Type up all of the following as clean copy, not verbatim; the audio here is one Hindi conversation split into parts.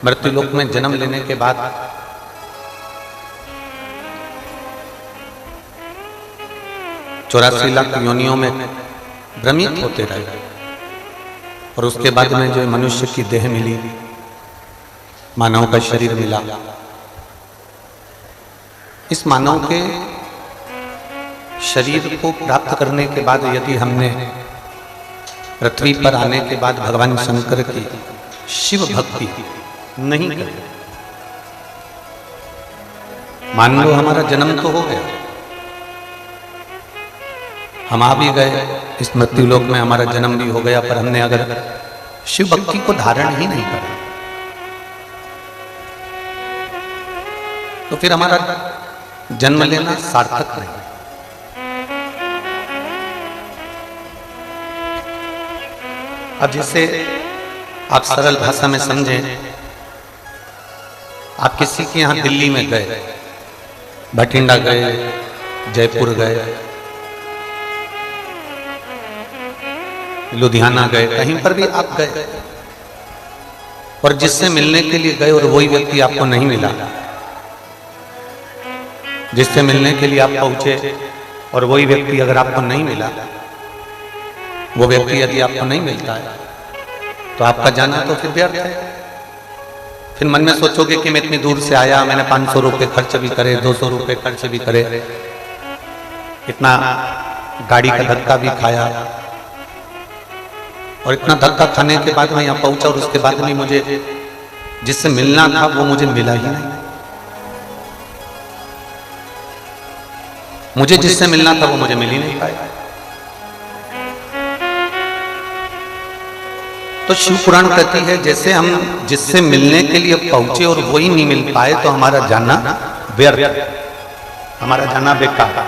मृत्युलोक में जन्म लेने के बाद चौरासी लाख योनियों में भ्रमित होते रहे और उसके बाद में जो मनुष्य की देह मिली, मानव का शरीर मिला। इस मानव के शरीर को प्राप्त करने के बाद यदि हमने पृथ्वी पर आने के बाद भगवान शंकर की शिव भक्ति नहीं करी, मान लो हमारा जन्म तो हो गया, हम आ भी गए इस मृत्युलोक में, हमारा जन्म भी हो गया, पर हमने अगर शिव भक्ति को धारण ही नहीं करा तो फिर हमारा जन्म लेना सार्थक नहीं। अब जैसे आप सरल भाषा में समझें, आप किसी के यहां दिल्ली में गए, बठिंडा गए, जयपुर गए, लुधियाना गए, कहीं पर भी आप गए और जिससे मिलने के लिए गए और वही व्यक्ति आपको नहीं मिला, जिससे मिलने के लिए आप पहुंचे और वही व्यक्ति अगर आपको नहीं मिला, वो व्यक्ति यदि आपको नहीं मिलता है तो आपका जाना तो फिर व्यर्थ है। फिर मन में सोचोगे कि मैं इतनी दूर से आया, मैंने 500 रुपये खर्च भी करे, 200 रुपये खर्च भी करे, इतना गाड़ी का धक्का भी खाया और इतना धक्का खाने के बाद मैं यहाँ पहुंचा और उसके बाद में मुझे जिससे मिलना था वो मुझे मिला ही नहीं, मुझे जिससे मिलना था वो मुझे मिल ही नहीं पाया। तो शिव पुराण कहती है जैसे हम जिससे मिलने के लिए पहुंचे और वही नहीं मिल पाए तो हमारा जाना व्यर्थ, हमारा जाना बेकार।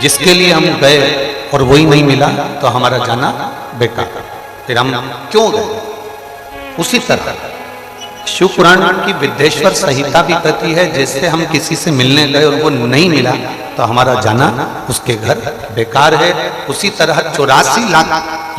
जिसके लिए हम गए और वही नहीं मिला तो हमारा जाना बेकार, फिर हम क्यों गए। उसी तरह शिव पुराण की विद्येश्वर संहिता भी कहती है जैसे हम किसी से मिलने गए और वो नहीं मिला तो हमारा जाना उसके घर बेकार है। उसी तरह 84 लाख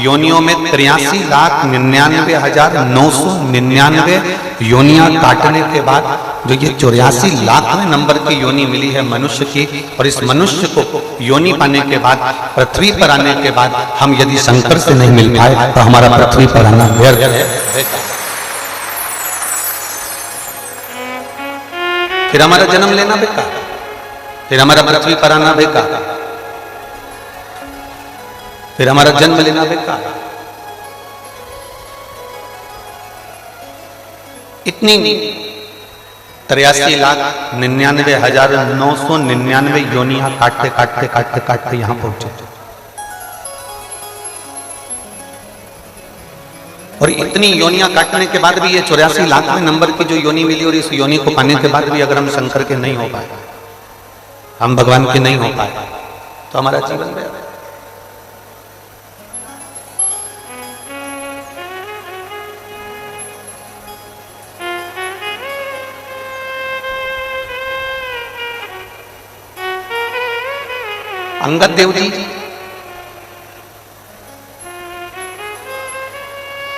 योनियों में 83,99,999 योनियां काटने के बाद जो ये 84 लाखवें नंबर की योनि मिली है मनुष्य की, और इस मनुष्य को योनि पाने के बाद पृथ्वी पर आने के बाद हम यदि शंकर से नहीं मिल पाए तो हमारा पृथ्वी पर आना व्यर्थ है। फिर हमारा जन्म लेना बेकार, फिर हमारा पृथ्वी पर आना बेकार, फिर हमारा जन्म लेना बेकार। इतनी 83,99,999 योनियां काटते काटते काटते काटते यहां पहुंचे और इतनी योनियां काटने के बाद भी ये 84 लाखवें नंबर की जो योनि मिली और इस योनि को पाने के बाद भी अगर हम शंकर के नहीं हो पाए, हम भगवान के नहीं हो पाए तो हमारा जीवन व्यर्थ है। अंगद देव जी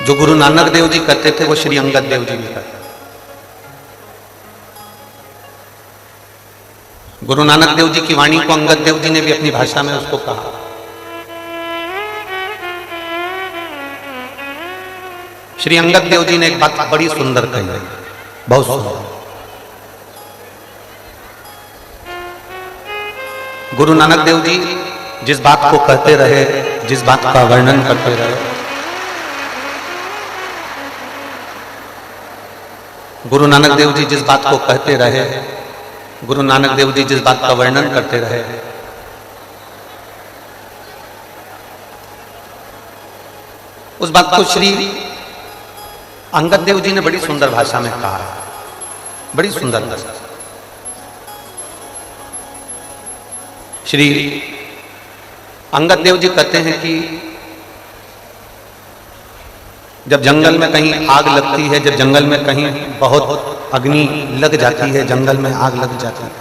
जो गुरु नानक देव जी कहते थे वो श्री अंगद देव जी भी कहते। गुरु नानक देव जी की वाणी को अंगद देव जी ने भी अपनी भाषा में उसको कहा। श्री अंगद देव जी ने एक बात बड़ी सुंदर कही है, बहुत सुंदर। गुरु नानक देव जी जिस बात को कहते रहे, जिस बात का वर्णन करते रहे, गुरु नानक देव जी जिस बात को कहते रहे, गुरु नानक देव जी जिस बात का वर्णन करते रहे, उस बात को श्री अंगद देव जी ने बड़ी सुंदर भाषा में कहा, बड़ी सुंदर भाषा। श्री अंगद देव जी कहते हैं कि जब जंगल में कहीं आग लगती है, जब जंगल में कहीं बहुत अग्नि लग जाती है, जंगल में आग लग जाती है,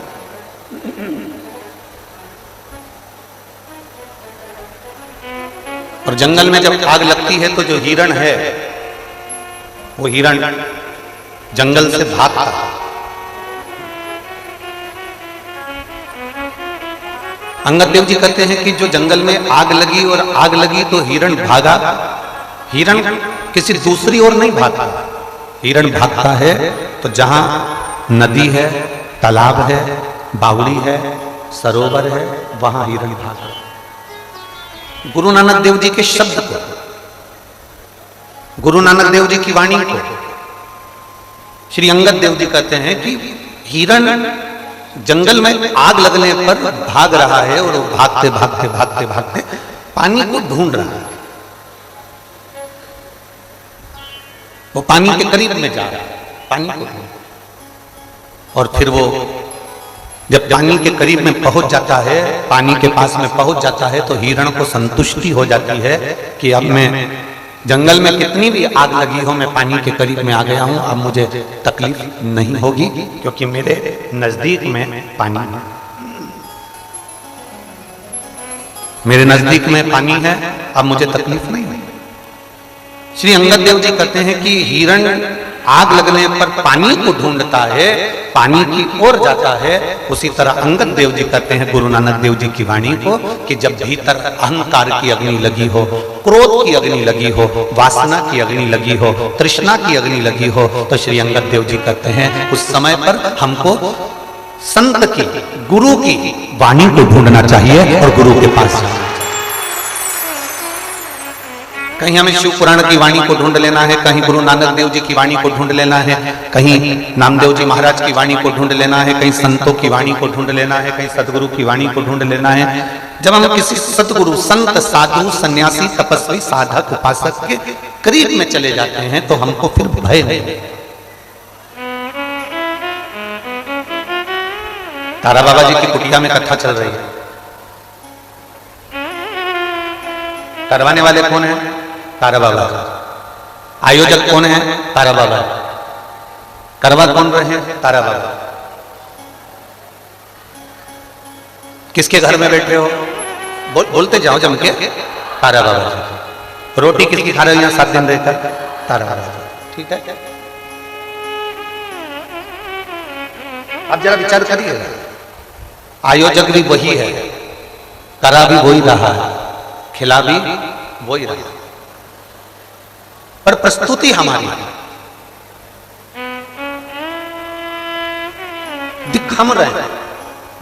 और जंगल में जब आग लगती है तो जो हिरण है वो हिरण जंगल से भागता, अंगद देव जी कहते हैं कि जो जंगल में आग लगी और आग लगी तो हिरण भागा। हिरण किसी दूसरी ओर नहीं भागता, हिरण भागता है तो जहां नदी है, तालाब है, बावड़ी है, सरोवर है, वहां हिरण भागा। गुरु नानक देव जी के शब्द को, गुरु नानक देव जी की वाणी को श्री अंगद देव जी कहते हैं कि हिरण जंगल में आग लगने पर भाग रहा है और भागते भागते भागते भागते पानी को ढूंढ रहा है। वो पानी के करीब में जा रहा है, पानी को ढूंढ, और फिर वो जब पानी के करीब में पहुंच जाता है, पानी के पास में पहुंच जाता है, तो हिरण को संतुष्टि हो जाती है कि अब मैं जंगल में कितनी भी आग लगी हो, मैं पानी के करीब में आ गया हूं, अब मुझे तकलीफ नहीं होगी क्योंकि मेरे नजदीक में पानी है, मेरे नजदीक में पानी है, अब मुझे तकलीफ नहीं होगी। श्री अंगद देव जी कहते हैं कि हिरण आग लगने पर पानी को ढूंढता है, पानी की ओर जाता है। उसी तरह अंगद देव जी कहते हैं गुरु नानक देव जी की वाणी को कि जब भीतर अहंकार की अग्नि लगी हो, क्रोध की अग्नि लगी हो, वासना की अग्नि लगी हो, तृष्णा की अग्नि लगी हो, तो श्री अंगद देव जी कहते हैं उस समय पर हमको संत की, गुरु की वाणी को ढूंढना चाहिए और गुरु के पास जाना चाहिए। कहीं हमें शिव पुराण की वाणी को ढूंढ लेना है, कहीं गुरु नानक देव जी की वाणी को ढूंढ लेना है, कहीं नामदेव जी महाराज की वाणी को ढूंढ लेना है, कहीं संतों की वाणी को ढूंढ लेना है, कहीं सदगुरु की वाणी को ढूंढ लेना है। जब हम किसी सदगुरु, संत, साधु, सन्यासी, तपस्वी, साधक, उपासक के करीब में चले जाते हैं तो हमको फिर भय नहीं। तारा बाबा जी की कुटिया में कथा चल रही है, करवाने वाले कौन है? तारा बाबा। आयोजक कौन है? तारा बाबा। करवा कौन रहे हैं? तारा बाबा। किसके घर में बैठे हो? बोलते जाओ जम के, तारा बाबा। रोटी किसकी खा रहे हो यहाँ 7 दिन रहकर? तारा बाबा। ठीक है, अब जरा विचार करिएगा, आयोजक भी वही है, करा भी वही रहा है, खिला भी वही रहा, पर प्रस्तुति हमारी दिखम रहे हैं,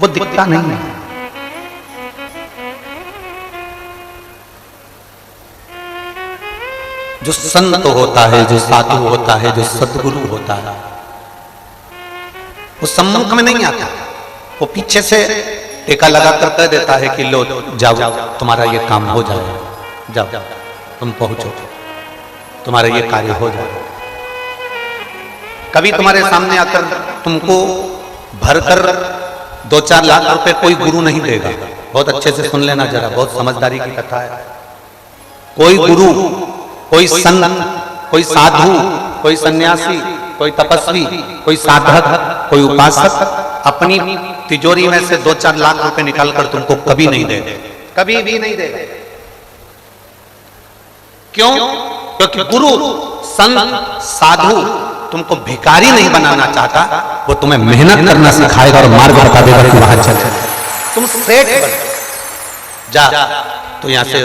वो दिखता नहीं है। जो संत होता है, जो साधु होता है, जो सद्गुरु होता है, वो सम्मुख में नहीं आता, वो पीछे से टेका लगाकर कह देता है कि लो जाओ, तुम्हारा ये काम हो जाए, जाओ तुम पहुंचो, तुम्हारा ये कार्य हो जाए। कभी तुम्हारे सामने आकर तुमको भरकर 2-4 लाख रुपए कोई गुरु नहीं देगा। बहुत अच्छे से सुन लेना जरा, बहुत समझदारी की कथा है। कोई गुरु, कोई संत, कोई साधु, कोई सन्यासी, कोई तपस्वी, कोई साधक, कोई उपासक अपनी तिजोरी में से 2-4 लाख रुपए निकालकर तुमको कभी नहीं देगा, कभी भी नहीं देगा। क्यों? क्योंकि गुरु, संत, साधु तुमको भिखारी नहीं बनाना चाहता, वो तुम्हें मेहनत करना सिखाएगा और मार्ग बता देगा कि वहां चल। तुम सेठ बन जा, तो यहां से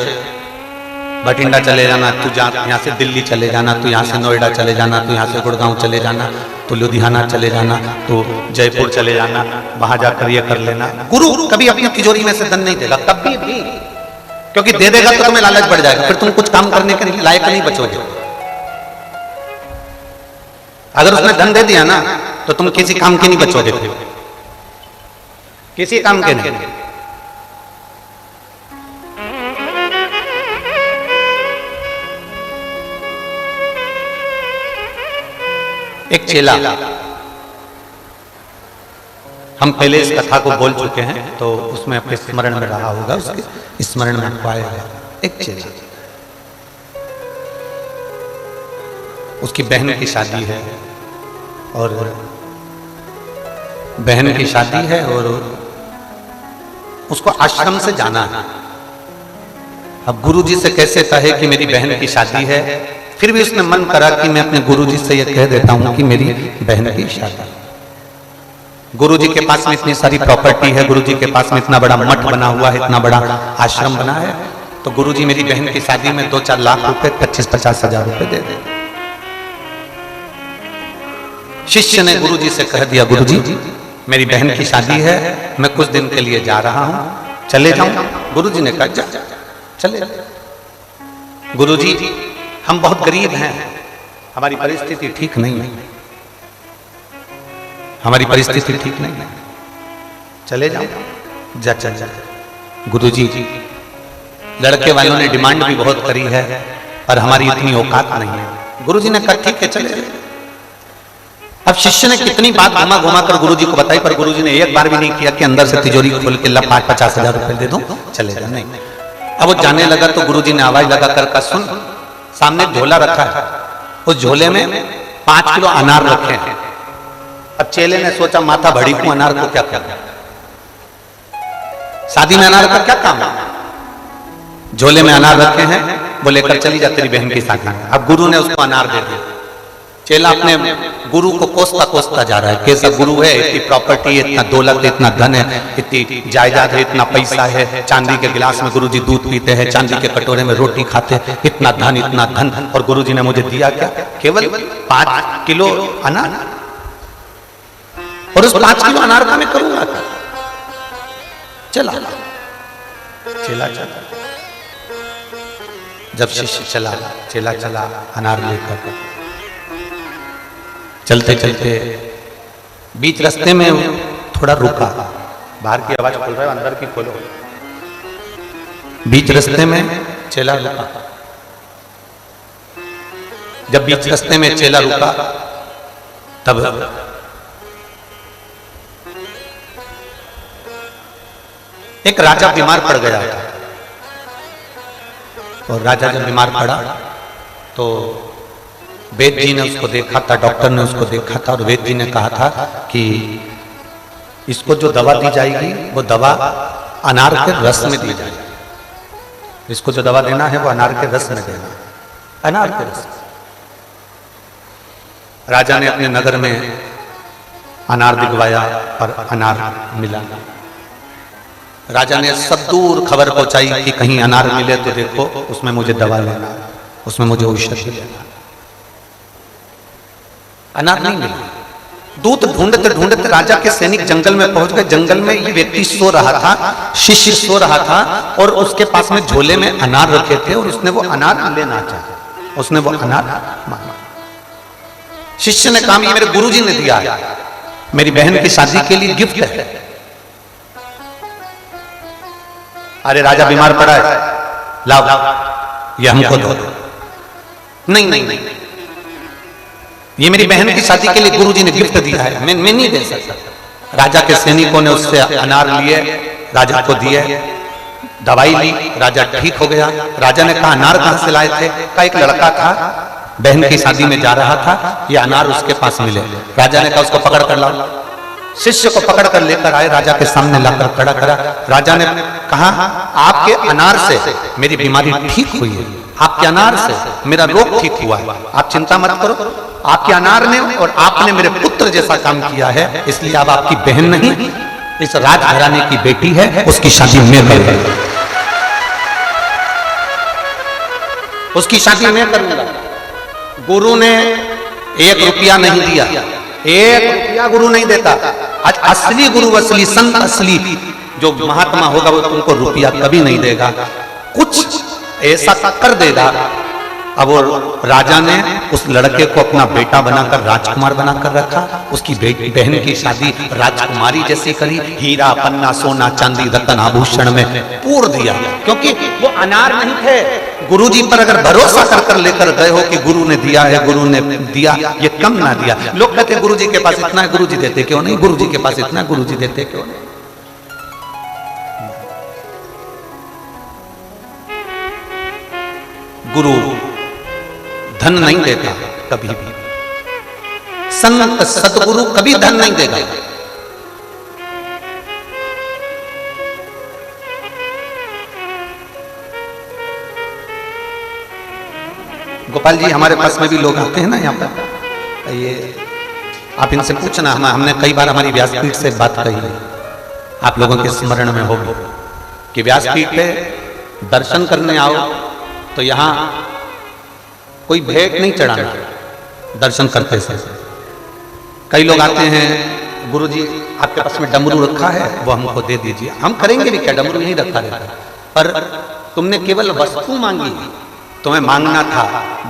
बठिंडा चले जाना, तू यहाँ से दिल्ली चले जाना, तू यहाँ से नोएडा चले जाना, तू यहाँ से गुड़गांव चले जाना, तो लुधियाना चले जाना, तो जयपुर चले जाना, वहां जाकर ये कर लेना। गुरु कभी अपनी तिजोरी में से धन नहीं देगा, कभी भी, क्योंकि दे देगा तो तुम्हें लालच बढ़ जाएगा, फिर तुम कुछ काम करने के लायक नहीं बचोगे। अगर उसने धन दे दिया ना तो तुम किसी काम के नहीं बचोगे, किसी काम के नहीं। एक चेला, हम पहले इस कथा को बोल चुके हैं तो उसमें आपके स्मरण में रहा होगा, उसके स्मरण में आपको आएगा। एक चेला, उसकी बहन की शादी है और बहन की शादी है और उसको आश्रम से जाना है। अब गुरु जी से कैसे कहे कि मेरी बहन की शादी है फिर भी उसने मन करा कि मैं अपने गुरुजी से यह कह देता हूं कि मेरी बहन की शादी। गुरुजी के पास में इतनी सारी प्रॉपर्टी है, गुरुजी के पास में इतना बड़ा मठ बना हुआ है, इतना बड़ा आश्रम बना है, तो गुरुजी मेरी बहन की शादी में 2-4 लाख रुपए, 25-50 हजार रुपए दे दे। शिष्य ने गुरुजी से कह दिया, गुरुजी मेरी बहन की शादी है, मैं कुछ दिन के लिए जा रहा हूं, चले जाऊं? गुरुजी ने कहा, जा चले। गुरुजी हम बहुत गरीब हैं, हमारी परिस्थिति ठीक नहीं है, हमारी परिस्थिति ठीक नहीं है, चले जाओ। जा चल जा। गुरुजी लड़के वालों ने डिमांड भी बहुत करी है, पर हमारी इतनी औकात नहीं है। गुरुजी ने कहा, ठीक है चले। अब शिष्य ने कितनी बात घुमा घुमा कर गुरुजी को बताई, पर गुरुजी ने एक बार भी नहीं किया कि अंदर से तिजोरी खोल के 5-50 हजार रुपए दे दो, चले जा। नहीं। अब वो जाने लगा तो गुरुजी ने आवाज लगा कर कहा, सुन, सामने झोला रखा है, उस झोले में 5 किलो अनार रखे हैं। अब चेले ने सोचा, माथा भड़ी को अनार को क्या क्या, शादी में अनार का क्या काम है? झोले में अनार रखे हैं, वो लेकर चली जा तेरी बहन की शादी में। अब गुरु ने उसको अनार दे दिया। चेला अपने गुरु को कोसता कोसता जा रहा है, कैसा गुरु है, इतनी प्रॉपर्टी है, इतना दौलत है, इतना धन है, इतनी जायदाद है, इतना पैसा है, चांदी के गिलास में गुरुजी दूध पीते हैं, चांदी के कटोरे में रोटी खाते हैं, इतना धन, और गुरुजी ने मुझे दिया क्या? केवल 5 किलो अनार। और उस 5 किलो अनार का मैं करूंगा क्या? चला जब शिष्य चला, चेला चला अनार लेकर, चलते चलते बीच रास्ते में थोड़ा रुका। बाहर की आवाज खोल रहा है, अंदर की खोलो। बीच रास्ते में चेला रुका। जब बीच रास्ते में चेला रुका, तब एक राजा बीमार पड़ गया था। और राजा जब बीमार पड़ा तो वेद जी ने उसको देखा था, डॉक्टर ने उसको देखा था, और वेद जी ने कहा था कि इसको जो दवा दी जाएगी वो दवा अनार के रस में दी जाएगी। इसको जो दवा देना है वो अनार के रस में देना, अनार के रस। राजा ने अपने नगर में अनार दिखवाया, पर अनार मिला। राजा ने सब दूर खबर पहुंचाई कि कहीं अनार मिले तो देखो, उसमें मुझे दवा लेना, उसमें मुझे औषधि लेना। अनार नहीं मिला। दूत ढूंढते ढूंढते राजा के सैनिक जंगल में पहुंच गए। जंगल में ये व्यक्ति सो रहा था, शिष्य सो रहा था, और उसके पास में झोले में अनार रखे थे, और उसने वो अनार लेना चाहा, उसने वो अनार मांगा। शिष्य ने कहा, ये मेरे गुरुजी ने दिया है, मेरी बहन की शादी के लिए गिफ्ट है। अरे राजा बीमार पड़ा है, लाओ ये हमको दो। नहीं, ये मेरी बहन की शादी के लिए गुरुजी ने गिफ्ट दिया है, मैं नहीं दे सकता। राजा के सैनिकों ने उससे अनार लिए, राजा को दिए, दवाई ली, राजा ठीक हो गया। राजा ने कहा, अनार कहां से लाए थे? कहा, एक लड़का था, बहन की शादी में जा रहा था, ये अनार उसके पास मिले। राजा ने कहा, उसको पकड़ कर लाओ। शिष्य को पकड़ कर लेकर आए, राजा के सामने लाकर खड़ा करा। राजा ने कहा, आपके अनार से मेरी बीमारी ठीक हुई है, आपके अनार से मेरा रोग ठीक हुआ है, आप चिंता मत करो। आपके अनार ने और आपने मेरे पुत्र जैसा काम किया है, इसलिए अब आपकी बहन नहीं, इस राजघराने की बेटी है, उसकी शादी मैं करूंगा, उसकी शादी मैं करूंगा। गुरु ने 1 रुपया नहीं दिया, 1 रुपया गुरु नहीं देता। आज असली गुरु, असली संत, असली जो महात्मा होगा वो तुमको रुपया कभी नहीं देगा, कुछ ऐसा कर देगा। अब वो राजा ने उस लड़के को अपना बेटा बनाकर राजकुमार बनाकर रखा, उसकी बहन की शादी राजकुमारी जैसी करी, हीरा पन्ना सोना चांदी रतन आभूषण में पूर दिया। क्योंकि वो अनार नहीं थे, गुरुजी पर अगर भरोसा कर कर लेकर गए हो कि गुरु ने दिया है, गुरु ने दिया, ये कम ना दिया। लोग कहते हैं गुरुजी के पास इतना है, गुरुजी देते क्यों नहीं? गुरुजी के पास इतना है, गुरुजी देते क्यों नहीं? गुरु धन नहीं देता कभी भी, संत सतगुरु कभी धन नहीं देगा। गोपाल जी हमारे पास में भी लोग आते हैं ना यहाँ पर, ये आप इनसे पूछना, हमने कई बार हमारी व्यासपीठ से बात कही है, आप लोगों के स्मरण में होगी कि व्यासपीठ पे दर्शन करने आओ तो यहाँ कोई भेंट नहीं चढ़ाना दर्शन करते से। कई लोग आते हैं, गुरुजी आपके पास में डमरू रखा है वो हमको दे दीजिए। हम करेंगे भी क्या, डमरू नहीं रखा रहता, पर तुमने केवल वस्तु मांगी, तुम्हें मांगना था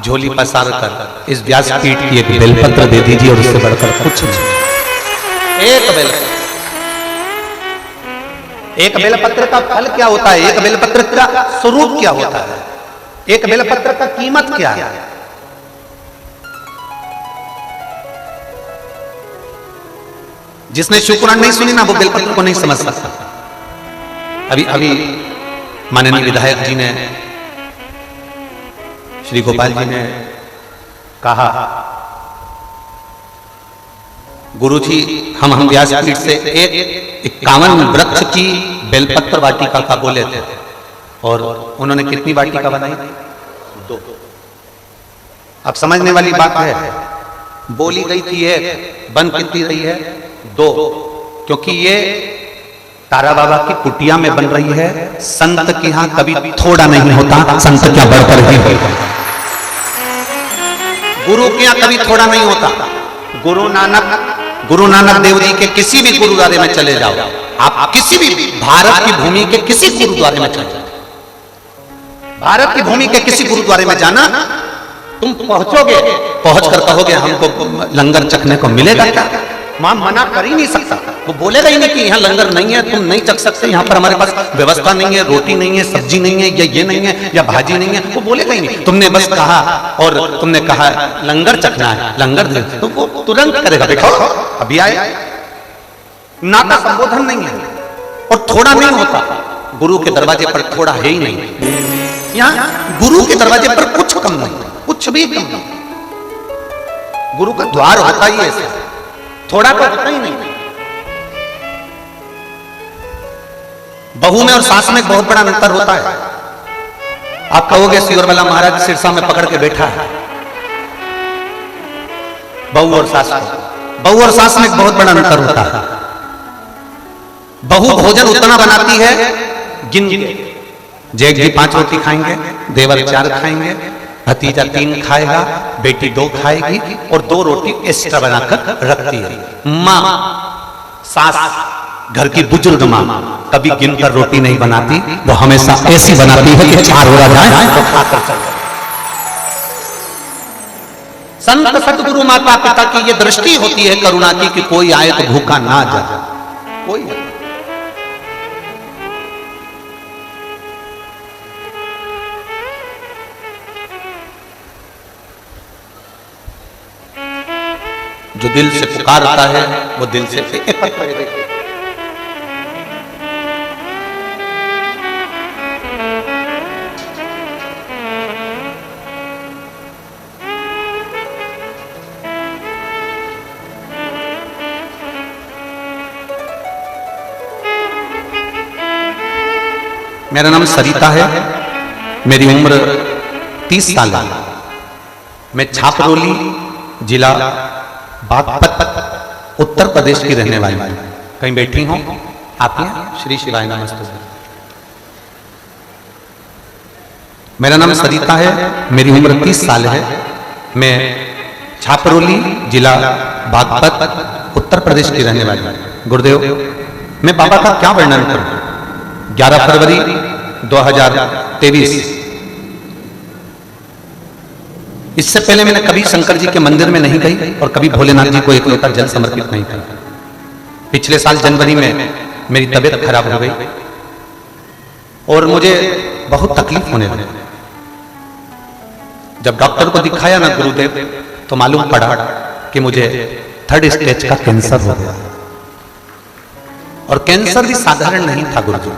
झोली पसार कर इस व्यासपीठ की एक बेलपत्र दे दीजिए और उससे बढ़कर कुछ नहीं। एक बेलपत्र का फल क्या होता है, एक बेलपत्र का स्वरूप क्या होता है, एक बेलपत्र का कीमत क्या है। जिसने शिव पुराण नहीं सुनी ना वो बेलपत्र को नहीं समझ सकता। अभी माननीय विधायक जी ने, श्री गोपाल जी ने कहा, गुरुजी हम व्यासपीठ से एक 51 वृक्ष की बेलपत्र वाटिका का बोले थे और उन्होंने कितनी वाटिका बनाई? 2। अब समझने वाली बात है, बोली गई थी एक, बन कितनी रही है? 2, क्योंकि ये तारा बाबा की कुटिया में बन रही है। संत के यहां कभी थोड़ा नहीं होता, संत क्या बढ़कर ही होता। गुरु के यहां कभी थोड़ा नहीं होता। गुरु नानक देव जी के किसी भी गुरुद्वारे में चले जाओ, आप किसी भी भारत की भूमि के किसी गुरुद्वारे में चले जाओ, भारत की भूमि के किसी गुरुद्वारे में जाना, तुम पहुंचोगे, पहुंच कर कहोगे हमको लंगर चखने को मिलेगा क्या? मां मना कर ही नहीं सकता, वो बोलेगा ही नहीं कि यहाँ लंगर नहीं है, तुम नहीं चख सकते, यहाँ पर हमारे पास व्यवस्था नहीं है, रोटी नहीं है, सब्जी नहीं है, या ये नहीं है, या भाजी नहीं है, वो बोलेगा ही नहीं। तुमने बस कहा और तुमने कहा लंगर चखना है, लंगर दे, तो वो तुरंत करेगा, देखो अभी आए। ना का संबोधन नहीं है और थोड़ा नहीं होता। गुरु के दरवाजे पर थोड़ा है ही नहीं। यहाँ गुरु के दरवाजे पर कुछ कम नहीं, कुछ भी कम नहीं। गुरु का द्वार होता ही ऐसा, थोड़ा तो होता ही नहीं। बहू में और सास में बहुत बड़ा अंतर होता है। आप कहोगे सियोरवाला महाराज सिरसा में पकड़ के बैठा है, बहू और सास में एक बहुत बड़ा अंतर होता है। बहू भोजन उतना बनाती है गिन के, जेठ जी 5 रोटी खाएंगे, देवर 4 खाएंगे, भतीजा 3 खाएगा, बेटी 2 खाएगी और 2 रोटी एक्स्ट्रा बनाकर रखती है। माँ सास घर की बुजुर्ग माँ कभी गिनकर रोटी नहीं बनाती, वो हमेशा ऐसी बनाती है कि 4 हो जाए तो खाकर चल जाए। संत सतगुरु माता पिता की ये दृष्टि होती है करुणा की कि कोई आए तो भूखा ना जाए, कोई जो दिल से पुकारता है वो दिल से मेरा नाम सरिता है, मेरी उम्र 30 साल है। मैं छापरोली जिला बागपत उत्तर प्रदेश की रहने वाली हूं। कहीं बैठी हूं आप यहाँ? श्री शिवाय नमस्ते। मेरा नाम सरिता है, मेरी उम्र 30 साल है। मैं छापरोली जिला बागपत उत्तर प्रदेश की रहने वाली हूं। गुरुदेव, मैं बाबा का क्या वर्णन करूं? 11 फरवरी 2023, इससे पहले मैंने कभी शंकर जी के मंदिर में नहीं गई और कभी भोलेनाथ जी को एक लोटा जल समर्पित नहीं किया। पिछले साल जनवरी में मेरी तबीयत खराब हो गई और मुझे बहुत तकलीफ होने लगी। जब डॉक्टर को दिखाया ना गुरुदेव, तो मालूम पड़ा कि मुझे 3rd स्टेज का कैंसर हो गया। और कैंसर भी साधारण नहीं था गुरुजी,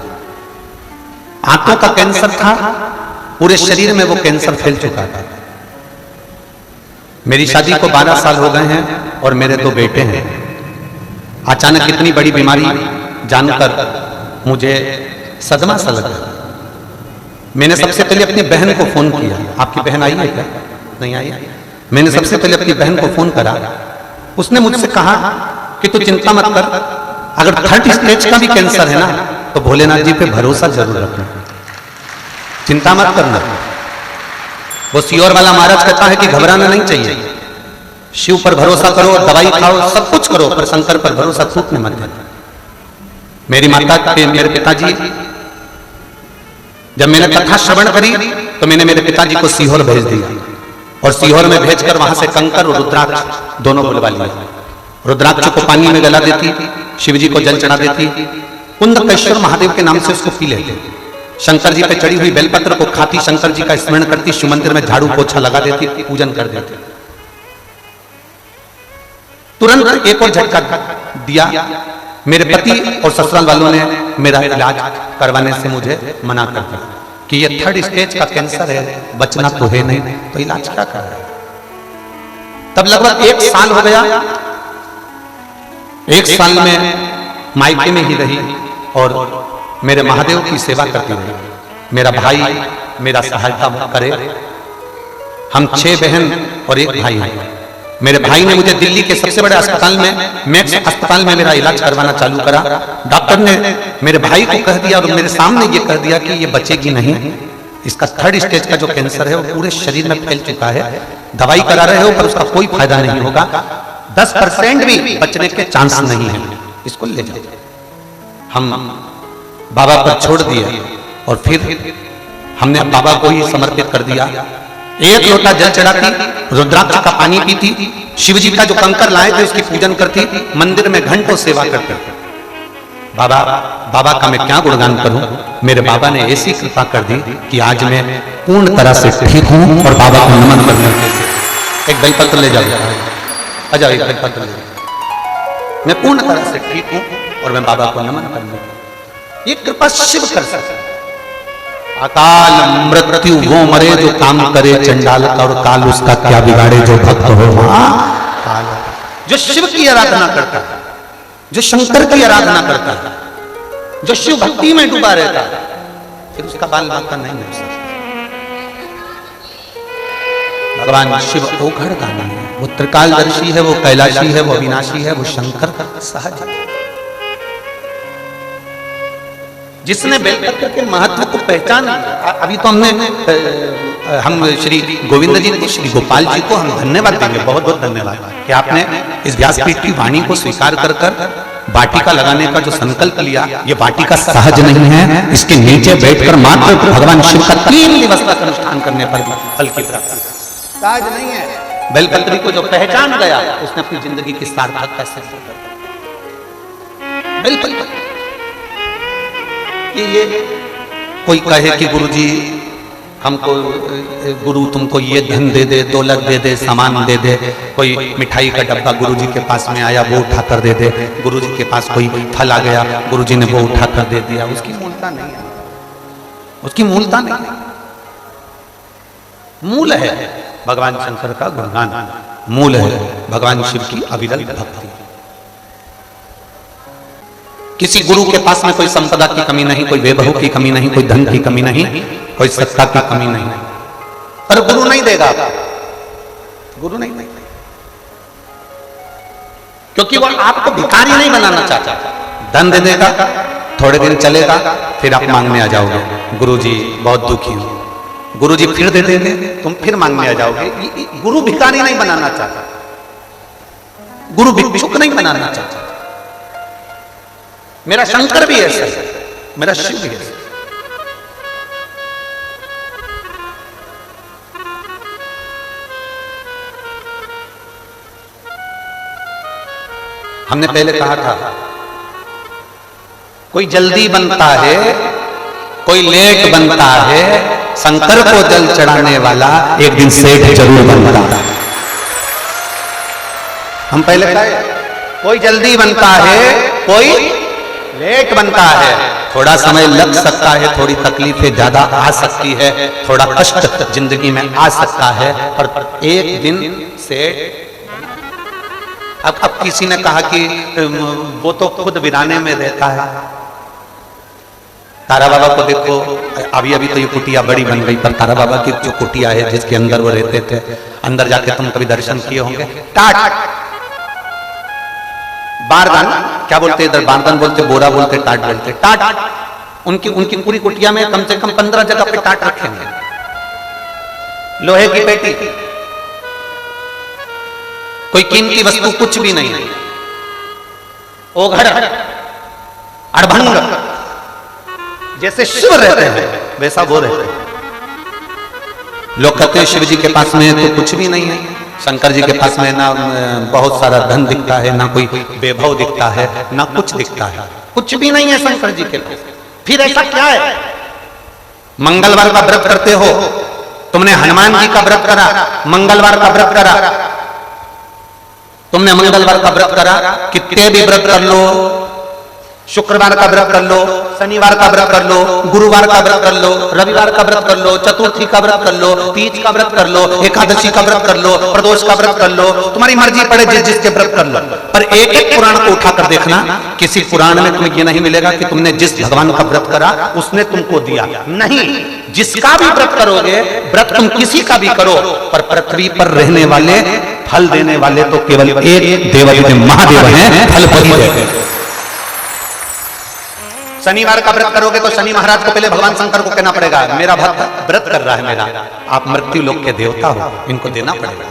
आंतों का कैंसर था, पूरे शरीर में वो कैंसर फैल चुका था। मेरी शादी को 12 साल हो गए हैं और मेरे 2 बेटे हैं। अचानक इतनी बड़ी बीमारी जानकर मुझे सदमा सा लगा। मैंने सबसे पहले अपनी बहन को फोन किया, आपकी बहन आई है क्या? हिम्मत नहीं आई। मैंने सबसे पहले अपनी बहन को फोन करा, उसने मुझसे कहा कि तू चिंता मत कर, अगर 3rd स्टेज का भी कैंसर है ना तो भोलेनाथ जी पे भरोसा जरूर रखना, चिंता मत करना। वो सीहोर वाला महाराज कहता है कि घबराना नहीं चाहिए, शिव पर भरोसा करो, दवाई खाओ, सब कुछ करो, पर शंकर पर भरोसा टूटने मत देना। मेरी माता के मेरे पिताजी, जब मैंने कथा श्रवण करी तो मैंने मेरे पिताजी को सीहोर भेज दिया और सीहोर में भेजकर वहां से कंकर और रुद्राक्ष दोनों बुलवा लिया। रुद्राक्ष को पानी में गला देती, शिवजी को जल चढ़ा देती, कुंदकेश्वर महादेव के नाम से उसको पी लेते, शंकर जी पे चढ़ी हुई बेलपत्र को खाती, शंकर जी का स्मरण करती, शिव मंदिर में झाड़ू पोछा लगा देती, पूजन कर देती। तुरंत एक और झटका दिया, मेरे पति और ससुराल वालों ने मेरा इलाज करवाने से मुझे मना कर दिया कि ये 3rd स्टेज का कैंसर है, बचना तो है नहीं, तो इलाज क्या कर रहा है। तब लगभग 1 साल हो गया। 1 साल में मायके में ही रही और मेरे महादेव की सेवा करती रही। मेरा भाई मेरा सहायता करे, हम 6 बहन और 1 भाई हैं। मेरे भाई ने मुझे दिल्ली के सबसे बड़े अस्पताल में, मैक्स अस्पताल में मेरा इलाज करवाना चालू करा। डॉक्टर ने मेरे भाई को कह दिया और मेरे सामने ये कह दिया कि ये बचेगी नहीं, इसका 3rd स्टेज का जो कैंसर है वो पूरे शरीर में फैल चुका है, दवाई करा रहे हो पर उसका कोई फायदा नहीं होगा, 10% भी बचने के चांस नहीं है, इसको ले जाओ। हम बाबा पर छोड़ दिए और फिर हमने बाबा को ही समर्पित कर दिया। 1 लोटा जल चढ़ाती, रुद्राक्ष का पानी पीती, शिवजी का जो कंकर लाए थे उसकी पूजन करती, मंदिर में घंटों सेवा करते। बाबा का मैं क्या गुणगान करूं, मेरे बाबा ने ऐसी कृपा कर दी कि आज मैं पूर्ण तरह से ठीक हूं और बाबा को नमन करने के लिए एक बेलपत्र ले जाओ, आ जाओ, एक बेलपत्र ले जाओ। मैं पूर्ण तरह से ठीक हूं और मैं बाबा को नमन करने, ये कृपा शिव कर सकता। अकाल मृत्यु वो मरे जो काम करे चंडाल का, और काल उसका क्या बिगाड़े जो भक्त हो। जो शिव की आराधना करता है, जो शंकर की आराधना करता है, जो शिव भक्ति में डूबा रहता है, फिर उसका बाल बाका नहीं हो सकता। भगवान शिव ओघड़ गाना है, वो त्रिकालदर्शी है, वो कैलाशी है, वो अविनाशी है, वो शंकर सहज है। जिसने बेलपत्र के महत्व को पहचान, अभी तो हम श्री गोविंद जी को, श्री गोपाल जी को हम धन्यवाद देंगे, बहुत बहुत धन्यवाद कि आपने इस व्यासपीठ की वाणी को स्वीकार कर वाटिका लगाने का जो संकल्प लिया। ये वाटिका सहज नहीं है, इसके नीचे बैठकर मात्र भगवान शिव का 3 दिवस का अनुष्ठान करने पर भी फल की प्राप्ति सहज नहीं है। बेलपत्री को जो पहचान गया उसने अपनी जिंदगी की सार्थकता से बेलपत्री। ये कोई कहे कि गुरुजी हमको, गुरु तुमको ये धन दे दे, दौलत दे दे, सामान दे दे, कोई मिठाई का डब्बा गुरुजी के पास में आया वो उठा कर दे दे, गुरुजी के पास कोई फल आ गया गुरुजी ने वो उठा कर दे दिया, उसकी मूलता नहीं है, उसकी मूलता नहीं है। मूल है भगवान शंकर का गुणगान, मूल है भगवान शिव की अविरल भक्ति। किसी गुरु के पास में कोई संपदा की कमी नहीं, कोई वैभव की कमी नहीं, कोई धन की कमी नहीं, कोई सत्ता की कमी नहीं, पर गुरु नहीं देगा, गुरु नहीं देगा, क्योंकि वो आपको भिखारी नहीं बनाना चाहता। धन दे देगा, थोड़े दिन चलेगा, फिर आप मांगने आ जाओगे, गुरुजी बहुत दुखी हूं, गुरुजी फिर दे देंगे, तुम फिर मांगने आ जाओगे। गुरु भिखारी नहीं बनाना चाहता, गुरु भिक्षुक नहीं बनाना चाहता। मेरा शंकर भी ऐसा है, मेरा शिव भी ऐसा। हमने पहले कहा था कोई जल्दी बनता है, कोई लेट बनता है, शंकर को जल चढ़ाने वाला एक दिन सेठ जरूर बनता है। हम पहले कहे कोई जल्दी बनता है, कोई लेट बनता है, थोड़ा समय लग सकता है, थोड़ी तकलीफें ज्यादा आ सकती है, थोड़ा कष्ट जिंदगी में आ सकता है, पर एक दिन से। अब किसी ने कहा कि वो तो खुद वीराने में रहता है, तारा बाबा को देखो, अभी अभी तो ये कुटिया बड़ी बन गई, पर तारा बाबा की जो कुटिया है जिसके अंदर वो रहते थे, अंदर जाके तुम कभी दर्शन किए होंगे। टाट बारदान, क्या बोलते इधर, बारदान बोलते, बोरा बोलते, टाट बोलते। टाट उनकी उनकी पूरी कुटिया में कम से कम 15 जगह पे टाट रखे हैं, लोहे की पेटी, कोई कीमती वस्तु कुछ भी नहीं है। ओघड़ अड़भंग जैसे शिव रहते हैं वैसा वो रहते हैं। लोग कहते हैं शिव जी के पास में तो कुछ भी नहीं है, शंकर जी के पास में ना बहुत सारा धन दिखता है, ना कोई वैभव दिखता है, ना कुछ दिखता है, कुछ भी नहीं है शंकर जी के पास। फिर ऐसा क्या है? मंगलवार का व्रत करते हो, तुमने हनुमान जी का व्रत करा, मंगलवार का व्रत करा, तुमने मंगलवार का व्रत करा, कितने भी व्रत कर लो, शुक्रवार का व्रत कर लो, शनिवार का व्रत कर लो, गुरुवार का व्रत कर लो, रविवार का व्रत कर लो, चतुर्थी का व्रत कर लो, तीज का व्रत कर लो, एकादशी का व्रत कर लो, प्रदोष का व्रत कर लो, तुम्हारी मर्जी पड़े जिस जिसके व्रत कर लो। पर एक एक पुराण को उठाकर देखना, किसी पुराण में तुम्हें ये नहीं मिलेगा कि तुमने जिस भगवान का व्रत करा उसने तुमको दिया, नहीं। जिसका भी व्रत करोगे, व्रत तुम किसी का भी करो, पर पृथ्वी पर रहने वाले, फल देने वाले तो केवल एक देवादिदेव महादेव हैं, फल वही देते हैं। शनिवार का व्रत करोगे तो शनि महाराज को पहले भगवान शंकर को कहना पड़ेगा, मेरा भक्त व्रत कर रहा है मेरा, आप मृत्यु लोक के देवता हो, इनको देना पड़ेगा।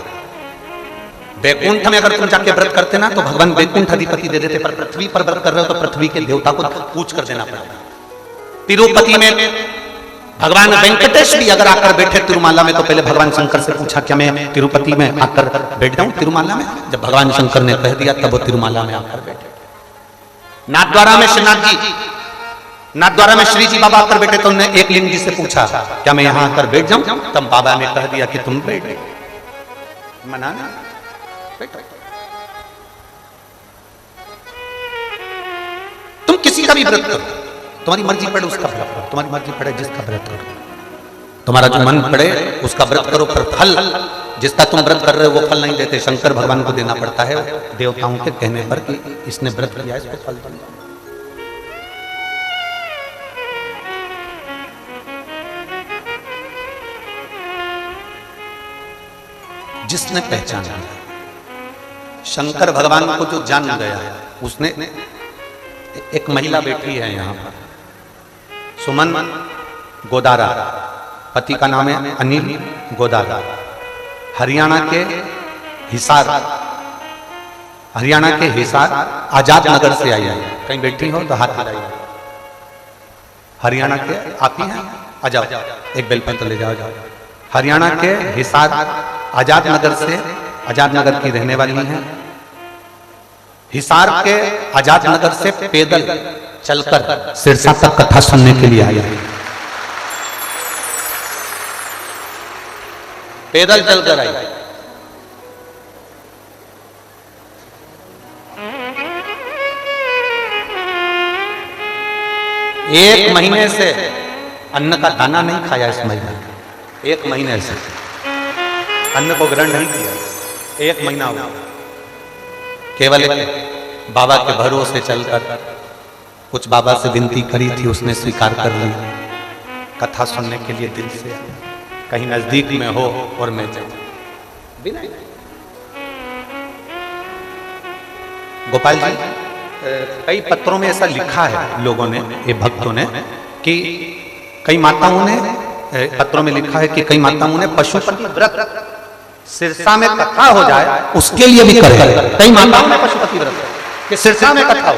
वैकुंठ में अगर तुम जाके व्रत करते ना तो भगवान वैकुंठ अधिपति दे देते, पर पृथ्वी पर व्रत कर रहे हो तो पृथ्वी के देवता को पूछ कर देना पड़ेगा। तिरुपति में भगवान वेंकटेश भी अगर आकर बैठे तिरुमाला में तो पहले भगवान शंकर से पूछा, क्या मैं तिरुपति में आकर बैठ जाऊं तिरुमाला में? जब भगवान शंकर ने कह दिया तब वो तिरुमाला में आकर बैठे। नाथद्वारा में श्रीनाथ जी, नाथद्वारा में श्री जी बाबा आकर बैठे तो उन्होंने एक लिंग जी से पूछा, क्या मैं यहां आकर बैठ जाऊं? तब बाबा ने कह दिया कि तुम बैठ, मना ना, तुम किसी का भी व्रत करो, तुम्हारी मर्जी पड़े उसका व्रत करो, तुम्हारी मर्जी पड़े जिसका व्रत करो, तुम्हारा जो मन पड़े उसका व्रत करो, पर फल जिसका तुम व्रत कर रहे हो वो फल नहीं देते, शंकर भगवान को देना पड़ता है देवताओं के कहने पर कि इसने व्रत किया, इसको फल देना। जिसने पहचान लिया, शंकर भगवान को जो जान गया, उसने, एक महिला बैठी है यहाँ पर, सुमन गोदारा, पति का नाम है अनिल गोदारा, हरियाणा के हिसार, हरियाणा के हिसार आजाद नगर से आई है। कहीं बैठी हो तो हाथ हिलाइए। हरियाणा के आप ही हैं? आ जाओ, एक बेल पर तो ले जाओ, जाओ। हरियाणा के हिसार आजाद नगर से, आजाद नगर की रहने वाली हैं। हिसार के आजाद नगर से पैदल चलकर सिरसा तक कथा सुनने के लिए आई है, पैदल चलकर आई। एक महीने से अन्न का दाना नहीं खाया इस महिला ने, एक महीने से अन्न को ग्रहण नहीं किया, एक महीना हुआ। केवल बाबा के भरोसे चलकर कुछ बाबा से विनती करी थी, उसने स्वीकार कर ली, कथा सुनने के लिए दिल से, कहीं नजदीक में हो और मैं जाऊं। गोपाल जी, कई पत्रों में ऐसा लिखा है लोगों ने, ये भक्तों ने, कि कई माताओं ने पत्रों में लिखा है कि कई माताओं ने पशुपति व्रत सिरसा में कथा हो जाए उसके लिए भी करे। कई माताओं ने पशुपति व्रत कि सिरसा में कथा हो।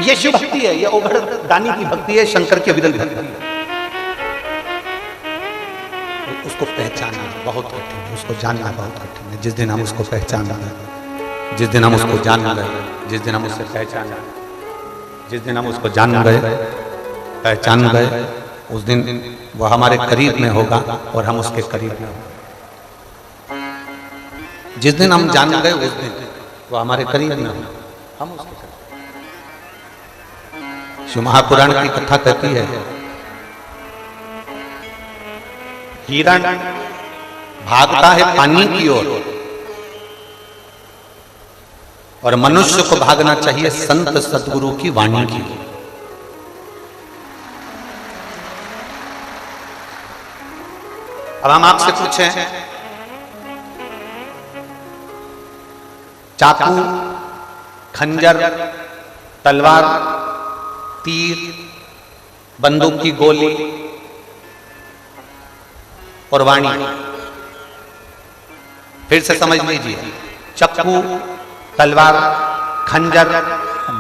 ये शिव भक्ति है, ये ओघड़ दानी की भक्ति है, शंकर की अविरल भक्ति है। उसको पहचानना बहुत कठिन है, उसको जानना बहुत कठिन है। जिस दिन हम उसको पहचान गए, जिस दिन हम उसको जान गए, जिस दिन हम उससे पहचान गए, जिस दिन हम उसको जान गए, पहचान गए, उस दिन वह हमारे करीब में होगा और हम उसके करीब में होंगे। जिस दिन हम जान गए उस दिन वह हमारे करीब में होगा, हम उसके करीब। शिव महापुराण की कथा कहती है, हिरण भागता है पानी की ओर, और मनुष्य को भागना चाहिए संत सदगुरु की वाणी की। अब हम आपसे पूछें, चाकू, खंजर, तलवार, तीर, बंदूक की गोली और वाणी, फिर से समझ लीजिए, चाकू, तलवार, खंजर,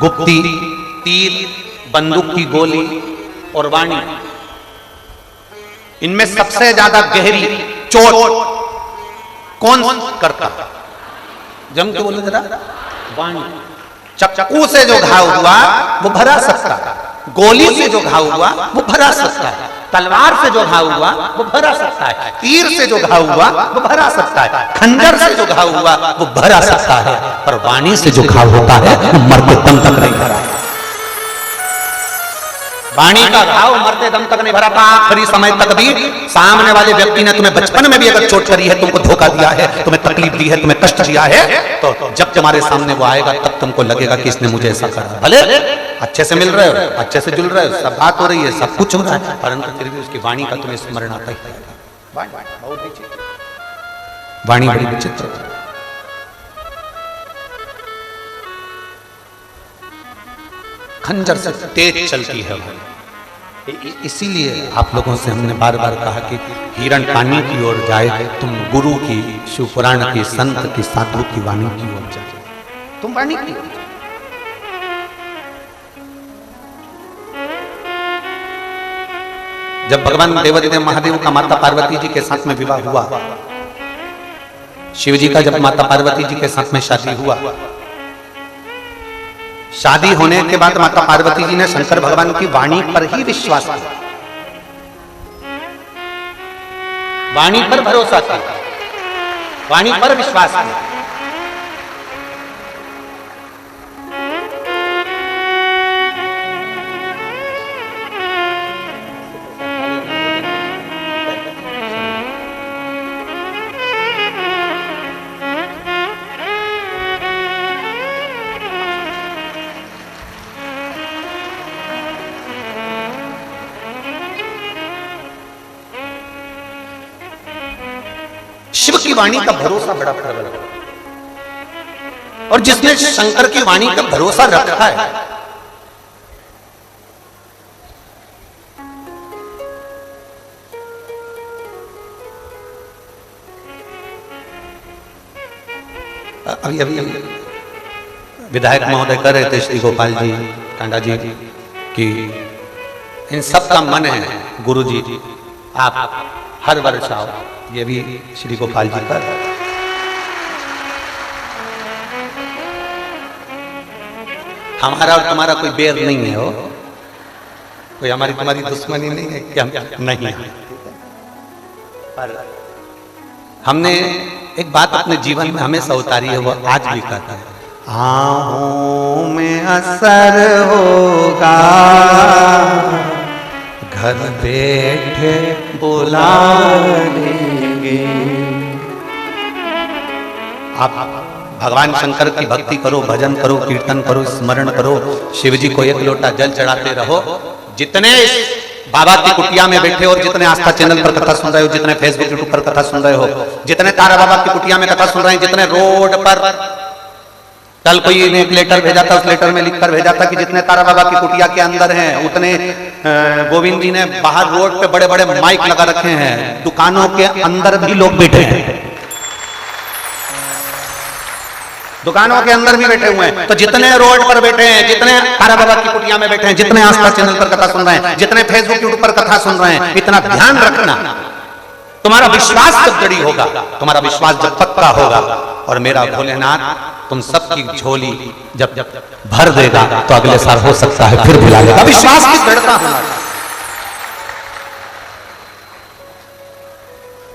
गुप्ती, तीर, बंदूक की गोली और वाणी, इनमें सबसे ज्यादा गहरी चोट कौन करता? जम के बोलो जरा। वाणी। चाकू से जो घाव हुआ वो भरा सकता है, गोली से जो घाव हुआ वो भरा सकता है, तलवार से जो घाव हुआ वो भरा सकता है, तीर से जो घाव हुआ वो भरा सकता है, खंजर से जो घाव हुआ वो भरा सकता है, पर वाणी से जो घाव होता है वो मरते दम तक नहीं भरा। वाणी का घाव मरते दम तक नहीं भरा था, आखिरी समय तक भी। सामने वाले व्यक्ति ने तुम्हें बचपन में भी अगर चोट करी है, तुमको धोखा दिया है, तुम्हें तकलीफ दी है, तुम्हें कष्ट दिया है, तो जब तुम्हारे सामने वो आएगा तब तुमको लगेगा कि इसने मुझे ऐसा करा। भले अच्छे से मिल रहे हो, अच्छे से जुल रहे हो, सब बात हो रही है, सब कुछ हो रहा है, परंतु फिर भी उसकी वाणी का तुम्हें स्मरण आता ही है। वाणी बड़ी विचित्र है। खंजर से तेज चलती है। इसीलिए आप लोगों से हमने बार बार कहा कि हिरण पानी की ओर जाए, तुम गुरु की, शिव पुराण की, संत की, साधु की वाणी की ओर जाए, तुम वाणी की ओर। जब भगवान देवदेव महादेव का माता पार्वती जी के साथ में विवाह हुआ, शिव जी का जब माता पार्वती जी के साथ में शादी हुआ, शादी होने के बाद माता पार्वती जी ने शंकर भगवान की वाणी पर ही विश्वास किया, वाणी पर भरोसा किया, वाणी पर विश्वास किया। शिव की वाणी का भरोसा बड़ा प्रबल है, और जिसने शंकर की वाणी का भरोसा रखा है, अभी अभी विधायक महोदय कर रहे थे श्री गोपाल जी टांडा जी कि इन सब का मन है गुरु जी आप हर वर्ष आओ, ये भी श्री गोपाल जी का। हमारा और तुम्हारा कोई बैर नहीं है, हो कोई हमारी तुम्हारी दुश्मनी नहीं है कि हम नहीं है, पर हमने एक बात अपने जीवन में हमेशा उतारी है, वो आज भी कहता है, आहों में असर होगा, घर बैठे बुला लेंगे। आप भगवान शंकर की भक्ति करो, भजन करो, कीर्तन करो, स्मरण करो, शिव जी को एक लोटा जल चढ़ाते रहो। जितने बाबा की कुटिया में बैठे और जितने आस्था चैनल पर कथा सुन रहे हो, जितने फेसबुक यूट्यूब पर कथा सुन रहे हो, जितने तारा बाबा की कुटिया में कथा सुन रहे हैं, जितने रोड पर, कल कोई ने एक लेटर भेजा था, उस लेटर में लिखकर भेजा था कि जितने तारा बाबा की कुटिया के अंदर हैं, उतने गोविंद जी ने बाहर रोड पे बड़े बड़े माइक लगा रखे हैं, दुकानों के अंदर भी लोग बैठे हैं, दुकानों के अंदर भी बैठे हुए हैं। तो जितने रोड पर बैठे हैं, जितने तारा बाबा की कुटिया में बैठे हैं, जितने आस्था चैनल पर कथा सुन रहे हैं, जितने फेसबुक यूट्यूब पर कथा सुन रहे हैं, इतना ध्यान रखना, तुम्हारा विश्वास जब जड़ी होगा, तुम्हारा विश्वास जब पक्का होगा, और मेरा भोलेनाथ तुम सबकी झोली जब जब भर देगा, तो अगले साल हो सकता है फिर बुला लेगा। विश्वास की दृढ़ता होना,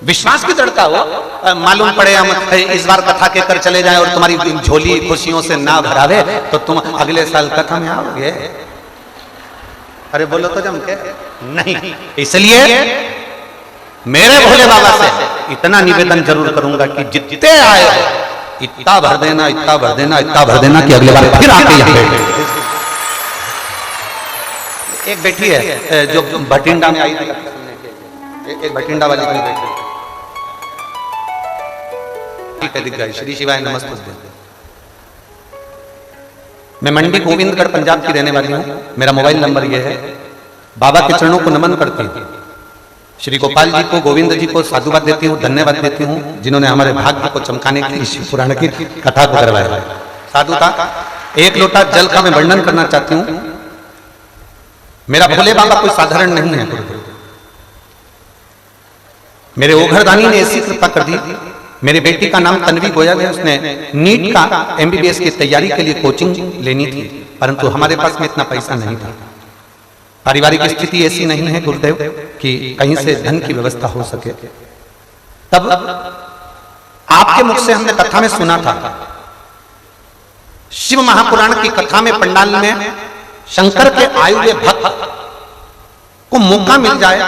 विश्वास की दृढ़ता हो। मालूम पड़े हम इस बार कथा के कर चले जाएं और तुम्हारी झोली खुशियों से ना भरावे, तो तुम अगले साल कथा में आओगे? अरे बोलो तो जम के नहीं। इसलिए मेरे भोले बाबा से इतना निवेदन जरूर करूंगा कि जितने आए हो इतना भर देना, इतना भर देना, इतना भर देना कि अगले बार फिर आके यहाँ बैठे। एक बेटी है जो भटिंडा में आई थी, एक भटिंडा वाली कोई बेटी दिख गई। श्री शिवाय नमस्ते। मैं मंडी गोविंदगढ़ पंजाब की रहने वाली हूँ। मेरा मोबाइल नंबर यह है। बाबा के चरणों को नमन करती हूँ। श्री गोपाल जी को, गोविंद जी को साधुवाद देती हूँ, धन्यवाद देती हूँ, जिन्होंने हमारे भाग्य को चमकाने के लिए शिव पुराण की कथा को करवाया। साधुता एक लोटा जल का मैं वर्णन करना चाहती हूँ। मेरा भोले बाबा कोई साधारण नहीं है। मेरे ओघरदानी ने ऐसी कृपा कर दी। मेरी बेटी का नाम तन्वी गोयल है। उसने नीट का एमबीबीएस की तैयारी के लिए कोचिंग लेनी थी, परंतु हमारे पास में इतना पैसा नहीं था। पारिवारिक स्थिति ऐसी नहीं है गुरुदेव कि कहीं से धन की व्यवस्था हो सके। तब आपके मुख से हमने कथा में सुना था, शिव महापुराण की कथा में पंडाल में शंकर के आयु हुए भक्त को मौका मिल जाए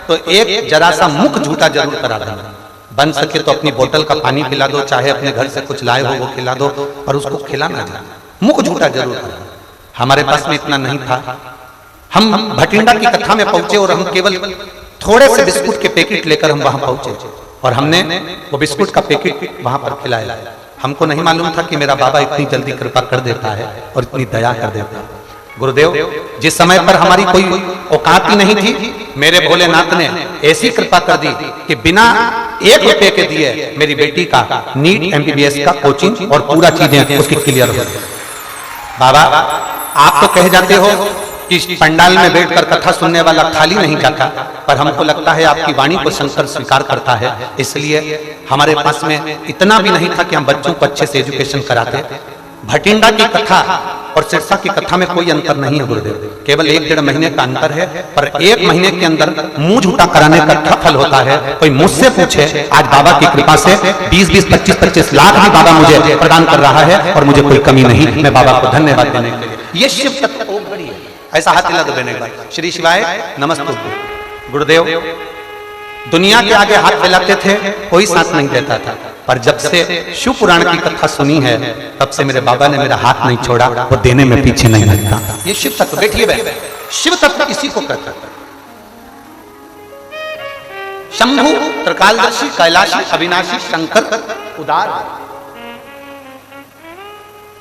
तो एक जरा सा मुख झूठा जरूर करा देना। बन सके तो अपनी बोतल का पानी पिला दो, चाहे अपने घर से कुछ लाए हो वो खिला दो, पर उसको खिलाना जाए, मुख झूठा जरूर करा। हमारे पास में इतना नहीं था। हम भटिंडा की कथा में पहुंचे और हम केवल थोड़े से बिस्कुट के पैकेट लेकर हम वहां पहुंचे और हमने वो बिस्कुट का पैकेट वहां पर खिलाया। हमको नहीं मालूम था कि मेरा बाबा इतनी जल्दी कृपा कर देता है और इतनी दया कर देता है। गुरुदेव जिस समय पर हमारी कोई औकात ही नहीं थी, मेरे भोलेनाथ ने ऐसी कृपा कर दी कि बिना 1 रुपए के दिए मेरी बेटी का नीट एमबीबीएस का कोचिंग और पूरा चीजें उसकी क्लियर हो गई। बाबा आप तो कह जाते हो कि पंडाल में बैठकर कथा सुनने वाला खाली नहीं जाता, पर हमको लगता है आपकी वाणी को शंकर स्वीकार करता है। इसलिए हमारे पास में इतना भी नहीं था कि हम बच्चों को अच्छे से एजुकेशन कराते। भटिंडा की कथा और सिरसा की कथा में कोई अंतर नहीं है गुरुदेव, केवल 1-1.5 महीने का अंतर है। पर 1 महीने के अंदर मुंह झूठा कराने का फल होता है। कोई मुझसे पूछे, आज बाबा की कृपा से 20-20, 25-25 लाख भी बाबा मुझे प्रदान कर रहा है और मुझे कोई कमी नहीं। मैं बाबा को धन्यवाद देने के लिए, ये शिव तत्व बड़ी है। ऐसा हाथ हिला दो देने के बाद। श्री शिवाय नमस्ते। गुरुदेव दुनिया के आगे हाथ फैलाते थे, कोई साथ नहीं देता था, पर जब से शिव पुराण की कथा सुनी है तब से मेरे बाबा ने मेरा हाथ नहीं छोड़ा, वो देने में पीछे नहीं हटता। ये शिव तत्व, बैठिए बैठे, शिव तत्व इसी को कहता है। शंभु त्रिकालदर्शी कैलाशी अविनाशी शंकर उदार,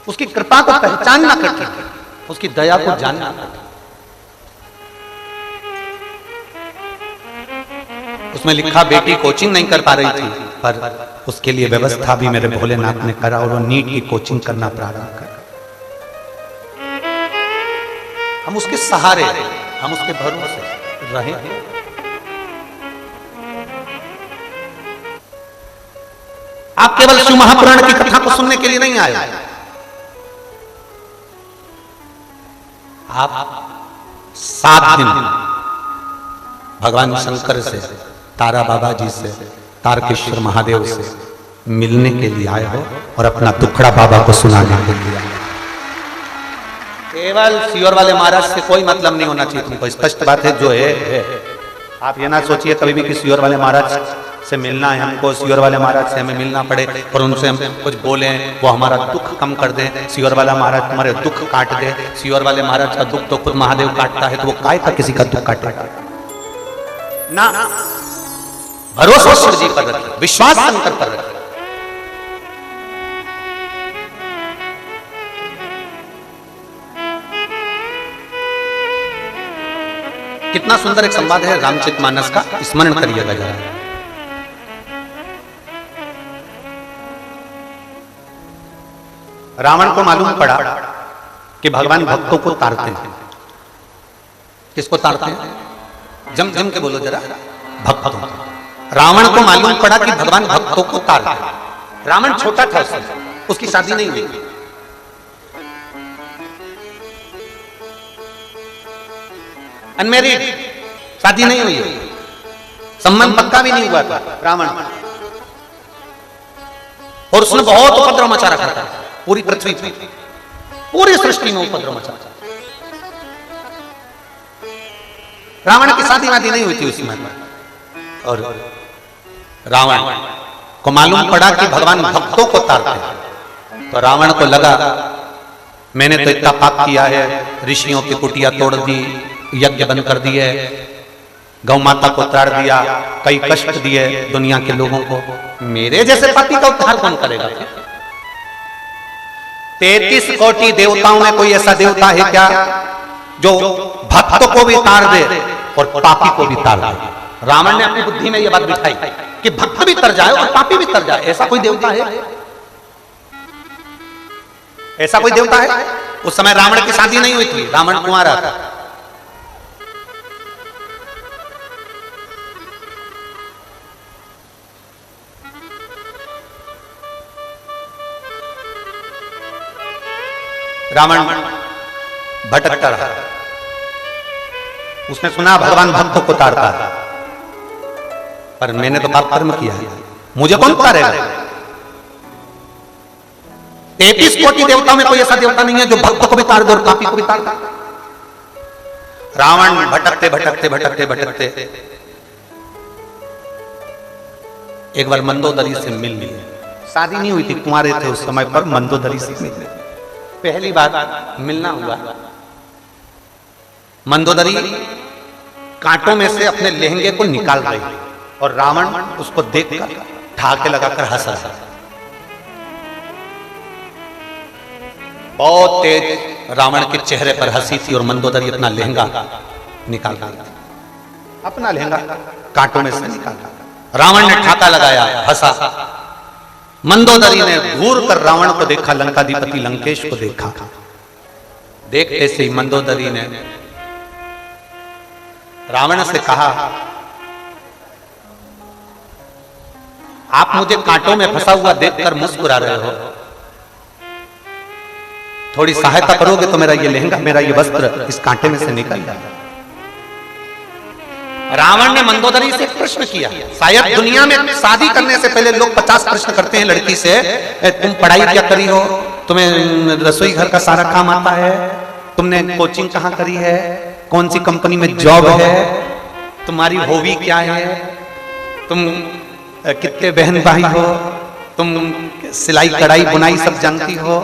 उसकी कृपा को पहचानना कठिन, उसकी दया को जानना कठिन। उसमें लिखा बेटी कोचिंग नहीं कर पा रही थी, पर उसके लिए व्यवस्था भी मेरे भोलेनाथ ने करा और वो नीट की कोचिंग करना प्रारंभ कर। हम उसके सहारे, हम उसके भरोसे रहे। आप केवल शिव महापुराण की कथा को सुनने के लिए नहीं आए, आप 7 दिन भगवान शंकर से, तारा बाबा जी से, तारकेश्वर महादेव से मिलने के लिए आए हो और अपना दुखड़ा बाबा को सुनाने के लिए आए। केवल सियोर वाले महाराज से कोई मतलब नहीं होना चाहिए तुमको, स्पष्ट बात है जो है। आप ये ना सोचिए कभी भी कि सियोर वाले महाराज से मिलना है हमको, सियोर वाले महाराज से हमें मिलना पड़े और उनसे हम कुछ बोले, वो हमारा दुख कम कर दे। सियोर वाला महाराज तुम्हारे दुख काट दे। सियोर वाले महाराज का दुख तो खुद महादेव काटता है, तो वो काय का किसी का दुख काटेगा ना। भरोसा शिव जी पर रखें, विश्वास शंकर पर रखें। कितना सुंदर एक संवाद है रामचरितमानस का, स्मरण करिएगा जरा। रावण को मालूम पड़ा कि भगवान भक्तों को तारते हैं। किसको तारते हैं? जम जम के बोलो जरा, भक्तों। रावण को मालूम पड़ा कि भगवान भक्तों को तारते हैं। रावण छोटा था, उसकी शादी नहीं हुई। अनमैरिड, शादी नहीं हुई, संबंध पक्का भी नहीं हुआ था रावण। और उसने बहुत उपद्रव मचा रखा था पूरी पृथ्वी पर, पूरी सृष्टि में उपद्रव मचा। रावण की शादी वादी नहीं हुई थी उस समय पर। और रावण को मालूम पड़ा कि भगवान भक्तों को तारते हैं। तो रावण को लगा मैंने तो इतना पाप किया है, ऋषियों की कुटिया तोड़ दी, यज्ञ बंद कर दिए, गौ माता को ताड़ दिया, कई कष्ट दिए दुनिया के लोगों को, मेरे जैसे पापी का उद्धार कौन करेगा? 33 कोटि देवताओं में कोई ऐसा देवता है क्या जो भक्त को भी तार दे और पापी को भी तार दे? रावण ने अपनी बुद्धि में यह बात बिठाई कि भक्त भी तर जाए और पापी भी तर जाए। ऐसा कोई देवता है? ऐसा कोई देवता है? उस समय रावण की शादी नहीं हुई थी, रावण कुंवारा था। रावण भटकता रहा, उसने सुना भगवान भक्तों को तारता है, पर मैंने तो पाप कर्म किया है, मुझे कौन तारेगा? 33 कोटि देवताओं में कोई ऐसा देवता नहीं है जो भक्त को भी तार दे और पापी को भी तार दे। रावण भटकते भटकते भटकते भटकते एक बार मंदोदरी से मिल लिए। शादी नहीं हुई थी, कुंवारे थे उस समय पर, मंदोदरी से मिले। पहली बार मिलना हुआ। मंदोदरी कांटों में से अपने लहंगे को निकाल रही और रावण उसको देखकर ठाके लगाकर हंसा। बहुत तेज रावण के चेहरे पर हंसी थी और मंदोदरी अपना लहंगा निकाल रही, अपना लहंगा कांटों में से निकाला। रावण ने ठाका लगाया, हंसा। मंदोदरी ने घूर कर रावण को देखा, लंकाधिपति लंकेश को देखा। देखते से ही मंदोदरी ने रावण से कहा, आप मुझे कांटों में फंसा हुआ देखकर मुस्कुरा रहे हो, थोड़ी सहायता करोगे तो मेरा ये लहंगा, मेरा ये वस्त्र इस कांटे में से निकल जाए। रावण ने मंदोदरी से प्रश्न किया। शायद दुनिया में शादी करने से पहले लोग 50 प्रश्न करते हैं लड़की से, तुम पढ़ाई क्या करी हो, तुम्हें रसोई घर का सारा काम आता है, तुमने कोचिंग कहाँ करी है, कौन सी कंपनी में जॉब है, तुम्हारी हॉबी क्या है, तुम कितने बहन भाई हो, तुम सिलाई कढ़ाई बुनाई सब जानती हो,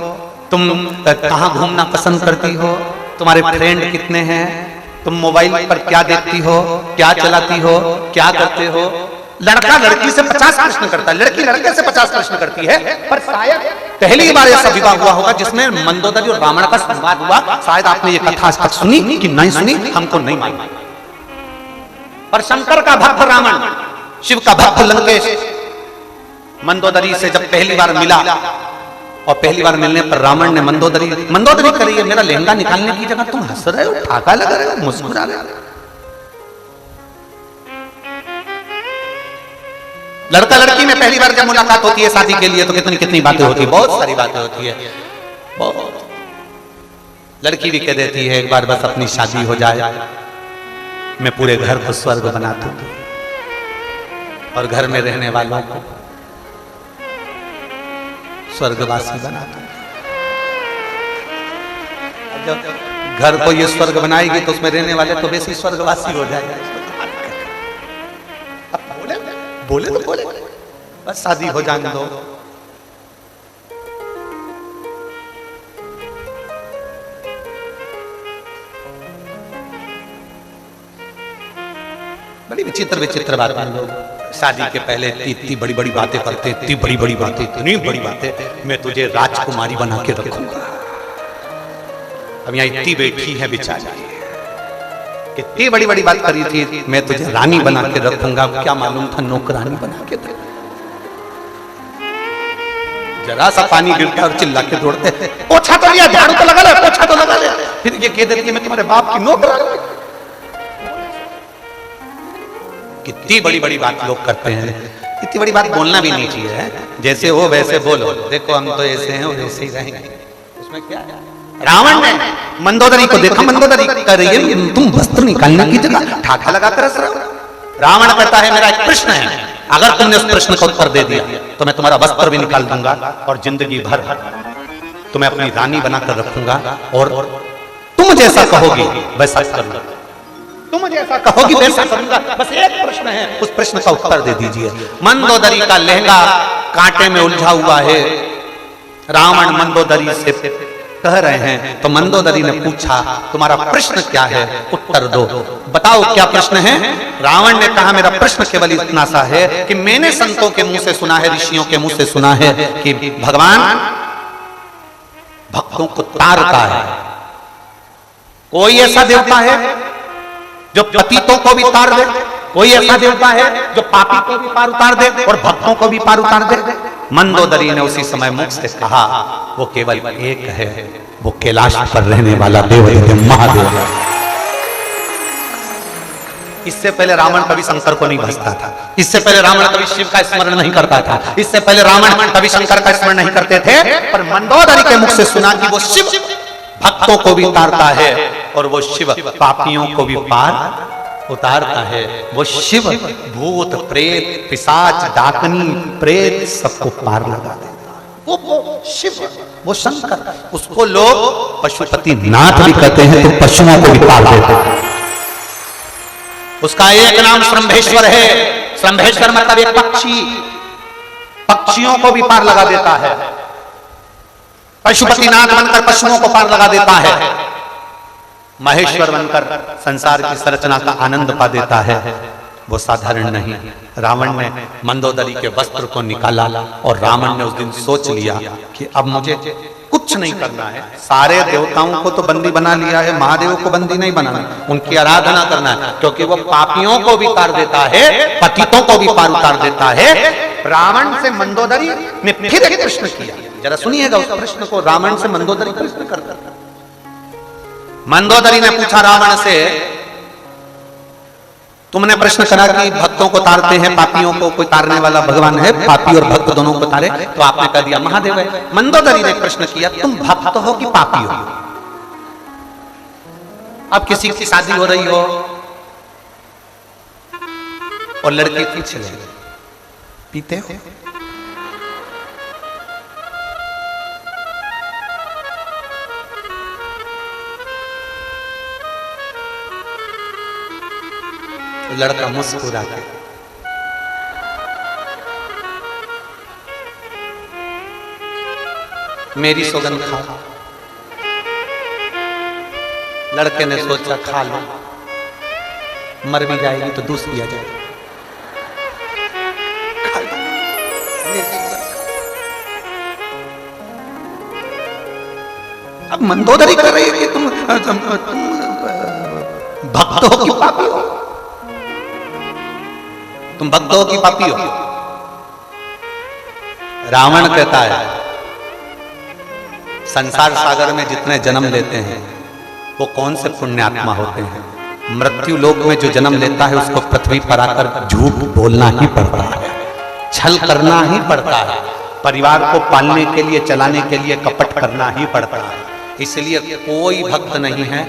तुम कहाँ घूमना पसंद करती हो, तुम्हारे फ्रेंड कितने हैं, तुम मोबाइल पर क्या देखती हो, क्या चलाती हो, क्या करते हो। लड़का लड़की से 50 प्रश्न करता है, लड़की लड़के से 50 प्रश्न करती है। पर शायद पहली बार ऐसा विवाह हुआ होगा जिसमें मंदोदरी और रावण का संवाद हुआ। शायद आपने ये कथा आज तक सुनी कि नहीं सुनी, हमको नहीं मालूम। पर शंकर का भक्त रावण, शिव का भक्त लंकेश मंदोदरी से जब पहली बार मिला और पहली बार मिलने पर रावण ने मंदोदरी करी है, मेरा लहंगा निकालने की जगह तुम हंस रहे हो, ठाका लगा रहे हो, मुस्कुरा रहे हो। लड़का लड़की में पहली बार जब मुलाकात होती है शादी के लिए तो कितनी कितनी बातें होती है, बहुत सारी बातें होती है, बहुत। लड़की भी कह देती है एक बार बस अपनी शादी हो जाए, मैं पूरे घर को स्वर्ग बना दूं और घर में रहने वालों को स्वर्गवासी बना दो। जब घर को ये स्वर्ग बनाएगी तो उसमें रहने वाले तो वैसे स्वर्गवासी हो जाएगा। बोले तो बोले, बस शादी हो जाने दो। बड़ी विचित्र विचित्र बातें लोग शादी के पहले इतनी बड़ी बड़ी बातें करते, इतनी बड़ी बड़ी बातें, इतनी बड़ी बातें, मैं तुझे राजकुमारी बना के रखूंगा। अब यहाँ इतनी बैठी है बेचारी, कितनी बड़ी बड़ी बात करी थी, मैं तुझे रानी बना के रखूंगा। क्या मालूम था नौकरानी बना के रखूंगा। जरा सा पानी गिरता और चिल्ला के दौड़ते, पोछा तो लिया, झाड़ू तो लगा लिया, पोछा तो लगा लिया, फिर ये कह देती है मैं तुम्हारे बाप की नौकरानी। कितनी बड़ी बड़ी बात लोग करते हैं, इतनी बड़ी बात बोलना भी नहीं चाहिए। जैसे हो वैसे बोलो, देखो हम तो ऐसे हैं और ऐसे ही रहेंगे, उसमें क्या है। रावण ने मंदोदरी को देखा, मंदोदरी कर रही है, तुम वस्त्र निकालने की जगह ठाठा लगाकर हंस रहे हो। रावण कहता है मेरा एक प्रश्न है, अगर तुमने उस प्रश्न का उत्तर दे दिया तो मैं तुम्हारा वस्त्र भी निकाल दूंगा और जिंदगी भर तुम्हें अपनी रानी बनाकर रखूंगा और तुम जैसा कहोगी वैसा कर लो। तुम मुझे ऐसा कहोगी वैसा करूंगा। बस एक प्रश्न है, उस प्रश्न का उत्तर दे दीजिए। मंदोदरी का लहंगा कांटे में उलझा हुआ है, रावण मंदोदरी से कह रहे हैं, तो मंदोदरी ने पूछा तुम्हारा प्रश्न क्या है, उत्तर दो, बताओ क्या प्रश्न है। रावण ने कहा मेरा प्रश्न केवल इतना सा है कि मैंने संतों के मुंह से सुना है, ऋषियों के मुंह से सुना है कि भगवान भक्तों को तारता है। कोई ऐसा देवता है जो पतितों को भी तार दे? कोई ऐसा देवता है जो पापी को भी पार उतार दे और भक्तों को भी पार उतार दे? मंदोदरी ने उसी समय मुख से कहा वो केवल एक है, वो कैलाश पर रहने वाला देव महादेव है। इससे पहले रावण कभी शंकर को नहीं भजता था, इससे पहले रावण कभी शिव का स्मरण नहीं करता था, इससे पहले रावण कभी शंकर का स्मरण नहीं करते थे, पर मंदोदरी के मुख से सुना कि वो शिव भक्तों को भी तारता है और वो शिव पापियों को भी पार उतारता है। वो शिव भूत प्रेत पिशाच डाकनी प्रेत सबको पार लगा देता है। वो शिव, वो शंकर, उसको लोग पशुपति नाथ भी कहते हैं, तो पशुओं को भी पार देते हैं। उसका एक नाम श्रंभेश्वर है। श्रंभेश्वर मतलब एक पक्षी, पक्षियों को भी पार लगा देता है। पशुपतिनाथ बनकर पशुओं को पार लगा देता है। महेश्वर बनकर संसार की संरचना का आनंद पा देता है। वो साधारण नहीं। रावण ने मंदोदरी के वस्त्र को निकाला और रावण ने उस दिन सोच लिया कि अब मुझे कुछ नहीं करना है, सारे देवताओं को तो बंदी बना लिया है, महादेव को बंदी नहीं बनाना, उनकी आराधना करना है, क्योंकि वो पापियों को भी तार देता है, पतितों को भी पार उतार देता है। रावण से मंदोदरी ने फिर एक प्रश्न किया, जरा सुनिएगा उस प्रश्न को। रावण से मंदोदरी प्रश्न करता, मंदोदरी ने पूछा रावण से, तुमने प्रश्न करा कि भक्तों को तारते हैं, पापियों को कोई तारने वाला भगवान है, पापी और भक्त दोनों को तारे, तो आपने कह दिया महादेव है। मंदोदरी ने प्रश्न किया, तुम भक्त हो कि पापी हो? अब किसी की शादी हो रही हो और लड़के पूछ ले, पीते हो? लड़का मुस्कुरा के मेरी सौगंध खा। लड़के ने सोचा खा लो, मर भी जाएगी तो दूस दिया जाएगा। अब मंदोदरी कर रही है कि तुम भक्त हो कि पापी हो? तुम भक्त हो कि पापी हो? रावण कहता है संसार सागर में जितने जन्म लेते हैं वो कौन से पुण्यात्मा होते हैं। मृत्यु लोक में जो जन्म लेता है उसको पृथ्वी पर आकर झूठ बोलना ही पड़ता है, छल करना ही पड़ता है, परिवार को पालने के लिए चलाने के लिए कपट करना ही पड़ता है। इसलिए कोई भक्त नहीं है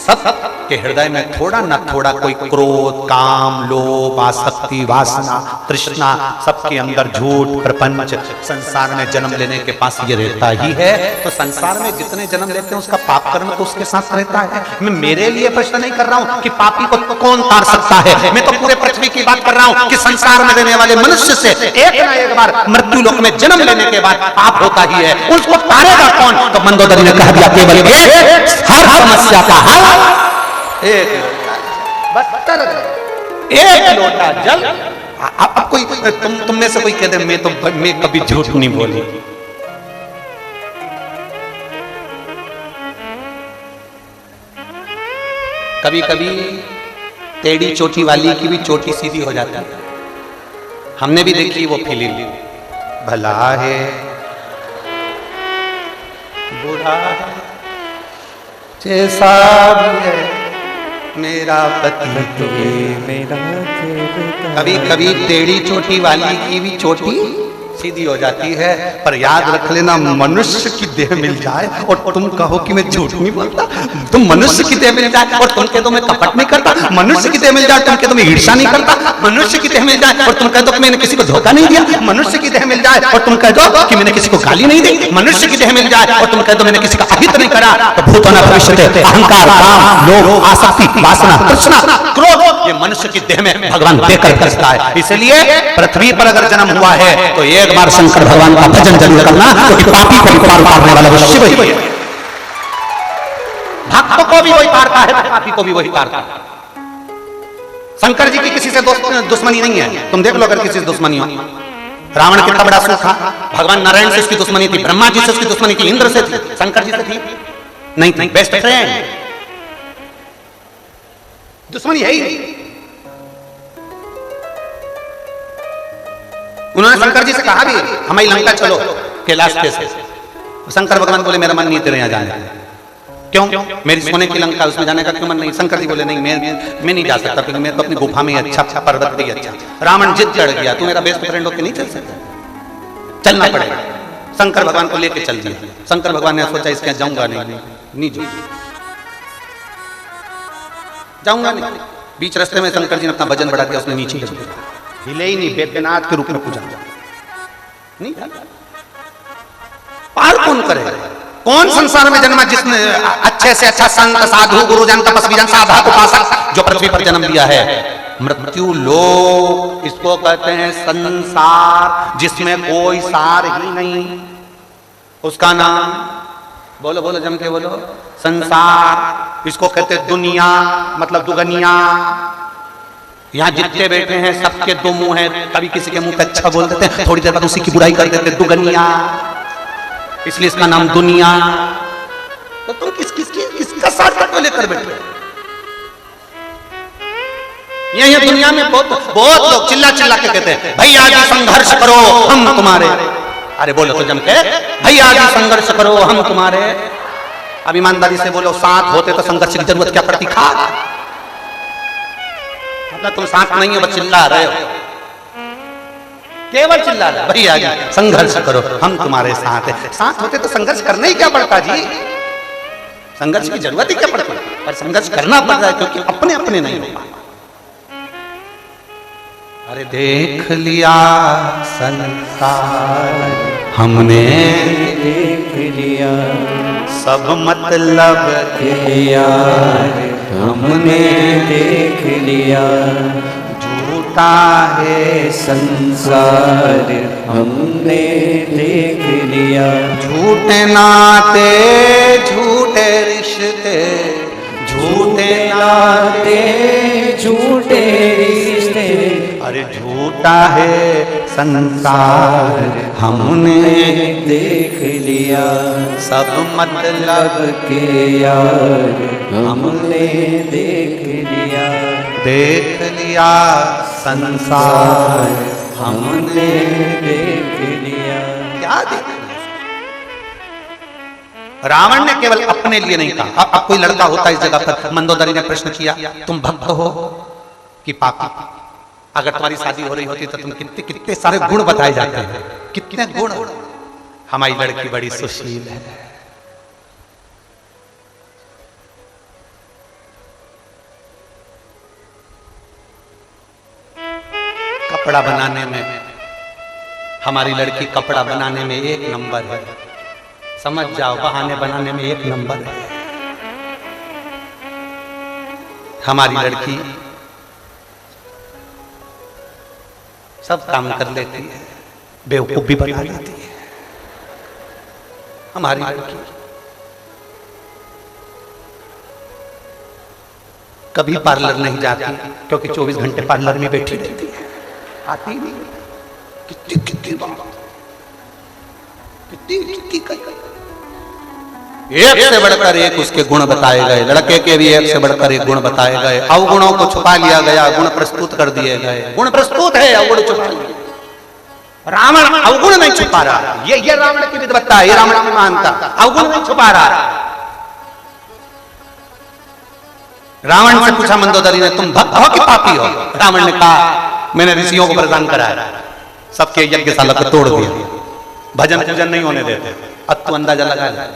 सब के हृदय में थोड़ा न थोड़ा कोई क्रोध, काम, लोभ, आसक्ति, वासना, तृष्णा, सबके अंदर झूठ, प्रपंच, संसार में जन्म लेने के पास ये रहता ही है। तो संसार में जितने जन्म लेते हैं उसका पाप कर्म तो उसके साथ रहता है। मैं मेरे लिए प्रश्न नहीं कर रहा हूं कि पापी को कौन तार सकता है, मैं तो पूरे पृथ्वी की बात कर रहा हूं कि संसार में रहने वाले मनुष्य से एक ना एक बार मृत्यु लोक में जन्म लेने के बाद पाप होता ही है, उसको तारेगा कौन? तो मंदोदरी ने कह दिया केवल हर समस्या का हल एक लोटा, एक लोटा जल। अब कोई तुम में से कोई कह दे मैं कभी झूठ नहीं बोली। कभी कभी टेढ़ी चोटी वाली की भी चोटी सीधी हो जाती है। हमने भी देखी वो फिल्म, भला है बुरा है जैसा भी है मेरा पति मेरा। कभी कभी टेढ़ी चोटी वाली की भी चोटी सीधी हो जाती है। पर याद रख लेना, मनुष्य की देह मिल जाए और तुम कहो कि मैं झूठ नहीं बोलता, तुम मनुष्य की देह मिल जाए और तुम कह दो मैं कपट नहीं करता, मनुष्य की देह मिल जाए तुम कह दो मैं ईर्ष्या नहीं करता, मनुष्य की देह मिल जाए और तुम कह दो कि मैंने किसी को धोखा नहीं दिया, मनुष्य की देह मिल जाए और तुम कह दो कि मैंने किसी को गाली नहीं दी, मनुष्य की देह मिल जाए और तुम कह दो मैंने किसी का अहित नहीं करा, तो भूतोना भविष्यते अहंकार, काम, लोभ, आसक्ति, वासना, तृष्णा, क्रोध, ये मनुष्य की देह में भगवान देकर भेजता है। इसलिए पृथ्वी पर अगर जन्म हुआ है तो एक बार शंकर भगवान का भजन जरूर करना, क्योंकि पापी को भी पार पारने वाला वो शिव ही है। भक्त को भी वही तारता है, पापी को भी वही तारता है। शंकर जी की किसी से दुश्मनी नहीं है। तुम देख लो अगर किसी से दुश्मनी हो, रावण कितना बड़ा सुख था, भगवान नारायण से उसकी दुश्मनी थी, ब्रह्मा जी से उसकी दुश्मनी थी, इंद्र से थी, शंकर जी से थी नहीं थी, बेस्ट फ्रेंड, दुश्मनी है ही नहीं। उन्होंने शंकर जी से कहा भी हमारी लंका चलो कैलाश पे से, शंकर भगवान बोले मेरा मन नहीं तेरे यहाँ जाने। क्यों? मेरी सोने की लंका, उसमें जाने का क्यों मन नहीं? शंकर जी बोले नहीं मैं नहीं जा सकता, क्योंकि मैं तो अपनी गुफा में अच्छा पर्वत भी अच्छा। रावण जिद चढ़ गया, तू मेरा बेस्ट फ्रेंड होकर नहीं चल सकता, चलना पड़ेगा। शंकर भगवान को लेके चल दिया। शंकर भगवान ने सोचा इसके जाऊंगा नहीं जाऊंगा नहीं। बीच रास्ते में शंकर जी ने अपना वजन बढ़ा दिया, उसने नीचे हिले ही नहीं, वैद्यनाथ के रूप में पूजा नहीं। पार कौन करेगा? कौन संसार में जन्मा जिसने अच्छे से अच्छा संत, साधु, गुरुजन, तपस्वी जन, साधक, उपासक जो पृथ्वी पर जन्म लिया है? मृत्यु लोक इसको कहते हैं संसार, जिसमें कोई सार ही नहीं। उसका नाम बोलो बोलो जम के बोलो, संसार। इसको कहते दुनिया, मतलब दुगनिया। यहाँ जितने बैठे हैं सबके दो मुंह हैं, कभी किसी के मुंह पे अच्छा बोल देते हैं, थोड़ी देर बाद उसी की बुराई कर देते, दुगनिया, इसलिए इसका नाम दुनिया। तो तुम किसका साथ लेकर बैठे? ये दुनिया में बहुत लोग चिल्ला चिल्ला के कहते हैं भैया जी संघर्ष करो हम तुम्हारे। अरे बोलो तो जम के, भैया जी संघर्ष करो हम तुम्हारे। अब ईमानदारी से बोलो, साथ होते तो संघर्ष की जरूरत क्या पड़ती? खा तुम साथ नहीं हो, बस चिल्ला रहे हो, केवल चिल्ला रहे। भैया जी संघर्ष करो हम तुम्हारे साथ है। साथ होते तो संघर्ष करना ही क्या पड़ता जी? संघर्ष की जरूरत ही क्या पड़ती? पर संघर्ष करना पड़ रहा है क्योंकि अपने अपने नहीं हो पाए। अरे देख लिया संसार हमने, देख लिया सब मतलब के यार हमने, देख लिया झूठा है संसार हमने, देख लिया झूठे नाते झूठे रिश्ते, झूठे नाते झूठे रिश्ते। अरे झूठा है संसार हमने, देख लिया सब मतलब के यार हमने, देख लिया, देख लिया संसार हमने, देख लिया। क्या देख लिया? रावण ने केवल अपने लिए नहीं कहा। अब कोई लड़का होता इस जगह पर, मंदोदरी ने प्रश्न किया तुम भक्त हो कि पापी? अगर तुम्हारी शादी हो रही होती तो तुम कितने सारे गुण बताए जाते हैं, कितने गुण। हमारी लड़की बड़ी सुशील है, कपड़ा बनाने में हमारी लड़की कपड़ा बनाने में एक नंबर है, समझ जाओ, बहाने बनाने में एक नंबर है। हमारी लड़की सब काम कर लेती है, बेवकूफ भी बना लेती है। हमारी लड़की कभी पार्लर नहीं जाती क्योंकि 24 घंटे पार्लर में बैठी रहती है, आती नहीं। कितनी बात, एक से बढ़कर एक उसके गुण बताए गए। लड़के के भी एक से बढ़कर एक गुण बताए गए। अवगुणों को छुपा लिया गया, गुण प्रस्तुत कर दिए गए। गुण प्रस्तुत है, अवगुण छुपा लिया। रावण अवगुण नहीं छुपा रहा, ये रावण की विद्वत्ता है, ये रावण की महानता। अवगुण नहीं छुपा रहा। रावण से पूछा मंदोदरी ने तुम भक्त हो कि पापी हो? रावण ने कहा मैंने ऋषियों को वरदान कराया, सबके यज्ञशाला को तोड़ दिया, भजन पूजन नहीं होने देते। अब तू अंदाजा लगा ले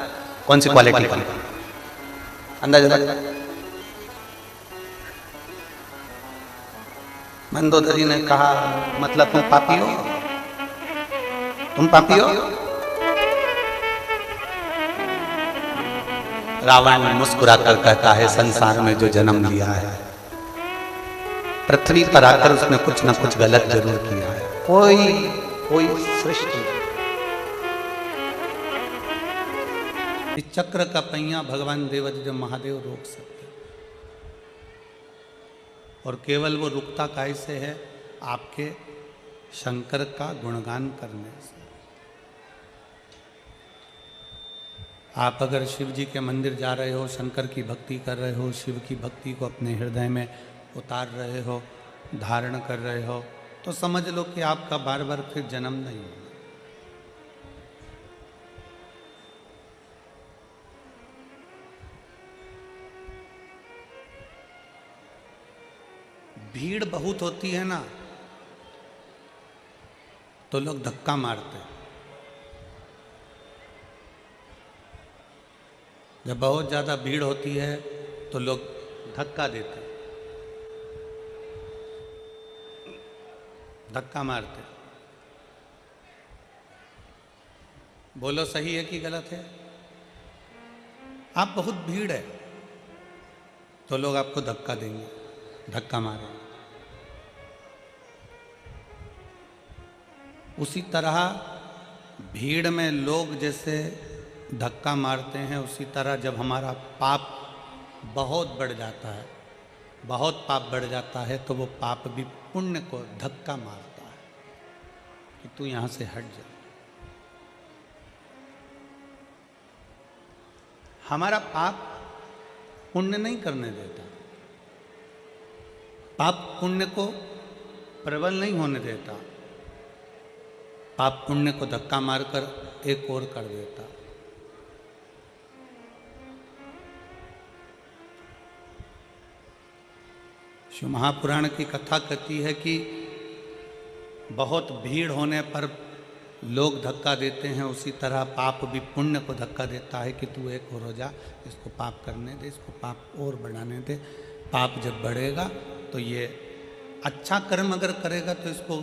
कौन सी क्वालिटी का, अंदाजा लगा। मंदोदरी ने कहा मतलब तुम पापी हो, तुम पापी हो। रावण मुस्कुराकर कहता है संसार में जो जन्म लिया है, पृथ्वी पर आकर उसने कुछ ना कुछ गलत जरूर किया है। कोई सृष्टि इस चक्र का पहिया भगवान देवाधिदेव महादेव रोक सकते, और केवल वो रुकता कैसे है? आपके शंकर का गुणगान करने से। आप अगर शिव जी के मंदिर जा रहे हो, शंकर की भक्ति कर रहे हो, शिव की भक्ति को अपने हृदय में उतार रहे हो, धारण कर रहे हो, तो समझ लो कि आपका बार बार फिर जन्म नहीं होगा। भीड़ बहुत होती है ना, तो लोग धक्का मारते हैं। जब बहुत ज़्यादा भीड़ होती है तो लोग धक्का देते, धक्का मारते। बोलो सही है कि गलत है? आप बहुत भीड़ है तो लोग आपको धक्का देंगे, धक्का मारेंगे। उसी तरह भीड़ में लोग जैसे धक्का मारते हैं, उसी तरह जब हमारा पाप बहुत बढ़ जाता है, बहुत पाप बढ़ जाता है, तो वो पाप भी पुण्य को धक्का मारता है कि तू यहां से हट जा। हमारा पाप पुण्य नहीं करने देता, पाप पुण्य को प्रबल नहीं होने देता, पाप पुण्य को धक्का मारकर एक और कर देता। शिव महापुराण की कथा कहती है कि बहुत भीड़ होने पर लोग धक्का देते हैं, उसी तरह पाप भी पुण्य को धक्का देता है कि तू एक और हो जा, इसको पाप करने दे, इसको पाप और बढ़ाने दे। पाप जब बढ़ेगा तो ये अच्छा कर्म अगर करेगा तो इसको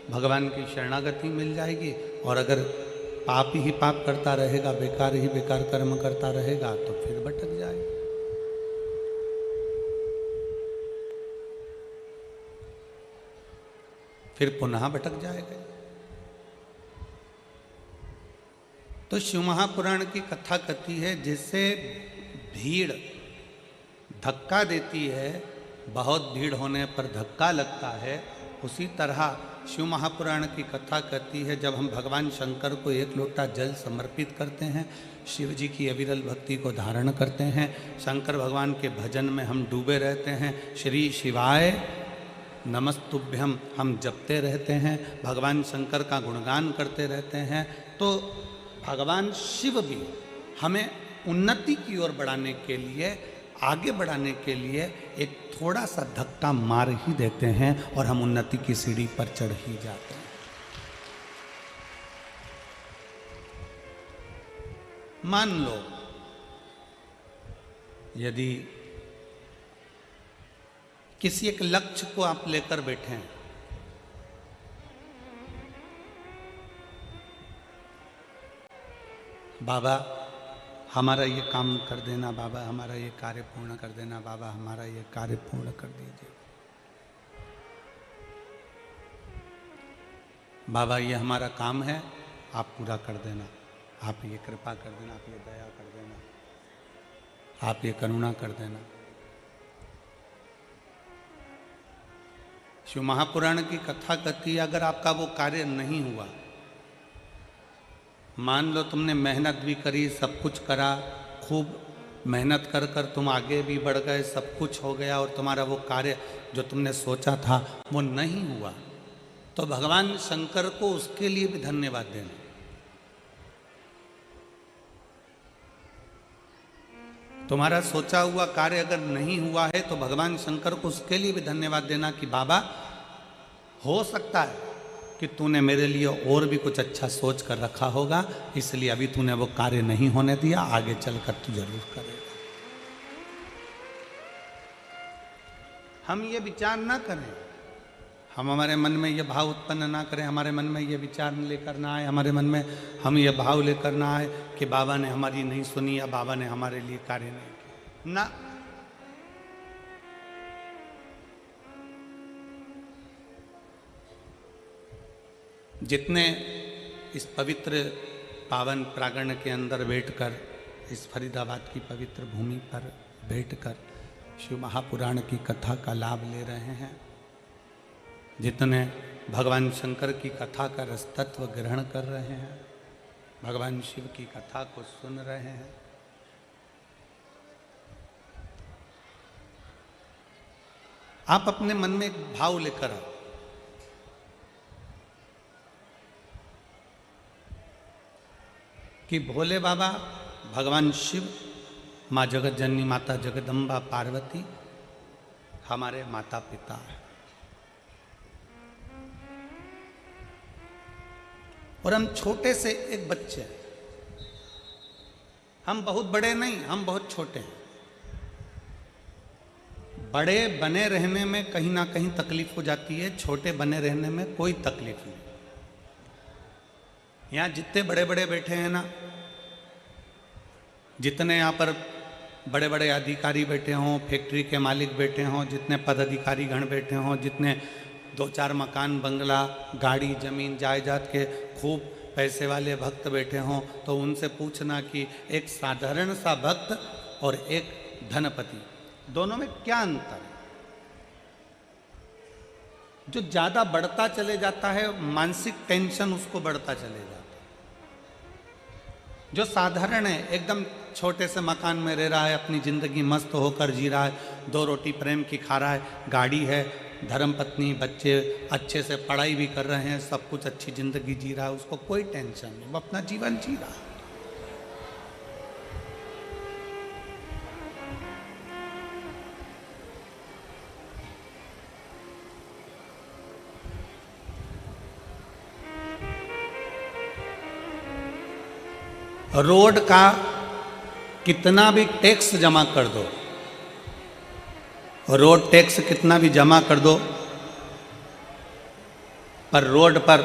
भगवान की शरणागति मिल जाएगी, और अगर पाप ही पाप करता रहेगा, बेकार ही बेकार कर्म करता रहेगा, तो फिर भटक जाएगा। फिर पुनः भटक जाएगा। तो शिव महापुराण की कथा कहती है जैसे भीड़ धक्का देती है, बहुत भीड़ होने पर धक्का लगता है, उसी तरह शिव महापुराण की कथा कहती है जब हम भगवान शंकर को एक लोटा जल समर्पित करते हैं, शिव जी की अविरल भक्ति को धारण करते हैं, शंकर भगवान के भजन में हम डूबे रहते हैं, श्री शिवाय नमस्तुभ्यम हम जपते रहते हैं, भगवान शंकर का गुणगान करते रहते हैं, तो भगवान शिव भी हमें उन्नति की ओर बढ़ाने के लिए, आगे बढ़ाने के लिए एक थोड़ा सा धक्का मार ही देते हैं और हम उन्नति की सीढ़ी पर चढ़ ही जाते हैं। मान लो यदि किसी एक लक्ष्य को आप लेकर बैठे हैं, बाबा हमारा ये काम कर देना, बाबा हमारा ये कार्य पूर्ण कर देना, बाबा हमारा ये कार्य पूर्ण कर दीजिए, बाबा ये हमारा काम है, आप पूरा कर देना, आप ये कृपा कर देना, आप ये दया कर देना, आप ये करुणा कर देना। शिव महापुराण की कथा कहती है अगर आपका वो कार्य नहीं हुआ, मान लो तुमने मेहनत भी करी, सब कुछ करा, खूब मेहनत कर कर तुम आगे भी बढ़ गए, सब कुछ हो गया और तुम्हारा वो कार्य जो तुमने सोचा था वो नहीं हुआ, तो भगवान शंकर को उसके लिए भी धन्यवाद देना। तुम्हारा सोचा हुआ कार्य अगर नहीं हुआ है तो भगवान शंकर को उसके लिए भी धन्यवाद देना कि बाबा हो सकता है कि तूने मेरे लिए और भी कुछ अच्छा सोच कर रखा होगा, इसलिए अभी तूने वो कार्य नहीं होने दिया, आगे चलकर तू जरूर करेगा। हम ये विचार ना करें, हम हमारे मन में ये भाव उत्पन्न ना करें, हमारे मन में ये विचार लेकर ना आए, हमारे मन में हम ये भाव लेकर ना आए कि बाबा ने हमारी नहीं सुनी या बाबा ने हमारे लिए कार्य नहीं किया। ना, जितने इस पवित्र पावन प्रांगण के अंदर बैठकर, इस फरीदाबाद की पवित्र भूमि पर बैठकर शिव महापुराण की कथा का लाभ ले रहे हैं, जितने भगवान शंकर की कथा का रसतत्व ग्रहण कर रहे हैं, भगवान शिव की कथा को सुन रहे हैं, आप अपने मन में एक भाव लेकर आओ कि भोले बाबा, भगवान शिव, माँ जगत जननी माता जगदम्बा पार्वती हमारे माता पिता हैं, और हम छोटे से एक बच्चे हैं। हम बहुत बड़े नहीं, हम बहुत छोटे हैं। बड़े बने रहने में कहीं ना कहीं तकलीफ हो जाती है, छोटे बने रहने में कोई तकलीफ नहीं। यहाँ जितने बड़े बड़े बैठे हैं ना, जितने यहाँ पर बड़े बड़े अधिकारी बैठे हों, फैक्ट्री के मालिक बैठे हों, जितने पदाधिकारी गण बैठे हों, जितने 2-4 मकान, बंगला, गाड़ी, जमीन, जायदाद के खूब पैसे वाले भक्त बैठे हों, तो उनसे पूछना कि एक साधारण सा भक्त और एक धनपति, दोनों में क्या अंतर है? जो ज्यादा बढ़ता चले जाता है, मानसिक टेंशन उसको बढ़ता चले जाता है। जो साधारण है, एकदम छोटे से मकान में रह रहा है, अपनी जिंदगी मस्त होकर जी रहा है, 2 रोटी प्रेम की खा रहा है, गाड़ी है, धर्मपत्नी, बच्चे अच्छे से पढ़ाई भी कर रहे हैं, सब कुछ अच्छी जिंदगी जी रहा है, उसको कोई टेंशन नहीं, वो अपना जीवन जी रहा है। रोड का कितना भी टैक्स जमा कर दो, रोड टैक्स कितना भी जमा कर दो, पर रोड पर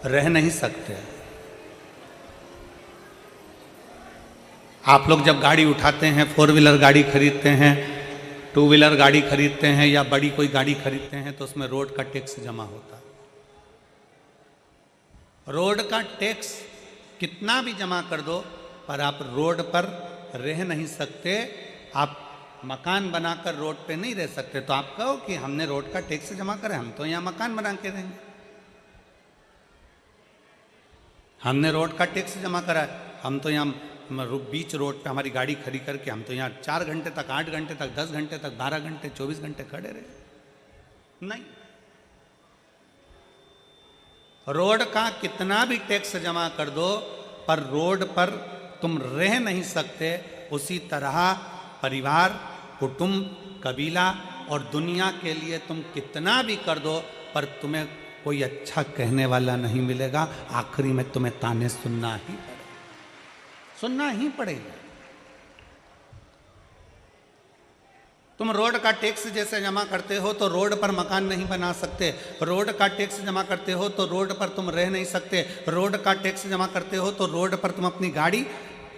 रह नहीं सकते। आप लोग जब गाड़ी उठाते हैं, 4 व्हीलर गाड़ी खरीदते हैं, 2 व्हीलर गाड़ी खरीदते हैं या बड़ी कोई गाड़ी खरीदते हैं, तो उसमें रोड का टैक्स जमा होता है। रोड का टैक्स कितना भी जमा कर दो, पर आप रोड पर रह नहीं सकते। आप मकान बनाकर रोड पे नहीं रह सकते। तो आप कहो कि हमने रोड का टैक्स जमा करा, हम तो यहाँ मकान बना के रहेंगे। हमने रोड का टैक्स जमा करा है, हम तो यहाँ बीच रोड पे हमारी गाड़ी खड़ी करके हम तो यहाँ 4 घंटे तक, 8 घंटे तक, 10 घंटे तक, 12 घंटे, 24 घंटे खड़े रहे। नहीं, रोड का कितना भी टैक्स जमा कर दो, पर रोड पर तुम रह नहीं सकते। उसी तरह परिवार, कुटुंब, कबीला और दुनिया के लिए तुम कितना भी कर दो, पर तुम्हें कोई अच्छा कहने वाला नहीं मिलेगा। आखिरी में तुम्हें ताने सुनना ही पड़ेगा। तुम रोड का टैक्स जैसे जमा करते हो तो रोड पर मकान नहीं बना सकते। रोड का टैक्स जमा करते हो तो रोड पर तुम रह नहीं सकते। रोड का टैक्स जमा करते हो तो रोड पर तुम अपनी गाड़ी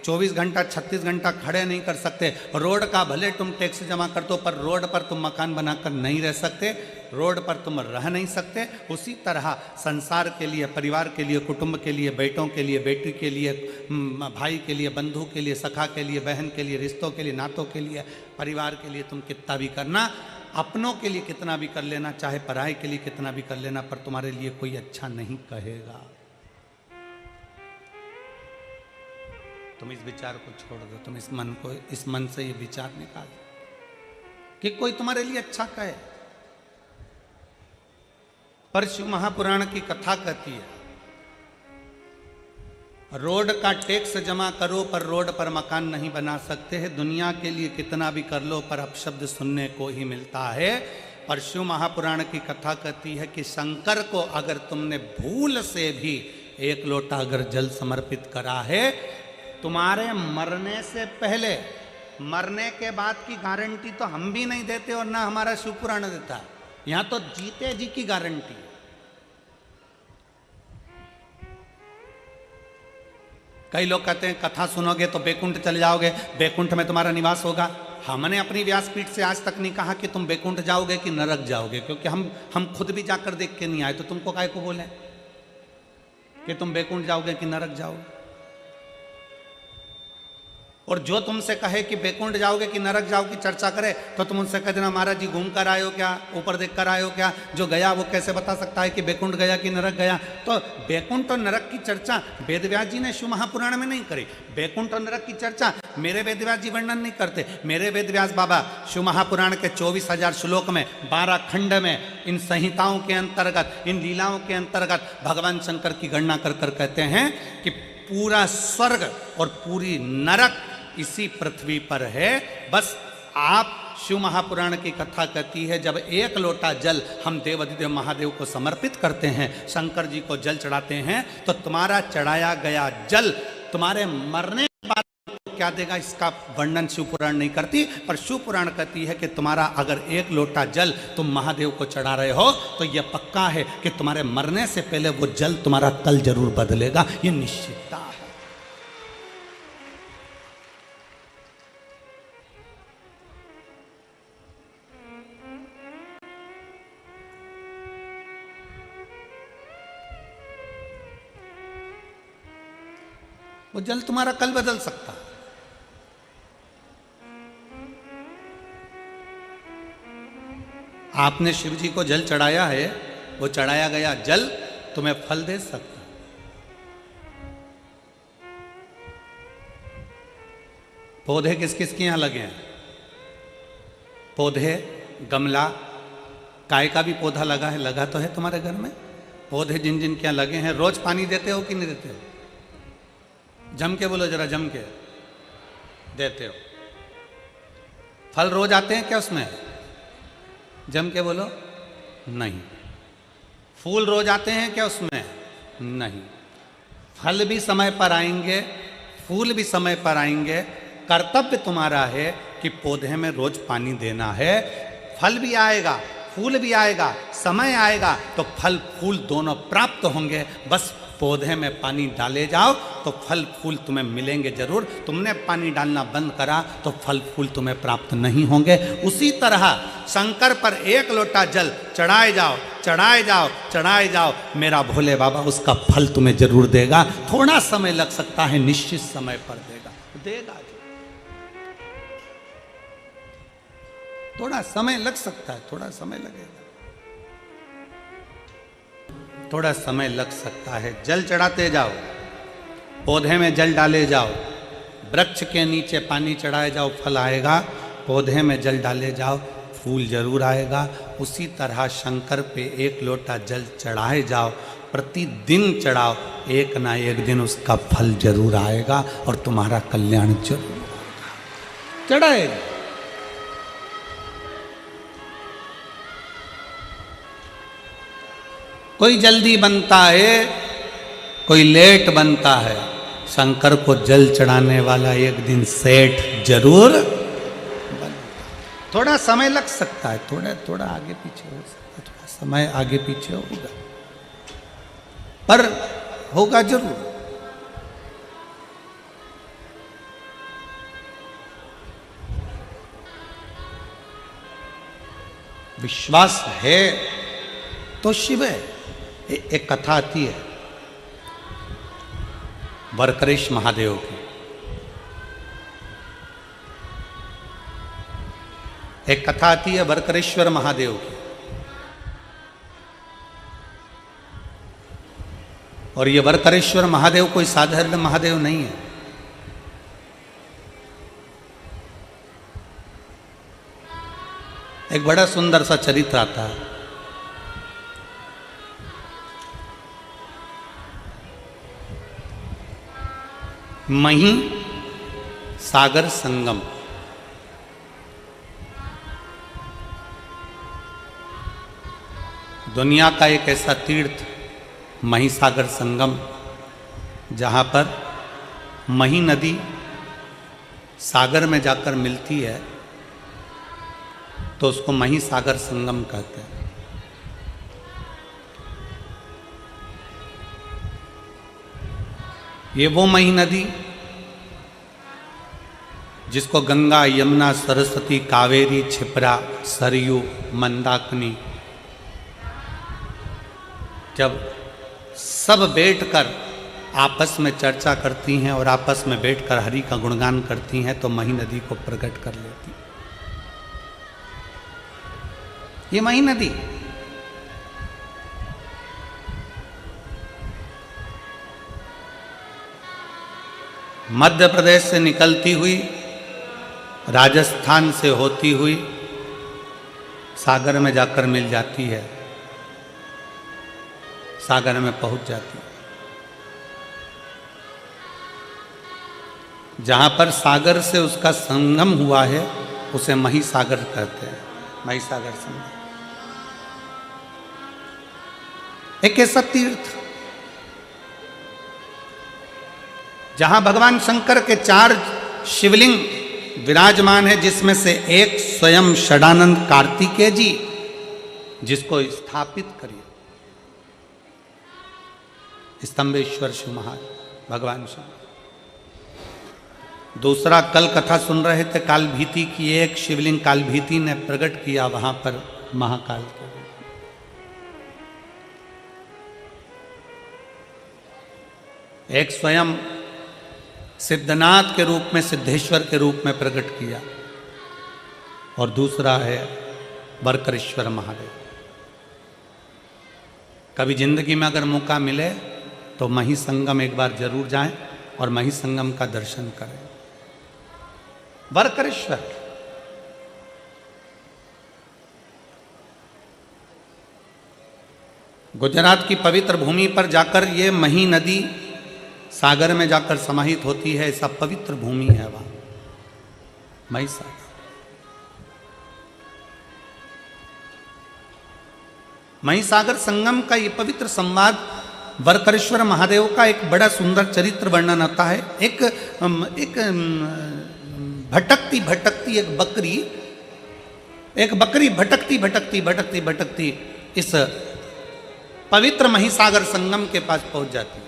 24 घंटा 36 घंटा खड़े नहीं कर सकते। रोड का भले तुम टैक्स जमा कर दो, पर रोड पर तुम मकान बनाकर नहीं रह सकते, रोड पर तुम रह नहीं सकते। उसी तरह संसार के लिए, परिवार के लिए, कुटुंब के लिए, बेटों के लिए, बेटी के लिए, भाई के लिए, बंधु के लिए, सखा के लिए, बहन के लिए, रिश्तों के लिए, नातों के लिए, परिवार के लिए तुम कितना भी करना, अपनों के लिए कितना भी कर लेना, चाहे पराये के लिए कितना भी कर लेना, पर तुम्हारे लिए कोई अच्छा नहीं कहेगा। तुम इस विचार को छोड़ दो, तुम इस मन से ये विचार निकाल दो कि कोई तुम्हारे लिए अच्छा कहे। पर शिव महापुराण की कथा कहती है, रोड का टैक्स जमा करो पर रोड पर मकान नहीं बना सकते हैं। दुनिया के लिए कितना भी कर लो, पर अपशब्द सुनने को ही मिलता है। पर शिव महापुराण की कथा कहती है कि शंकर को अगर तुमने भूल से भी एक लोटा अगर जल समर्पित करा है, तुम्हारे मरने से पहले, मरने के बाद की गारंटी तो हम भी नहीं देते और ना हमारा शिव पुराण देता। यहां तो जीते जी की गारंटी है। कई लोग कहते हैं कथा सुनोगे तो बैकुंठ चले जाओगे, बैकुंठ में तुम्हारा निवास होगा। हमने अपनी व्यासपीठ से आज तक नहीं कहा कि तुम बैकुंठ जाओगे कि नरक जाओगे, क्योंकि हम खुद भी जाकर देख के नहीं आए, तो तुमको काय को बोले कि तुम बैकुंठ जाओगे कि नरक जाओगे। और जो तुमसे कहे कि बैकुंठ जाओगे कि नरक जाओगे की चर्चा करे, तो तुम उनसे कह देना महाराज जी घूम कर आए हो क्या, ऊपर देख कर आए हो क्या, जो गया वो कैसे बता सकता है कि बैकुंठ गया कि नरक गया। तो बैकुंठ और नरक की चर्चा वेदव्यास जी ने शिव महापुराण में नहीं करी। बैकुंठ और नरक की चर्चा मेरे वेदव्यास जी वर्णन नहीं करते। मेरे वेदव्यास बाबा शिव महापुराण के 24,000 श्लोक में 12 खंड में इन संहिताओं के अंतर्गत, इन लीलाओं के अंतर्गत भगवान शंकर की गणना कर कर कहते हैं कि पूरा स्वर्ग और पूरी नरक इसी पृथ्वी पर है। बस आप शिव महापुराण की कथा कहती है जब एक लोटा जल हम देवाधिदेव महादेव को समर्पित करते हैं, शंकर जी को जल चढ़ाते हैं, तो तुम्हारा चढ़ाया गया जल तुम्हारे मरने के बाद क्या देगा इसका वर्णन शिव पुराण नहीं करती। पर शिव पुराण कहती है कि तुम्हारा अगर एक लोटा जल तुम महादेव को चढ़ा रहे हो तो यह पक्का है कि तुम्हारे मरने से पहले वो जल तुम्हारा कल जरूर बदलेगा, ये निश्चितता है। वो जल तुम्हारा कल बदल सकता है। आपने शिव जी को जल चढ़ाया है, वो चढ़ाया गया जल तुम्हें फल दे सकता है। पौधे किस किस के यहां लगे हैं? पौधे, गमला, काय का भी पौधा लगा है, लगा तो है तुम्हारे घर में। पौधे जिन जिन के यहां लगे हैं, रोज पानी देते हो कि नहीं देते हो? जम के बोलो जरा, जम के देते हो। फल रोज आते हैं क्या उसमें? जम के बोलो, नहीं। फूल रोज आते हैं क्या उसमें? नहीं। फल भी समय पर आएंगे, फूल भी समय पर आएंगे। कर्तव्य तुम्हारा है कि पौधे में रोज पानी देना है। फल भी आएगा, फूल भी आएगा, समय आएगा तो फल फूल दोनों प्राप्त होंगे। बस पौधे में पानी डाले जाओ तो फल फूल तुम्हें मिलेंगे जरूर। तुमने पानी डालना बंद करा तो फल फूल तुम्हें प्राप्त नहीं होंगे। उसी तरह शंकर पर एक लोटा जल चढ़ाए जाओ, चढ़ाए जाओ, चढ़ाए जाओ, मेरा भोले बाबा उसका फल तुम्हें जरूर देगा। थोड़ा समय लग सकता है, निश्चित समय पर देगा, देगा। थोड़ा समय लग सकता है, थोड़ा समय लगेगा, थोड़ा समय लग सकता है। जल चढ़ाते जाओ, पौधे में जल डाले जाओ, वृक्ष के नीचे पानी चढ़ाए जाओ, फल आएगा। पौधे में जल डाले जाओ, फूल जरूर आएगा। उसी तरह शंकर पे एक लोटा जल चढ़ाए जाओ, प्रतिदिन चढ़ाओ, एक ना एक दिन उसका फल जरूर आएगा और तुम्हारा कल्याण जरूर होगा। चढ़ाएगा। कोई जल्दी बनता है, कोई लेट बनता है। शंकर को जल चढ़ाने वाला एक दिन सेठ जरूर बनता। थोड़ा समय लग सकता है, थोड़ा थोड़ा आगे पीछे हो सकता है, थोड़ा समय आगे पीछे होगा, पर होगा जरूर। विश्वास है तो शिव है। एक कथा आती है वरकरेश महादेव की। एक कथा आती है वरकरेश्वर महादेव की। और ये वरकरेश्वर महादेव कोई साधारण महादेव नहीं है। एक बड़ा सुंदर सा चरित्र आता है। मही सागर संगम। दुनिया का एक ऐसा तीर्थ महिसागर संगम, जहाँ पर मही नदी सागर में जाकर मिलती है, तो उसको महिसागर संगम कहते हैं। ये वो मही नदी जिसको गंगा, यमुना, सरस्वती, कावेरी, क्षिप्रा, सरयू, मंदाकिनी जब सब बैठकर आपस में चर्चा करती हैं और आपस में बैठकर हरि का गुणगान करती हैं, तो मही नदी को प्रकट कर लेती। ये मही नदी मध्य प्रदेश से निकलती हुई, राजस्थान से होती हुई सागर में जाकर मिल जाती है, सागर में पहुंच जाती है। जहां पर सागर से उसका संगम हुआ है उसे महिसागर कहते हैं, महिसागर संगम। एक ऐसा तीर्थ जहां भगवान शंकर के 4 शिवलिंग विराजमान है, जिसमें से एक स्वयं षडानंद कार्तिकेय जी, जिसको स्थापित करिए स्तंभेश्वर शिव महाराज भगवान शंकर। दूसरा कल कथा सुन रहे थे काल भीति की, एक शिवलिंग काल भीति ने प्रकट किया वहां पर महाकाल के। एक स्वयं सिद्धनाथ के रूप में, सिद्धेश्वर के रूप में प्रकट किया, और दूसरा है बरकरेश्वर महादेव। कभी जिंदगी में अगर मौका मिले तो मही संगम एक बार जरूर जाएं और मही संगम का दर्शन करें। बरकरेश्वर गुजरात की पवित्र भूमि पर जाकर ये मही नदी सागर में जाकर समाहित होती है। ऐसा पवित्र भूमि है वहां महिसागर। महिसागर संगम का ये पवित्र संवाद बरकरेश्वर महादेव का एक बड़ा सुंदर चरित्र वर्णन आता है। एक भटकती भटकती एक बकरी भटकती इस पवित्र महिसागर संगम के पास पहुंच जाती है।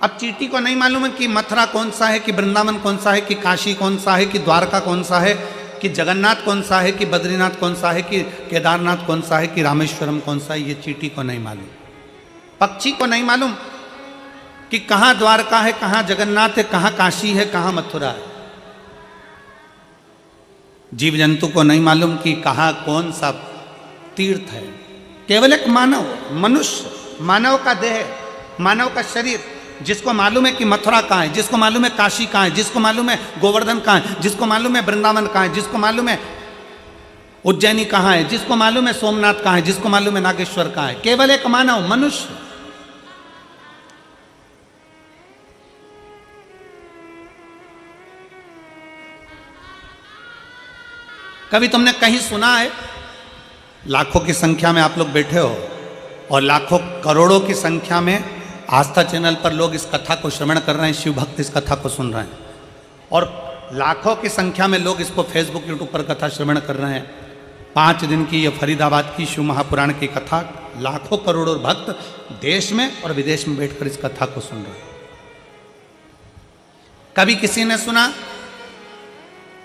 अब चींटी को नहीं मालूम है कि मथुरा कौन सा है, कि वृंदावन कौन सा है, कि काशी कौन सा है, कि द्वारका कौन सा है, कि जगन्नाथ कौन सा है, कि बद्रीनाथ कौन सा है, कि केदारनाथ कौन सा है, कि रामेश्वरम कौन सा है। ये चींटी को नहीं मालूम, पक्षी को नहीं मालूम कि कहाँ द्वारका है, कहाँ जगन्नाथ है, कहाँ काशी है, कहाँ मथुरा है। जीव जंतु को नहीं मालूम कि कहाँ कौन सा तीर्थ है। केवल एक मनुष्य, मानव का देह, मानव का शरीर, जिसको मालूम है कि मथुरा कहाँ है, जिसको मालूम है काशी कहाँ है, जिसको मालूम है गोवर्धन कहाँ है, जिसको मालूम है वृंदावन कहाँ है, जिसको मालूम है उज्जैनी कहाँ है, जिसको मालूम है सोमनाथ कहाँ है, जिसको मालूम है नागेश्वर कहाँ है। केवल एक मानव, मनुष्य। कभी तुमने कहीं सुना है, लाखों की संख्या में आप लोग बैठे हो और लाखों करोड़ों की संख्या में आस्था चैनल पर लोग इस कथा को श्रवण कर रहे हैं, शिव भक्त इस कथा को सुन रहे हैं, और लाखों की संख्या में लोग इसको फेसबुक यूट्यूब पर कथा श्रवण कर रहे हैं। 5 दिन की ये फरीदाबाद की शिव महापुराण की कथा, लाखों करोड़ों भक्त देश में और विदेश में बैठकर इस कथा को सुन रहे हैं। कभी किसी ने सुना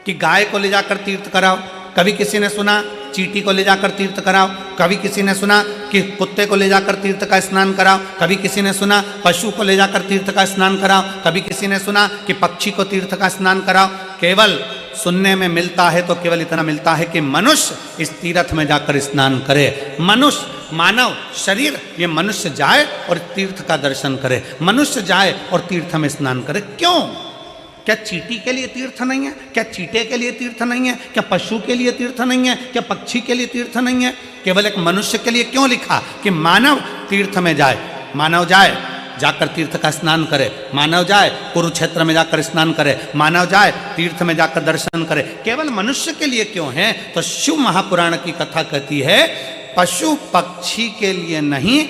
कि गाय को ले जाकर तीर्थ कराओ, कभी किसी ने सुना चींटी को ले जाकर तीर्थ कराओ, कभी किसी ने सुना कि कुत्ते को ले जाकर तीर्थ का स्नान कराओ, कभी किसी ने सुना पशु को ले जाकर तीर्थ का स्नान कराओ, कभी किसी ने सुना कि पक्षी को तीर्थ का स्नान कराओ। केवल सुनने में मिलता है तो केवल इतना मिलता है कि मनुष्य इस तीर्थ में जाकर स्नान करे। मनुष्य, मानव शरीर, ये मनुष्य जाए और तीर्थ का दर्शन करे, मनुष्य जाए और तीर्थ में स्नान करे। क्यों? क्या चींटी के लिए तीर्थ नहीं है? क्या चींटे के लिए तीर्थ नहीं है? क्या पशु के लिए तीर्थ नहीं है? क्या पक्षी के लिए तीर्थ नहीं है? केवल एक मनुष्य के लिए क्यों लिखा कि मानव तीर्थ में जाए? मानव जाए जाकर तीर्थ का स्नान करे, मानव जाए कुरुक्षेत्र में जाकर स्नान करे, मानव जाए तीर्थ में जाकर दर्शन करे। केवल मनुष्य के लिए क्यों है? तो शिव महापुराण की कथा कहती है पशु पक्षी के लिए नहीं,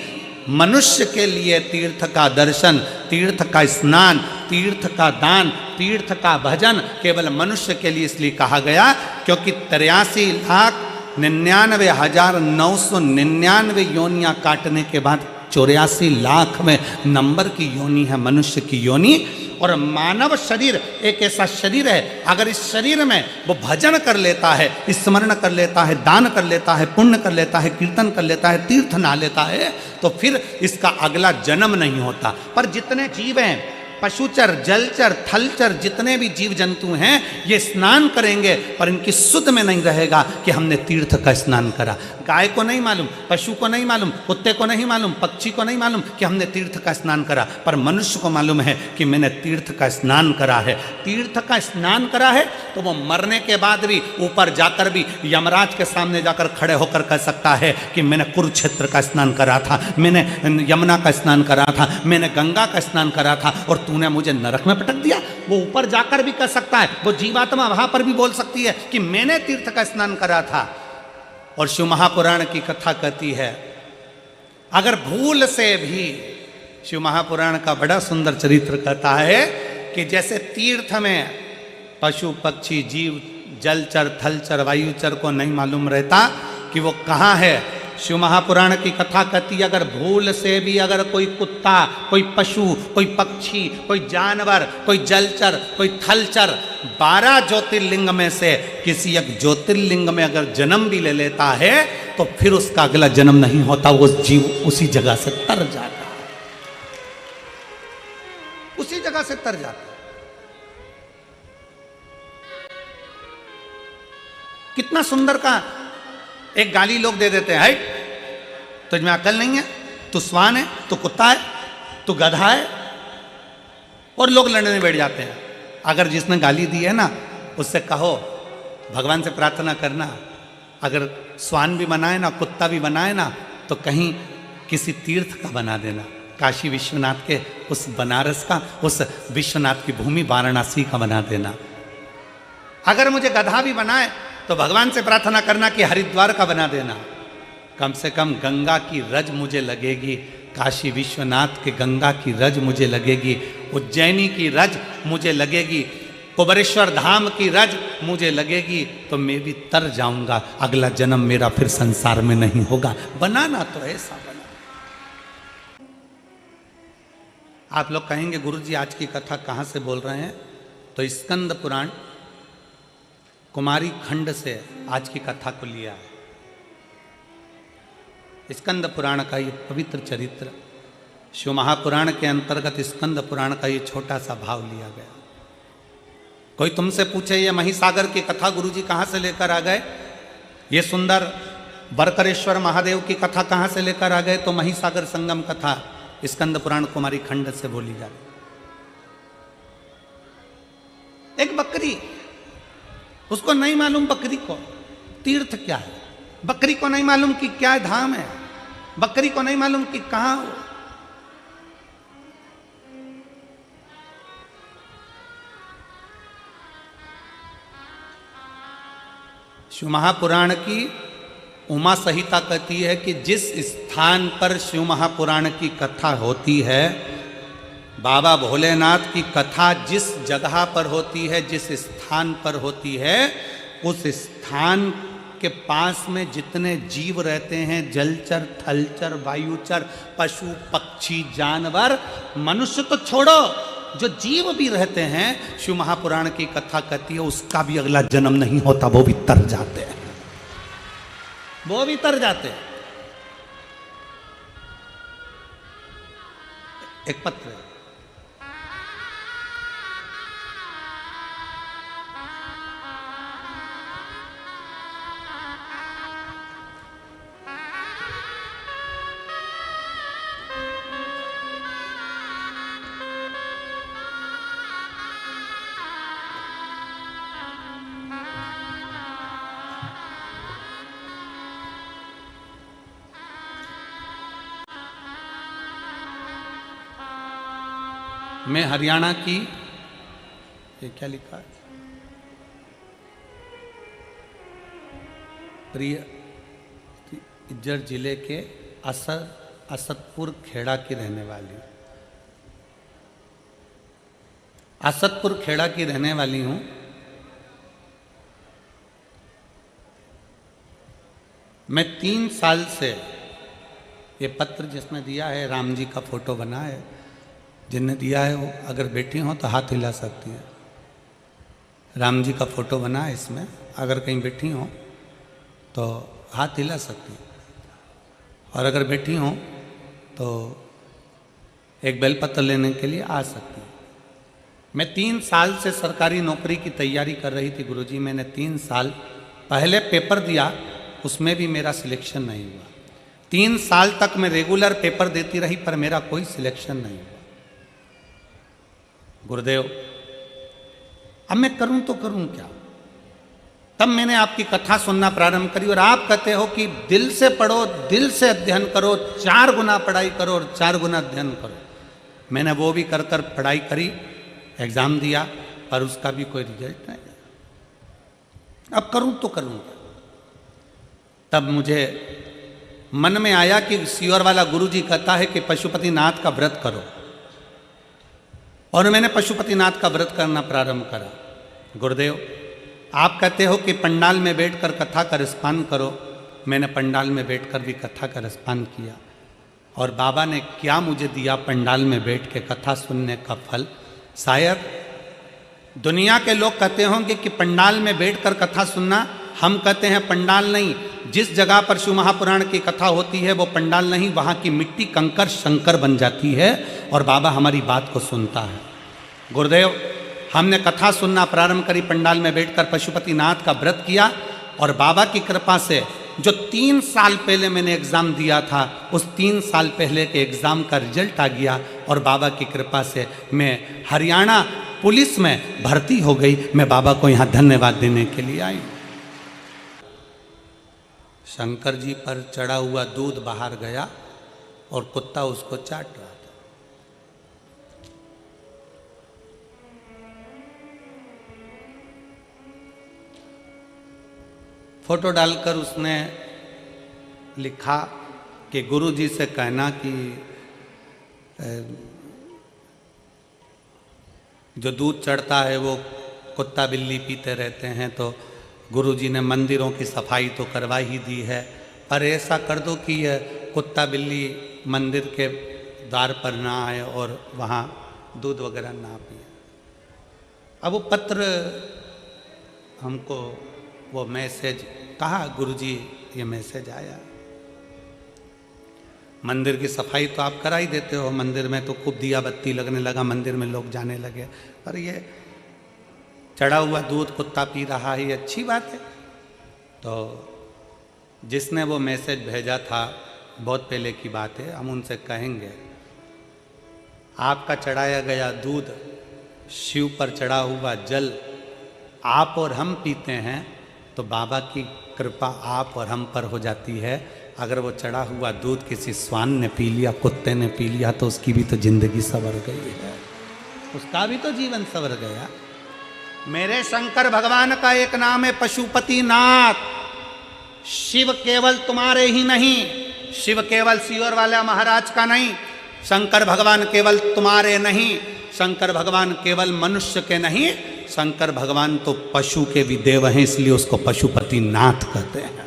मनुष्य के लिए तीर्थ का दर्शन, तीर्थ का स्नान, तीर्थ का दान, तीर्थ का भजन केवल मनुष्य के लिए इसलिए कहा गया क्योंकि 83,99,999 योनियां काटने के बाद 84 लाख में नंबर की योनि है मनुष्य की योनि। और मानव शरीर एक ऐसा शरीर है, अगर इस शरीर में वो भजन कर लेता है, स्मरण कर लेता है, दान कर लेता है, पुण्य कर लेता है, कीर्तन कर लेता है, तीर्थ नहा लेता है, तो फिर इसका अगला जन्म नहीं होता। पर जितने जीव हैं, पशुचर, जलचर, थलचर, जितने भी जीव जंतु हैं, ये स्नान करेंगे पर इनकी सुध में नहीं रहेगा कि हमने तीर्थ का स्नान करा। गाय को नहीं मालूम, पशु को नहीं मालूम, कुत्ते को नहीं मालूम, पक्षी को नहीं मालूम कि हमने तीर्थ का स्नान करा, पर मनुष्य को मालूम है कि मैंने तीर्थ का स्नान करा है। तीर्थ का स्नान करा है तो वो मरने के बाद भी ऊपर जाकर भी यमराज के सामने जाकर खड़े होकर कह सकता है कि मैंने कुरुक्षेत्र का स्नान करा था, मैंने यमुना का स्नान करा था, मैंने गंगा का स्नान करा था और तूने मुझे नरक में पटक दिया। वो ऊपर जाकर भी कह सकता है, वो जीवात्मा वहां पर भी बोल सकती है कि मैंने तीर्थ का स्नान करा था। और शिव महापुराण की कथा कहती है अगर भूल से भी, शिव महापुराण का बड़ा सुंदर चरित्र कहता है कि जैसे तीर्थ में पशु पक्षी जीव जलचर थलचर वायुचर को नहीं मालूम रहता कि वो कहाँ है, शिव महापुराण की कथा कहती है अगर भूल से भी अगर कोई कुत्ता, कोई पशु, कोई पक्षी, कोई जानवर, कोई जलचर, कोई थलचर 12 ज्योतिर्लिंग में से किसी एक ज्योतिर्लिंग में अगर जन्म भी ले लेता है तो फिर उसका अगला जन्म नहीं होता, वो जीव उसी जगह से तर जाता है, उसी जगह से तर जाता है। कितना सुंदर का एक गाली लोग दे देते हैं, तुझमें अकल नहीं है, तू स्वान है, तू कुत्ता है, तू गधा है, और लोग लड़ने बैठ जाते हैं। अगर जिसने गाली दी है ना उससे कहो भगवान से प्रार्थना करना, अगर स्वान भी बनाए ना कुत्ता भी बनाए ना तो कहीं किसी तीर्थ का बना देना, काशी विश्वनाथ के उस बनारस का, उस विश्वनाथ की भूमि वाराणसी का बना देना। अगर मुझे गधा भी बनाए तो भगवान से प्रार्थना करना कि हरिद्वार का बना देना, कम से कम गंगा की रज मुझे लगेगी, काशी विश्वनाथ के गंगा की रज मुझे लगेगी, उज्जैनी की रज मुझे लगेगी, कुबरेश्वर धाम की रज मुझे लगेगी, तो मैं भी तर जाऊंगा, अगला जन्म मेरा फिर संसार में नहीं होगा। बनाना तो ऐसा बना। आप लोग कहेंगे गुरुजी आज की कथा कहाँ से बोल रहे हैं? तो स्कंद पुराण कुमारी खंड से आज की कथा को लिया है। स्कंद पुराण का ये पवित्र चरित्र शिव महापुराण के अंतर्गत स्कंद पुराण का ये छोटा सा भाव लिया गया। कोई तुमसे पूछे ये महिसागर की कथा गुरुजी कहाँ से लेकर आ गए, ये सुंदर बरकरेश्वर महादेव की कथा कहाँ से लेकर आ गए, तो महिसागर संगम कथा स्कंद पुराण कुमारी खंड से बोली जा रही। एक बकरी, उसको नहीं मालूम बकरी को तीर्थ क्या है, बकरी को नहीं मालूम कि क्या धाम है, बकरी को नहीं मालूम कि कहां हो। शिव महापुराण की उमा संहिता कहती है कि जिस स्थान पर शिव महापुराण की कथा होती है, बाबा भोलेनाथ की कथा जिस जगह पर होती है, जिस स्थान पर होती है, उस स्थान के पास में जितने जीव रहते हैं, जलचर थलचर वायुचर पशु पक्षी जानवर, मनुष्य तो छोड़ो, जो जीव भी रहते हैं, शिव महापुराण की कथा कहती है उसका भी अगला जन्म नहीं होता, वो भी तर जाते हैं, वो भी तर जाते हैं। एक पत्र है, मैं हरियाणा की, ये क्या लिखा है, प्रिय इज्जत जिले के असदपुर खेड़ा की रहने वाली हूँ। असदपुर खेड़ा की रहने वाली हूँ। मैं 3 साल से, ये पत्र जिसने दिया है राम जी का फोटो बना है, जिनने दिया है वो अगर बैठी हो तो हाथ हिला सकती है। राम जी का फोटो बना है इसमें, अगर कहीं बैठी हो तो हाथ हिला सकती है, और अगर बैठी हो तो एक बेलपत्र लेने के लिए आ सकती है। मैं 3 साल से सरकारी नौकरी की तैयारी कर रही थी गुरुजी। मैंने 3 साल पहले पेपर दिया, उसमें भी मेरा सिलेक्शन नहीं हुआ। 3 साल तक मैं रेगुलर पेपर देती रही पर मेरा कोई सिलेक्शन नहीं हुआ। गुरुदेव, अब मैं करूं तो करूं क्या? तब मैंने आपकी कथा सुनना प्रारंभ करी, और आप कहते हो कि दिल से पढ़ो, दिल से अध्ययन करो, 4 गुना पढ़ाई करो और 4 गुना अध्ययन करो। मैंने वो भी कर पढ़ाई करी, एग्जाम दिया, पर उसका भी कोई रिजल्ट नहीं। अब करूं तो करूं क्या? तब मुझे मन में आया कि सीहोर वाला गुरुजी कहता है कि पशुपतिनाथ का व्रत करो, और मैंने पशुपतिनाथ का व्रत करना प्रारंभ करा। गुरुदेव, आप कहते हो कि पंडाल में बैठकर कथा का रसपान करो। मैंने पंडाल में बैठकर भी कथा का रसपान किया, और बाबा ने क्या मुझे दिया पंडाल में बैठ के कथा सुनने का फल। शायद दुनिया के लोग कहते होंगे कि पंडाल में बैठकर कथा सुनना, हम कहते हैं पंडाल नहीं, जिस जगह पर शिव महापुराण की कथा होती है वो पंडाल नहीं, वहाँ की मिट्टी कंकर शंकर बन जाती है, और बाबा हमारी बात को सुनता है। गुरुदेव, हमने कथा सुनना प्रारंभ करी, पंडाल में बैठकर पशुपतिनाथ का व्रत किया, और बाबा की कृपा से जो 3 साल पहले मैंने एग्ज़ाम दिया था, उस 3 साल पहले के एग्ज़ाम का रिजल्ट आ गया, और बाबा की कृपा से मैं हरियाणा पुलिस में भर्ती हो गई। मैं बाबा को यहाँ धन्यवाद देने के लिए आई। शंकर जी पर चढ़ा हुआ दूध बाहर गया और कुत्ता उसको चाट रहा था। फोटो डालकर उसने लिखा कि गुरु जी से कहना कि जो दूध चढ़ता है वो कुत्ता बिल्ली पीते रहते हैं, तो गुरु जी ने मंदिरों की सफाई तो करवा ही दी है, पर ऐसा कर दो कि यह कुत्ता बिल्ली मंदिर के द्वार पर ना आए और वहाँ दूध वगैरह ना पिए। अब वो पत्र हमको, वो मैसेज कहा, गुरुजी ये मैसेज आया। मंदिर की सफाई तो आप करा ही देते हो, मंदिर में तो खूब दिया बत्ती लगने लगा, मंदिर में लोग जाने लगे, पर ये चढ़ा हुआ दूध कुत्ता पी रहा है, ये अच्छी बात है। तो जिसने वो मैसेज भेजा था, बहुत पहले की बात है, हम उनसे कहेंगे आपका चढ़ाया गया दूध, शिव पर चढ़ा हुआ जल आप और हम पीते हैं तो बाबा की कृपा आप और हम पर हो जाती है। अगर वो चढ़ा हुआ दूध किसी स्वान ने पी लिया, कुत्ते ने पी लिया, तो उसकी भी तो जिंदगी संवर गई है, उसका भी तो जीवन संवर गया। मेरे शंकर भगवान का एक नाम है पशुपतिनाथ। शिव केवल तुम्हारे ही नहीं, शिव केवल सीहोर वाला महाराज का नहीं, शंकर भगवान केवल तुम्हारे नहीं, शंकर भगवान केवल मनुष्य के नहीं, शंकर भगवान तो पशु के भी देव हैं, इसलिए उसको पशुपतिनाथ कहते हैं।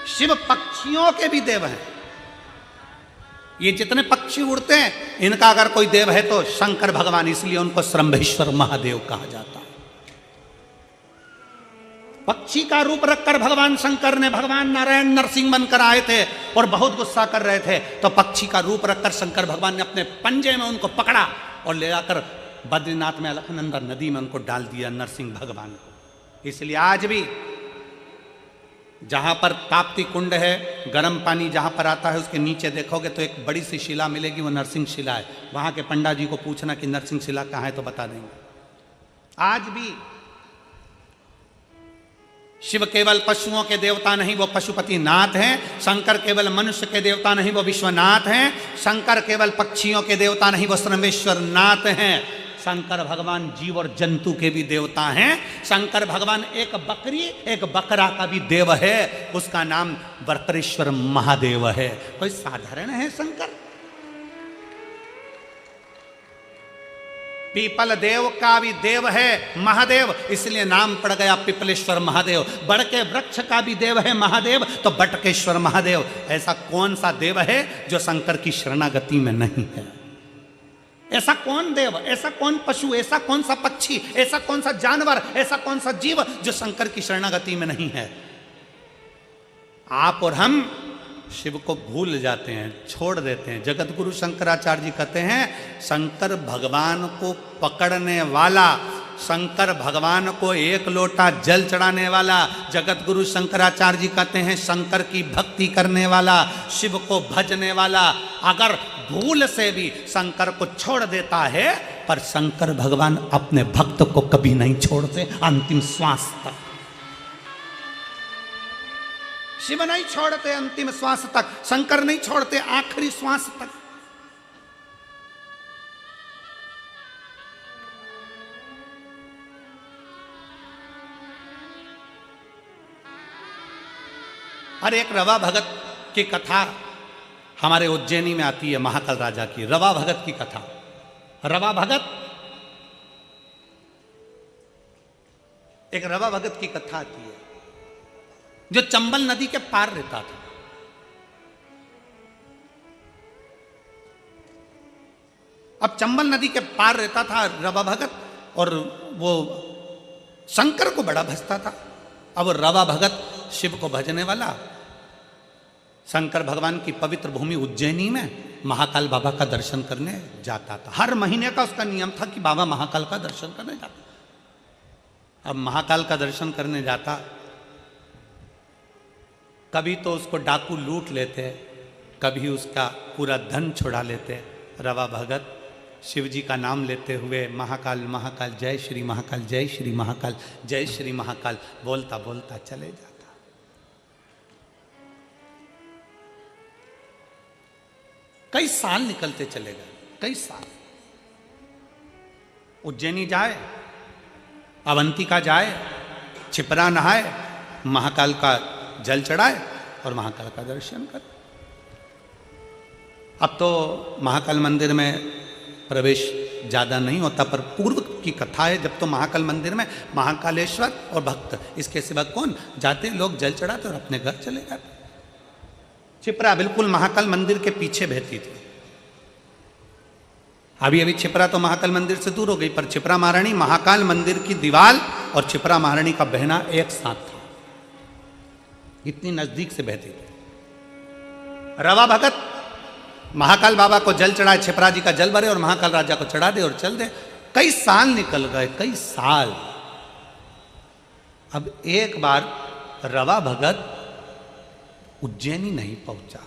शिव पक्षियों के भी देव हैं। ये जितने पक्षी उड़ते हैं, इनका अगर कोई देव है तो शंकर भगवान, इसलिए उनको श्रंभेश्वर महादेव कहा जाता है। पक्षी का रूप रखकर भगवान शंकर ने, भगवान नारायण नरसिंह बनकर आए थे और बहुत गुस्सा कर रहे थे, तो पक्षी का रूप रखकर शंकर भगवान ने अपने पंजे में उनको पकड़ा और ले जाकर बद्रीनाथ में अलकनंदा नदी में उनको डाल दिया, नरसिंह भगवान को। इसलिए आज भी जहां पर ताप्ती कुंड है, गर्म पानी जहां पर आता है, उसके नीचे देखोगे तो एक बड़ी सी शिला मिलेगी, वो नरसिंह शिला है। वहां के पंडा जी को पूछना कि नरसिंह शिला कहाँ है तो बता देंगे। आज भी शिव केवल पशुओं के देवता नहीं, वो पशुपति नाथ हैं। शंकर केवल मनुष्य के देवता नहीं, वो विश्वनाथ हैं। शंकर केवल पक्षियों के देवता नहीं, वो सर्वेश्वर नाथ हैं। शंकर भगवान जीव और जंतु के भी देवता हैं। शंकर भगवान एक बकरी एक बकरा का भी देव है, उसका नाम बकरेश्वर महादेव है। कोई साधारण है शंकर? पीपल देव का भी देव है महादेव, इसलिए नाम पड़ गया पिपलेश्वर महादेव। बड़ के वृक्ष का भी देव है महादेव, तो बटकेश्वर महादेव। ऐसा कौन सा देव है जो शंकर की शरणागति में नहीं है? ऐसा कौन देव, ऐसा कौन पशु, ऐसा कौन सा पक्षी, ऐसा कौन सा जानवर, ऐसा कौन सा जीव जो शंकर की शरणागति में नहीं है? आप और हम शिव को भूल जाते हैं, छोड़ देते हैं। जगत गुरु शंकराचार्य जी कहते हैं, शंकर भगवान को पकड़ने वाला, शंकर भगवान को एक लोटा जल चढ़ाने वाला, जगत गुरु शंकराचार्य जी कहते हैं शंकर की भक्ति करने वाला, शिव को भजने वाला, अगर भूल से भी शंकर को छोड़ देता है, पर शंकर भगवान अपने भक्त को कभी नहीं छोड़ते अंतिम श्वास तक। शिव नहीं छोड़ते अंतिम श्वास तक, शंकर नहीं छोड़ते आखिरी श्वास तक। और एक रवा भगत की कथा हमारे उज्जैनी में आती है, महाकाल राजा की रवा भगत की कथा। रवा भगत, एक रवा भगत की कथा आती है जो चंबल नदी के पार रहता था। अब चंबल नदी के पार रहता था रवा भगत, और वो शंकर को बड़ा भजता था। अब रवा भगत शिव को भजने वाला शंकर भगवान की पवित्र भूमि उज्जैनी में महाकाल बाबा का दर्शन करने जाता था। हर महीने का उसका नियम था कि बाबा महाकाल का दर्शन करने जाता। अब महाकाल का दर्शन करने जाता, कभी तो उसको डाकू लूट लेते, कभी उसका पूरा धन छुड़ा लेते। रवा भगत शिव जी का नाम लेते हुए महाकाल महाकाल जय श्री महाकाल, जय श्री महाकाल, जय श्री महाकाल बोलता बोलता चले जाता। कई साल निकलते चले गए, कई साल। उज्जैनी जाए, अवंतिका जाए, छिपरा नहाए, महाकाल का जल चढ़ाए और महाकाल का दर्शन करे। अब तो महाकाल मंदिर में प्रवेश ज़्यादा नहीं होता, पर पूर्व की कथा है जब तो महाकाल मंदिर में महाकालेश्वर और भक्त, इसके सिवा कौन जाते, लोग जल चढ़ाते और अपने घर चले जाते। छिपरा बिल्कुल महाकाल मंदिर के पीछे बहती थी। अभी अभी छिपरा तो महाकाल मंदिर से दूर हो गई, पर छिपरा महारानी महाकाल मंदिर की दीवार और छिपरा महारानी का बहना एक साथ था, इतनी नजदीक से बहती थी। रवा भगत महाकाल बाबा को जल चढ़ाए, छिपरा जी का जल भरे और महाकाल राजा को चढ़ा दे और चल दे। कई साल निकल गए, कई साल। अब एक बार रवा भगत उज्जैनी नहीं पहुंचा,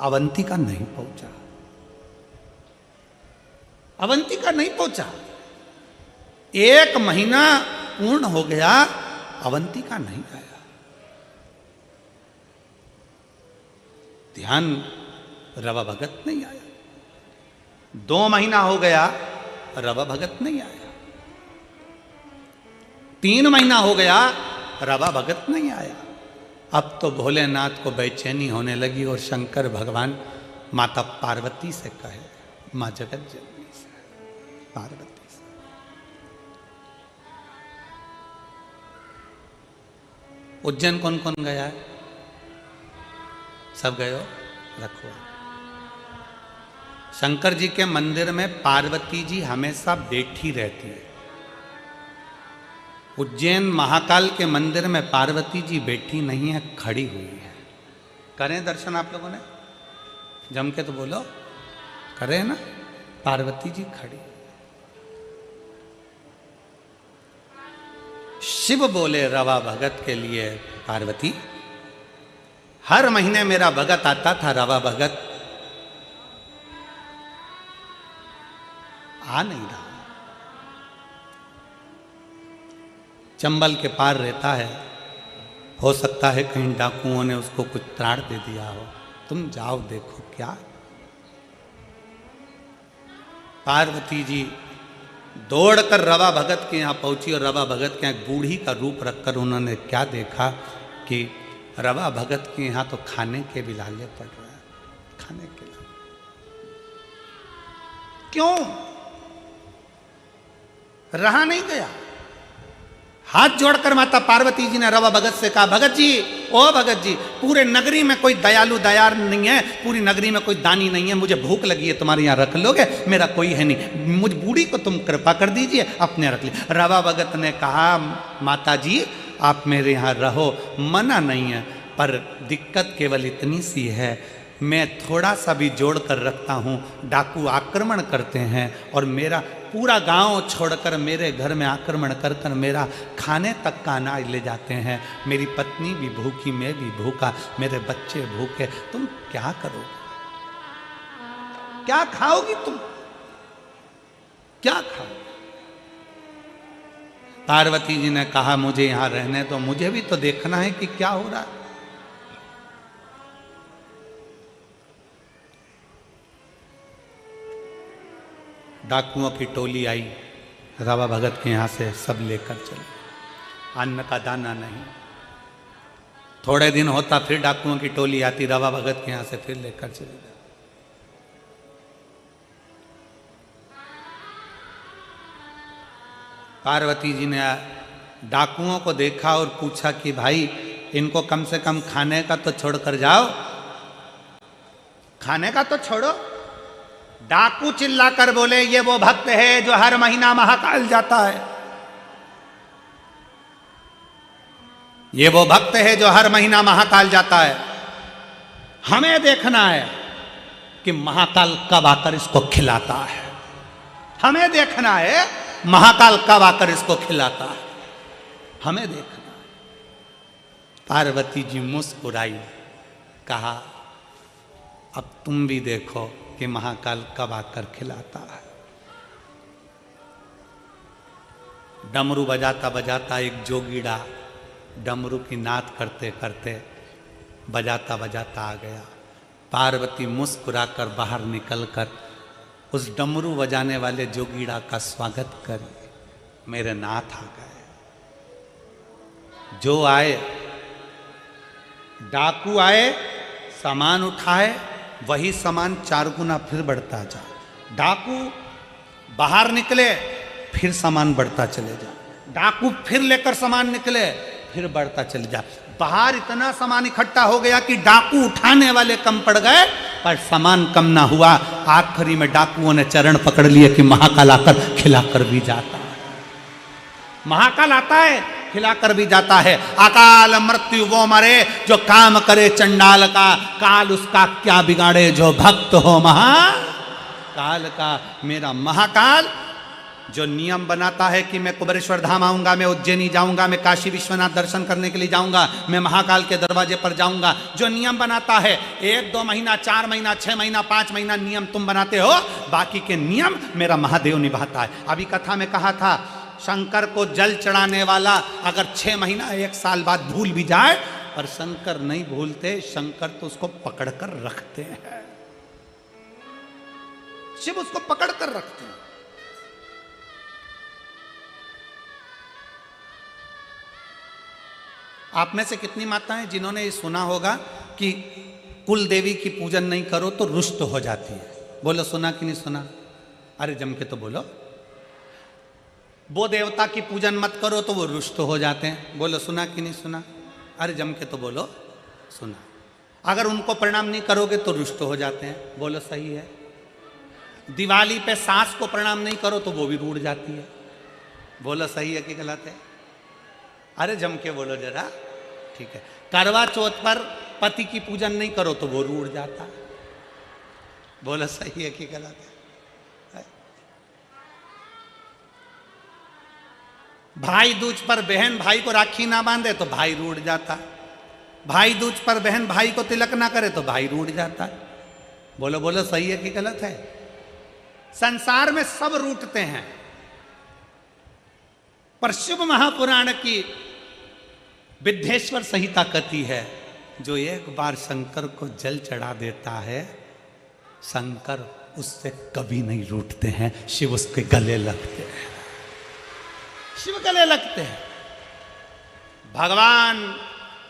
अवंतिका नहीं पहुंचा, अवंतिका नहीं पहुंचा। 1 महीना पूर्ण हो गया, अवंतिका नहीं आया। ध्यान, रवा भगत नहीं आया। 2 महीना हो गया, रवा भगत नहीं आया। 3 महीना हो गया, रवा भगत नहीं आया। अब तो भोलेनाथ को बेचैनी होने लगी और शंकर भगवान माता पार्वती से कहे, माँ जगत जननी से, पार्वती से, उज्जैन कौन कौन गया है? सब गए हो? रखो। शंकर जी के मंदिर में पार्वती जी हमेशा बैठी रहती है। उज्जैन महाकाल के मंदिर में पार्वती जी बैठी नहीं है, खड़ी हुई है। करें दर्शन आप लोगों ने? जम के तो बोलो, करें ना? पार्वती जी खड़ी। शिव बोले रवा भगत के लिए, पार्वती हर महीने मेरा भगत आता था, रवा भगत आ नहीं रहा। चंबल के पार रहता है, हो सकता है कहीं डाकुओं ने उसको कुछ त्राण दे दिया हो, तुम जाओ देखो क्या। पार्वती जी दौड़कर रवा भगत के यहाँ पहुंची और रवा भगत के यहाँ एक बूढ़ी का रूप रखकर उन्होंने क्या देखा कि रवा भगत के यहाँ तो खाने के भी लाले पड़ रहा है, खाने के लाले। क्यों रहा नहीं गया। हाथ जोड़कर माता पार्वती जी ने रवा भगत से कहा, भगत जी, ओ भगत जी, पूरे नगरी में कोई दयालु दयार नहीं है, पूरी नगरी में कोई दानी नहीं है, मुझे भूख लगी है, तुम्हारे यहाँ रख लोगे? मेरा कोई है नहीं, मुझ बूढ़ी को तुम कृपा कर दीजिए, अपने रख ली। रवा भगत ने कहा, माता जी आप मेरे यहाँ रहो, मना नहीं है, पर दिक्कत केवल इतनी सी है, मैं थोड़ा सा भी जोड़ कर रखता हूँ, डाकू आक्रमण करते हैं और मेरा पूरा गांव छोड़कर मेरे घर में आक्रमण कर कर मेरा खाने तक का अनाज ले जाते हैं, मेरी पत्नी भी भूखी, मैं भी भूखा, मेरे बच्चे भूखे, तुम क्या करोगे? क्या खाओगी तुम? क्या खाओ? पार्वती जी ने कहा, मुझे यहां रहने तो, मुझे भी तो देखना है कि क्या हो रहा है। डाकुओं की टोली आई, रवा भगत के यहाँ से सब लेकर चले, अन्न का दाना नहीं। थोड़े दिन होता फिर डाकुओं की टोली आती, रवा भगत के यहाँ से फिर लेकर चले जाते। पार्वती जी ने डाकुओं को देखा और पूछा कि भाई इनको कम से कम खाने का तो छोड़ कर जाओ, खाने का तो छोड़ो। डाकू चिल्लाकर बोले, ये वो भक्त है जो हर महीना महाकाल जाता है, ये वो भक्त है जो हर महीना महाकाल जाता है, हमें देखना है कि महाकाल कब आकर इसको खिलाता है, हमें देखना है महाकाल कब आकर इसको खिलाता है, हमें देखना है। पार्वती जी मुस्कुराई, कहा अब तुम भी देखो कि महाकाल कब आकर खिलाता है। डमरू बजाता बजाता एक जोगीड़ा डमरू की नाद करते करते बजाता बजाता आ गया। पार्वती मुस्कुराकर बाहर निकलकर उस डमरू बजाने वाले जोगीड़ा का स्वागत कर, मेरे नाथ आ गए। जो आए, डाकू आए, सामान उठाए, वही सामान 4 गुना फिर बढ़ता जा। डाकू बाहर निकले, फिर सामान बढ़ता चले जा। डाकू फिर लेकर सामान निकले, फिर बढ़ता चले जा। बाहर इतना सामान इकट्ठा हो गया कि डाकू उठाने वाले कम पड़ गए, पर सामान कम ना हुआ। आखिरी में डाकुओं ने चरण पकड़ लिए कि महाकाल आकर खिलाकर भी जाता है, महाकाल आता है खिलाकर भी जाता है। अकाल मृत्यु वो मरे जो काम करे चंडाल का, काल उसका क्या बिगाड़े जो भक्त हो महाकाल का। मेरा महाकाल जो नियम बनाता है कि मैं कुबेरेश्वर धाम आऊंगा, मैं उज्जैनी जाऊंगा, मैं काशी विश्वनाथ दर्शन करने के लिए जाऊंगा, मैं महाकाल के दरवाजे पर जाऊंगा, जो नियम बनाता है 1-2 महीना, 4 महीना, 6 महीना, 5 महीना नियम तुम बनाते हो, बाकी के नियम मेरा महादेव निभाता है। अभी कथा में कहा था, शंकर को जल चढ़ाने वाला अगर 6 महीना 1 साल बाद भूल भी जाए, पर शंकर नहीं भूलते, शंकर तो उसको पकड़कर रखते हैं, शिव उसको पकड़कर रखते हैं। आप में से कितनी माताएं जिन्होंने ये सुना होगा कि कुल देवी की पूजन नहीं करो तो रुष्ट हो जाती है? बोलो सुना कि नहीं सुना? अरे जम के तो बोलो। वो देवता की पूजन मत करो तो वो रुष्ट हो जाते हैं। बोलो सुना कि नहीं सुना? अरे जम के तो बोलो सुना। अगर उनको प्रणाम नहीं करोगे तो रुष्ट हो जाते हैं। बोलो सही है। दिवाली पे सास को प्रणाम नहीं करो तो वो भी रूठ जाती है। बोलो सही है कि गलत है? अरे जम के बोलो जरा, ठीक है। करवा चौथ पर पति की पूजन नहीं करो तो वो रूठ जाता है। बोलो सही है कि गलत है? भाई दूज पर बहन भाई को राखी ना बांधे तो भाई रूठ जाता है। भाई दूज पर बहन भाई को तिलक ना करे तो भाई रूठ जाता है। बोलो बोलो सही है कि गलत है? संसार में सब रूठते हैं, पर शिव महापुराण की विद्येश्वर संहिता कहती है, जो एक बार शंकर को जल चढ़ा देता है, शंकर उससे कभी नहीं रूठते हैं, शिव उसके गले लगते हैं, शिव गले लगते हैं। भगवान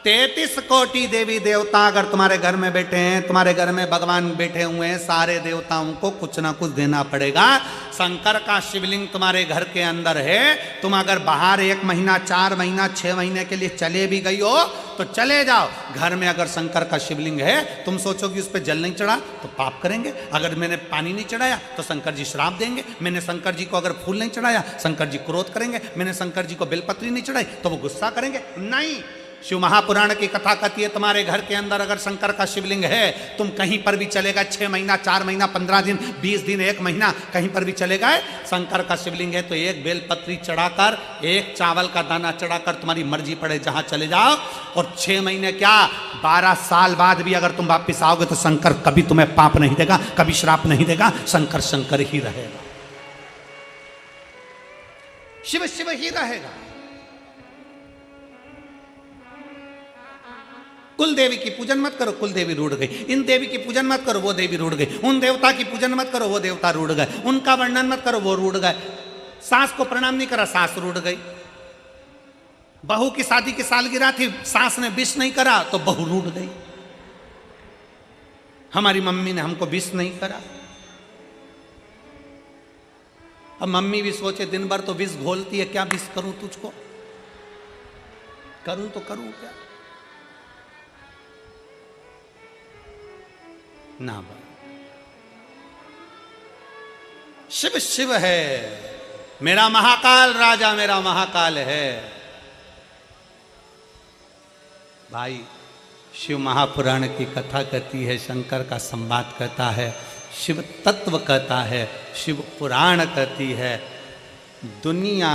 33 कोटि देवी देवता अगर तुम्हारे घर में बैठे हैं, तुम्हारे घर में भगवान बैठे हुए हैं, सारे देवताओं को कुछ ना कुछ देना पड़ेगा। शंकर का शिवलिंग तुम्हारे घर के अंदर है, तुम अगर बाहर 1 महीना, 4 महीना, 6 महीने के लिए चले भी गई हो तो चले जाओ, घर में अगर शंकर का शिवलिंग है, तुम सोचोगे उस पर जल नहीं चढ़ा तो पाप करेंगे, अगर मैंने पानी नहीं चढ़ाया तो शंकर जी श्राप देंगे, मैंने शंकर जी को अगर फूल नहीं चढ़ाया शंकर जी क्रोध करेंगे, मैंने शंकर जी को बेलपत्री नहीं चढ़ाई तो वो गुस्सा करेंगे। नहीं, शिव महापुराण की कथा कहती है, तुम्हारे घर के अंदर अगर शंकर का शिवलिंग है, तुम कहीं पर भी चलेगा, 6 महीना, 4 महीना, 15 दिन, 20 दिन, 1 महीना, कहीं पर भी चलेगा, शंकर का शिवलिंग है तो 1 बेलपत्री चढ़ाकर, 1 चावल का दाना चढ़ाकर तुम्हारी मर्जी पड़े जहां चले जाओ, और 6 महीने क्या 12 साल बाद भी अगर तुम वापिस आओगे तो शंकर कभी तुम्हें पाप नहीं देगा, कभी श्राप नहीं देगा, शंकर शंकर ही रहेगा, शिव शिव ही रहेगा। कुल देवी की पूजन मत करो, कुल देवी रूठ गई, इन देवी की पूजन मत करो, वो देवी रूठ गई, उन देवता की पूजन मत करो, वो देवता रूठ गए, उनका वर्णन मत करो, वो रूठ गए, सास को प्रणाम नहीं करा, सास रूठ गई, बहू की शादी की सालगिरह थी, सास ने विश नहीं करा तो बहू रूठ गई, हमारी मम्मी ने हमको विश नहीं करा। अब मम्मी भी सोचे दिन भर तो विष घोलती है, क्या विष करूं तुझको, करूं तो करूं क्या ना। शिव शिव है, मेरा महाकाल राजा, मेरा महाकाल है। भाई शिव महापुराण की कथा कहती है, शंकर का संवाद कहता है, शिव तत्व कहता है, शिव पुराण कहती है, दुनिया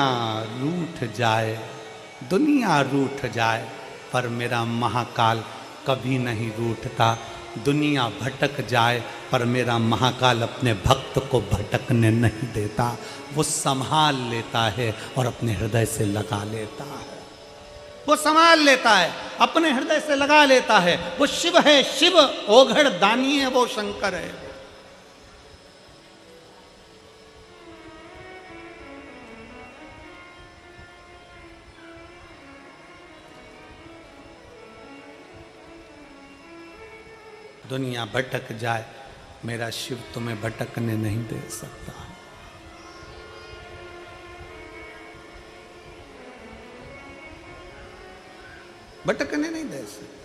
रूठ जाए, दुनिया रूठ जाए पर मेरा महाकाल कभी नहीं रूठता, दुनिया भटक जाए पर मेरा महाकाल अपने भक्त को भटकने नहीं देता, वो संभाल लेता है और अपने हृदय से लगा लेता है, वो संभाल लेता है, अपने हृदय से लगा लेता है, वो शिव है, शिव ओघड़ दानी है, वो शंकर है। दुनिया भटक जाए, मेरा शिव तुम्हें भटकने नहीं दे सकता। भटकने नहीं दे सकता।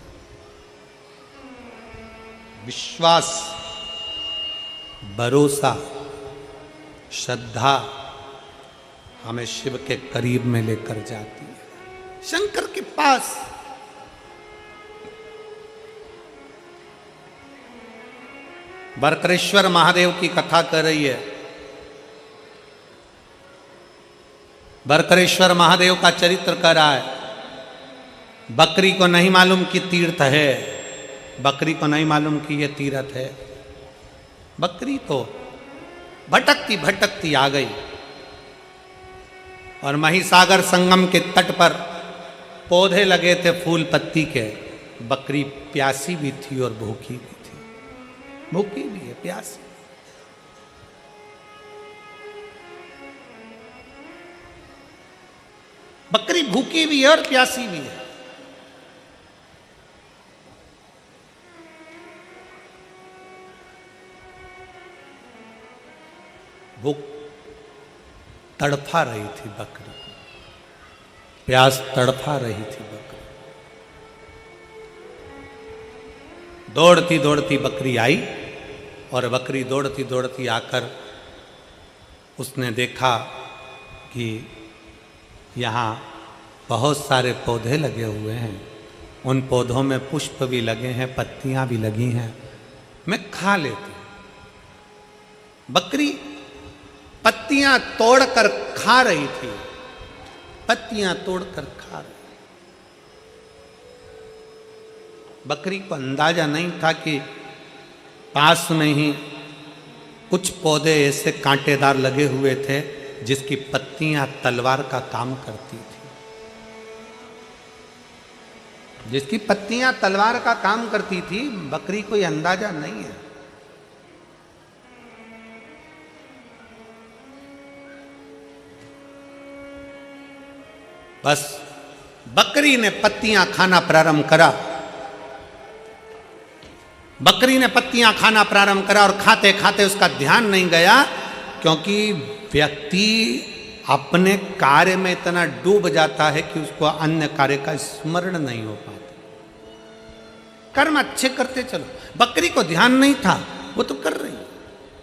विश्वास, भरोसा, श्रद्धा हमें शिव के करीब में लेकर जाती है, शंकर के पास। बरकरेश्वर महादेव की कथा कर रही है। बरकरेश्वर महादेव का चरित्र कर रहा है। बकरी को नहीं मालूम कि तीर्थ है, बकरी को नहीं मालूम कि ये तीर्थ है। बकरी तो भटकती भटकती आ गई और महिसागर संगम के तट पर पौधे लगे थे फूल पत्ती के। बकरी प्यासी भी थी और भूखी भी थी, भूखी भी है, प्यासी। बकरी भूखी भी है और प्यासी भी है। भूख तड़फा रही थी बकरी, प्यास तड़फा रही थी बकरी। दौड़ती दौड़ती बकरी आई और बकरी दौड़ती दौड़ती आकर उसने देखा कि यहाँ बहुत सारे पौधे लगे हुए हैं, उन पौधों में पुष्प भी लगे हैं, पत्तियां भी लगी हैं, मैं खा लेती। बकरी पत्तियां तोड़कर खा रही थी, पत्तियां तोड़कर खा रही। बकरी को अंदाजा नहीं था कि पास में ही कुछ पौधे ऐसे कांटेदार लगे हुए थे जिसकी पत्तियां तलवार का काम करती थी। जिसकी पत्तियां तलवार का काम करती थी, बकरी कोई अंदाजा नहीं है। बस बकरी ने पत्तियां खाना प्रारंभ करा। बकरी ने पत्तियां खाना प्रारंभ करा और खाते खाते उसका ध्यान नहीं गया, क्योंकि व्यक्ति अपने कार्य में इतना डूब जाता है कि उसको अन्य कार्य का स्मरण नहीं हो पाता। कर्म अच्छे करते चलो, बकरी को ध्यान नहीं था, वो तो कर रही है,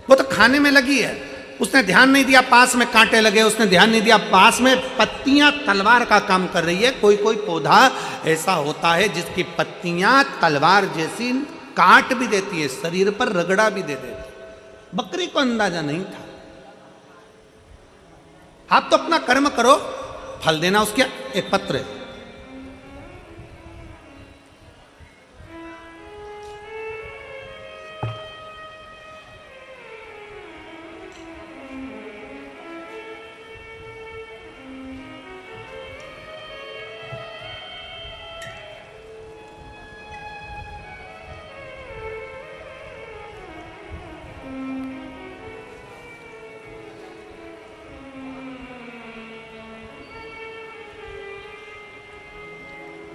वो तो खाने में लगी है। उसने ध्यान नहीं दिया पास में कांटे लगे, उसने ध्यान नहीं दिया पास में पत्तियां तलवार का काम कर रही है। कोई कोई पौधा ऐसा होता है जिसकी पत्तियां तलवार जैसी काट भी देती है, शरीर पर रगड़ा भी दे देती। बकरी को अंदाजा नहीं था। आप तो अपना कर्म करो, फल देना उसके एक पत्र है।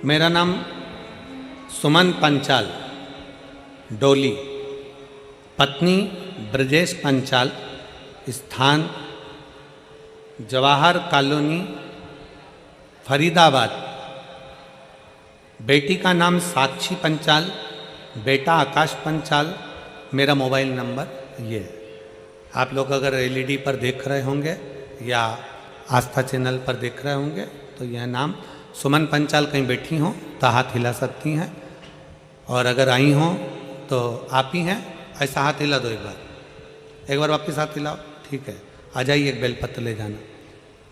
मेरा नाम सुमन पंचाल, डोली, पत्नी ब्रजेश पंचाल, स्थान जवाहर कॉलोनी, फरीदाबाद। बेटी का नाम साक्षी पंचाल, बेटा आकाश पंचाल। मेरा मोबाइल नंबर ये है। आप लोग अगर एलईडी पर देख रहे होंगे या आस्था चैनल पर देख रहे होंगे तो यह नाम सुमन पंचाल कहीं बैठी हों तो हाथ हिला सकती हैं, और अगर आई हों तो आप ही हैं, ऐसा हाथ हिला दो एक बार वापस हाथ हिलाओ, ठीक है। आ जाइए, एक बेलपत्र ले जाना।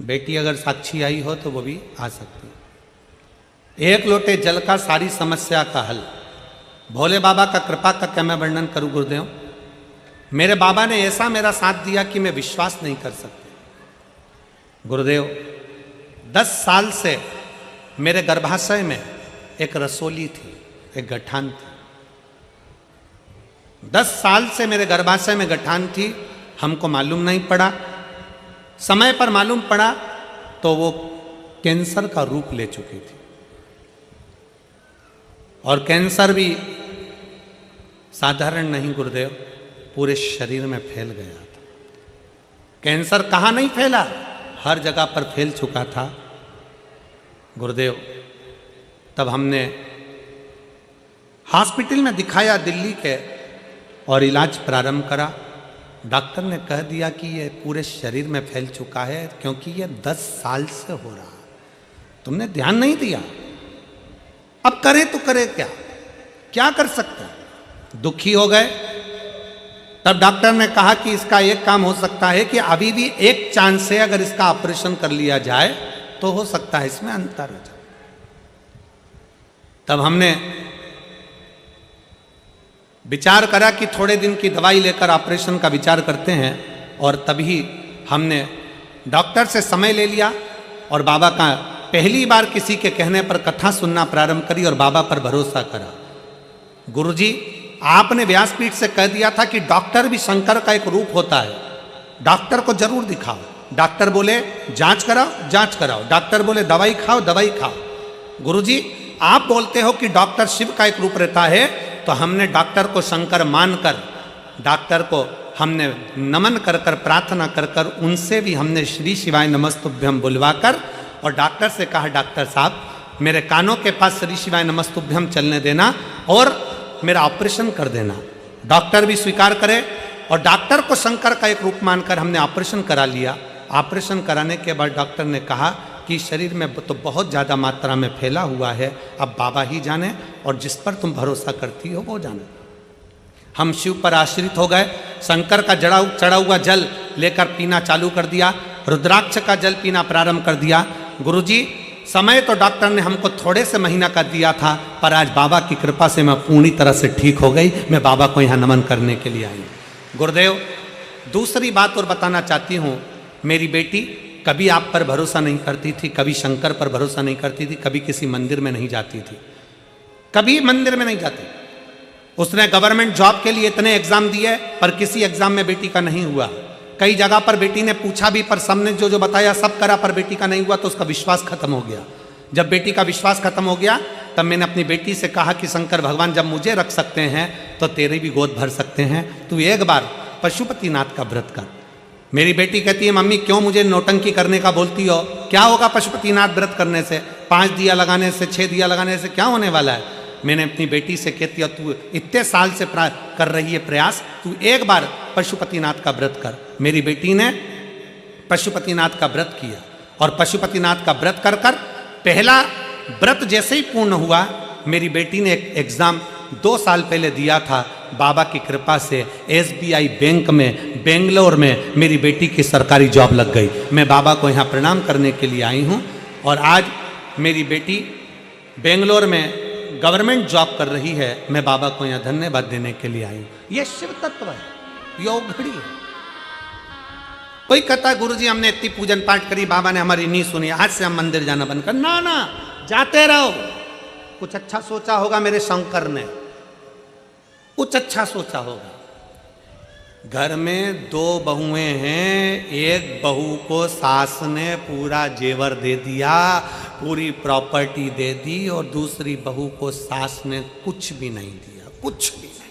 बेटी अगर साक्षी आई हो तो वो भी आ सकती है। एक लोटे जल का सारी समस्या का हल। भोले बाबा का कृपा का क्या मैं वर्णन करूं गुरुदेव। मेरे बाबा ने ऐसा मेरा साथ दिया कि मैं विश्वास नहीं कर सकती। गुरुदेव 10 साल से मेरे गर्भाशय में एक रसोली थी, एक गठान थी। 10 साल से मेरे गर्भाशय में गठान थी। हमको मालूम नहीं पड़ा, समय पर मालूम पड़ा तो वो कैंसर का रूप ले चुकी थी, और कैंसर भी साधारण नहीं गुरुदेव, पूरे शरीर में फैल गया था। कैंसर कहाँ नहीं फैला, हर जगह पर फैल चुका था गुरुदेव। तब हमने हॉस्पिटल में दिखाया दिल्ली के और इलाज प्रारंभ करा। डॉक्टर ने कह दिया कि ये पूरे शरीर में फैल चुका है, क्योंकि ये 10 साल से हो रहा है। तुमने ध्यान नहीं दिया, अब करे तो करे क्या, क्या कर सकते हैं। दुखी हो गए। तब डॉक्टर ने कहा कि इसका एक काम हो सकता है कि अभी भी एक चांस से अगर इसका ऑपरेशन कर लिया जाए तो हो सकता है इसमें अंतर हो जाए। तब हमने विचार करा कि थोड़े दिन की दवाई लेकर ऑपरेशन का विचार करते हैं, और तभी हमने डॉक्टर से समय ले लिया और बाबा का पहली बार किसी के कहने पर कथा सुनना प्रारंभ करी और बाबा पर भरोसा करा। गुरुजी, आपने व्यासपीठ से कह दिया था कि डॉक्टर भी शंकर का एक रूप होता है, डॉक्टर को जरूर दिखाओ। डॉक्टर बोले जांच कराओ, जांच कराओ। डॉक्टर बोले दवाई खाओ, दवाई खाओ। गुरुजी, आप बोलते हो कि डॉक्टर शिव का एक रूप रहता है, तो हमने डॉक्टर को शंकर मानकर, डॉक्टर को हमने नमन कर कर, प्रार्थना कर कर, उनसे भी हमने श्री शिवाय नमस्तुभ्यम बुलवाकर, और डॉक्टर से कहा डॉक्टर साहब मेरे कानों के पास श्री शिवाय नमस्तुभ्यम चलने देना और मेरा ऑपरेशन कर देना। डॉक्टर भी स्वीकार करे, और डॉक्टर को शंकर का एक रूप मानकर हमने ऑपरेशन करा लिया। ऑपरेशन कराने के बाद डॉक्टर ने कहा कि शरीर में तो बहुत ज़्यादा मात्रा में फैला हुआ है, अब बाबा ही जाने और जिस पर तुम भरोसा करती हो वो जाने। हम शिव पर आश्रित हो गए। शंकर का चढ़ा हुआ जल लेकर पीना चालू कर दिया, रुद्राक्ष का जल पीना प्रारंभ कर दिया। गुरुजी, समय तो डॉक्टर ने हमको थोड़े से महीना का दिया था, पर आज बाबा की कृपा से मैं पूरी तरह से ठीक हो गई। मैं बाबा को यहाँ नमन करने के लिए आई। गुरुदेव, दूसरी बात और बताना चाहती हूँ मेरी बेटी कभी आप पर भरोसा नहीं करती थी, कभी शंकर पर भरोसा नहीं करती थी, कभी किसी मंदिर में नहीं जाती थी, कभी मंदिर में नहीं जाती। उसने गवर्नमेंट जॉब के लिए इतने एग्जाम दिए पर किसी एग्जाम में बेटी का नहीं हुआ। कई जगह पर बेटी ने पूछा भी पर सबने जो जो बताया सब करा पर बेटी का नहीं हुआ, तो उसका विश्वास खत्म हो गया। जब बेटी का विश्वास खत्म हो गया तब मैंने अपनी बेटी से कहा कि शंकर भगवान जब मुझे रख सकते हैं तो तेरी भी गोद भर सकते हैं, तू एक बार पशुपतिनाथ का व्रत कर। मेरी बेटी कहती है मम्मी क्यों मुझे नौटंकी करने का बोलती हो, क्या होगा पशुपतिनाथ व्रत करने से, 5 दिया लगाने से 6 दिया लगाने से क्या होने वाला है। मैंने अपनी बेटी से कहती है तू इतने साल से कर रही है प्रयास, तू एक बार पशुपतिनाथ का व्रत कर। मेरी बेटी ने पशुपतिनाथ का व्रत किया और पशुपतिनाथ का व्रत कर कर पहला व्रत जैसे ही पूर्ण हुआ, मेरी बेटी ने एक एग्जाम 2 साल पहले दिया था। बाबा की कृपा से SBI बैंक में बेंगलोर में मेरी बेटी की सरकारी जॉब लग गई। मैं बाबा को यहाँ प्रणाम करने के लिए आई हूँ और आज मेरी बेटी बेंगलोर में गवर्नमेंट जॉब कर रही है। मैं बाबा को यहाँ धन्यवाद देने के लिए आई हूँ। ये शिव तत्व है, योग घड़ी है। कोई कहता है गुरुजी हमने इतनी पूजन पाठ करी, बाबा ने हमारी नहीं सुनी, आज से हम मंदिर जाना बंद कर। ना ना, जाते रहो। कुछ अच्छा सोचा होगा मेरे शंकर ने, कुछ अच्छा सोचा होगा। घर में 2 बहुएं हैं, एक बहू को सास ने पूरा जेवर दे दिया, पूरी प्रॉपर्टी दे दी, और दूसरी बहू को सास ने कुछ भी नहीं दिया, कुछ भी नहीं,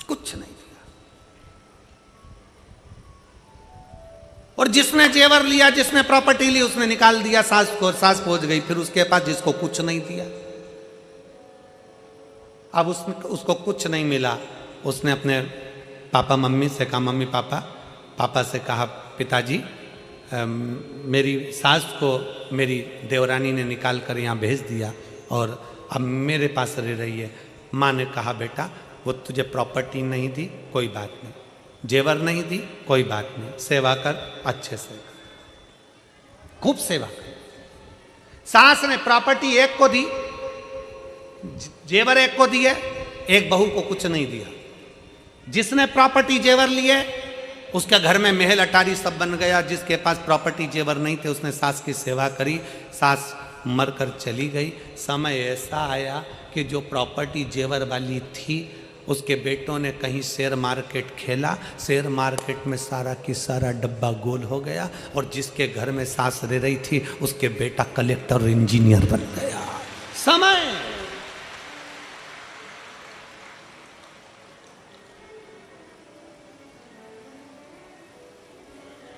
कुछ नहीं दिया। और जिसने जेवर लिया, जिसने प्रॉपर्टी ली, उसने निकाल दिया सास को, सास पहुंच गई फिर उसके पास जिसको कुछ नहीं दिया। अब उसको कुछ नहीं मिला। उसने अपने पापा मम्मी से कहा मम्मी पापा से कहा पिताजी मेरी सास को मेरी देवरानी ने निकाल कर यहाँ भेज दिया और अब मेरे पास रह रही है। माँ ने कहा बेटा वो तुझे प्रॉपर्टी नहीं दी, कोई बात नहीं, जेवर नहीं दी, कोई बात नहीं, सेवा कर, अच्छे से खूब सेवा कर। सास ने प्रॉपर्टी एक को दी, जेवर एक को दिए, एक बहू को कुछ नहीं दिया। जिसने प्रॉपर्टी जेवर लिए उसके घर में महल अटारी सब बन गया। जिसके पास प्रॉपर्टी जेवर नहीं थे उसने सास की सेवा करी, सास मरकर चली गई। समय ऐसा आया कि जो प्रॉपर्टी जेवर वाली थी उसके बेटों ने कहीं शेयर मार्केट खेला, शेयर मार्केट में सारा की सारा डब्बा गोल हो गया, और जिसके घर में सास रह रही थी उसके बेटा कलेक्टर इंजीनियर बन गया। समय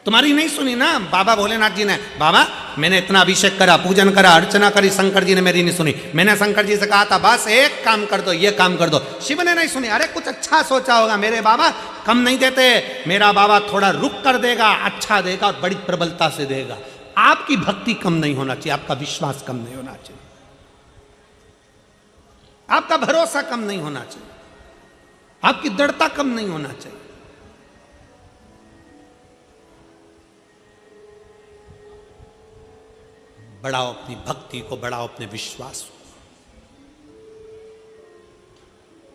तुम्हारी नहीं सुनी ना। बाबा भोलेनाथ जी ने, बाबा मैंने इतना अभिषेक करा, पूजन करा, अर्चना करी, शंकर जी ने मेरी नहीं सुनी। मैंने शंकर जी से कहा था बस एक काम कर दो, ये काम कर दो, शिव ने नहीं सुनी। अरे कुछ अच्छा सोचा होगा, मेरे बाबा कम नहीं देते, मेरा बाबा थोड़ा रुक कर देगा, अच्छा देगा और बड़ी प्रबलता से देगा। आपकी भक्ति कम नहीं होना चाहिए, आपका विश्वास कम नहीं होना चाहिए, आपका भरोसा कम नहीं होना चाहिए, आपकी दृढ़ता कम नहीं होना चाहिए। बढ़ाओ अपनी भक्ति को, बढ़ाओ अपने विश्वास को।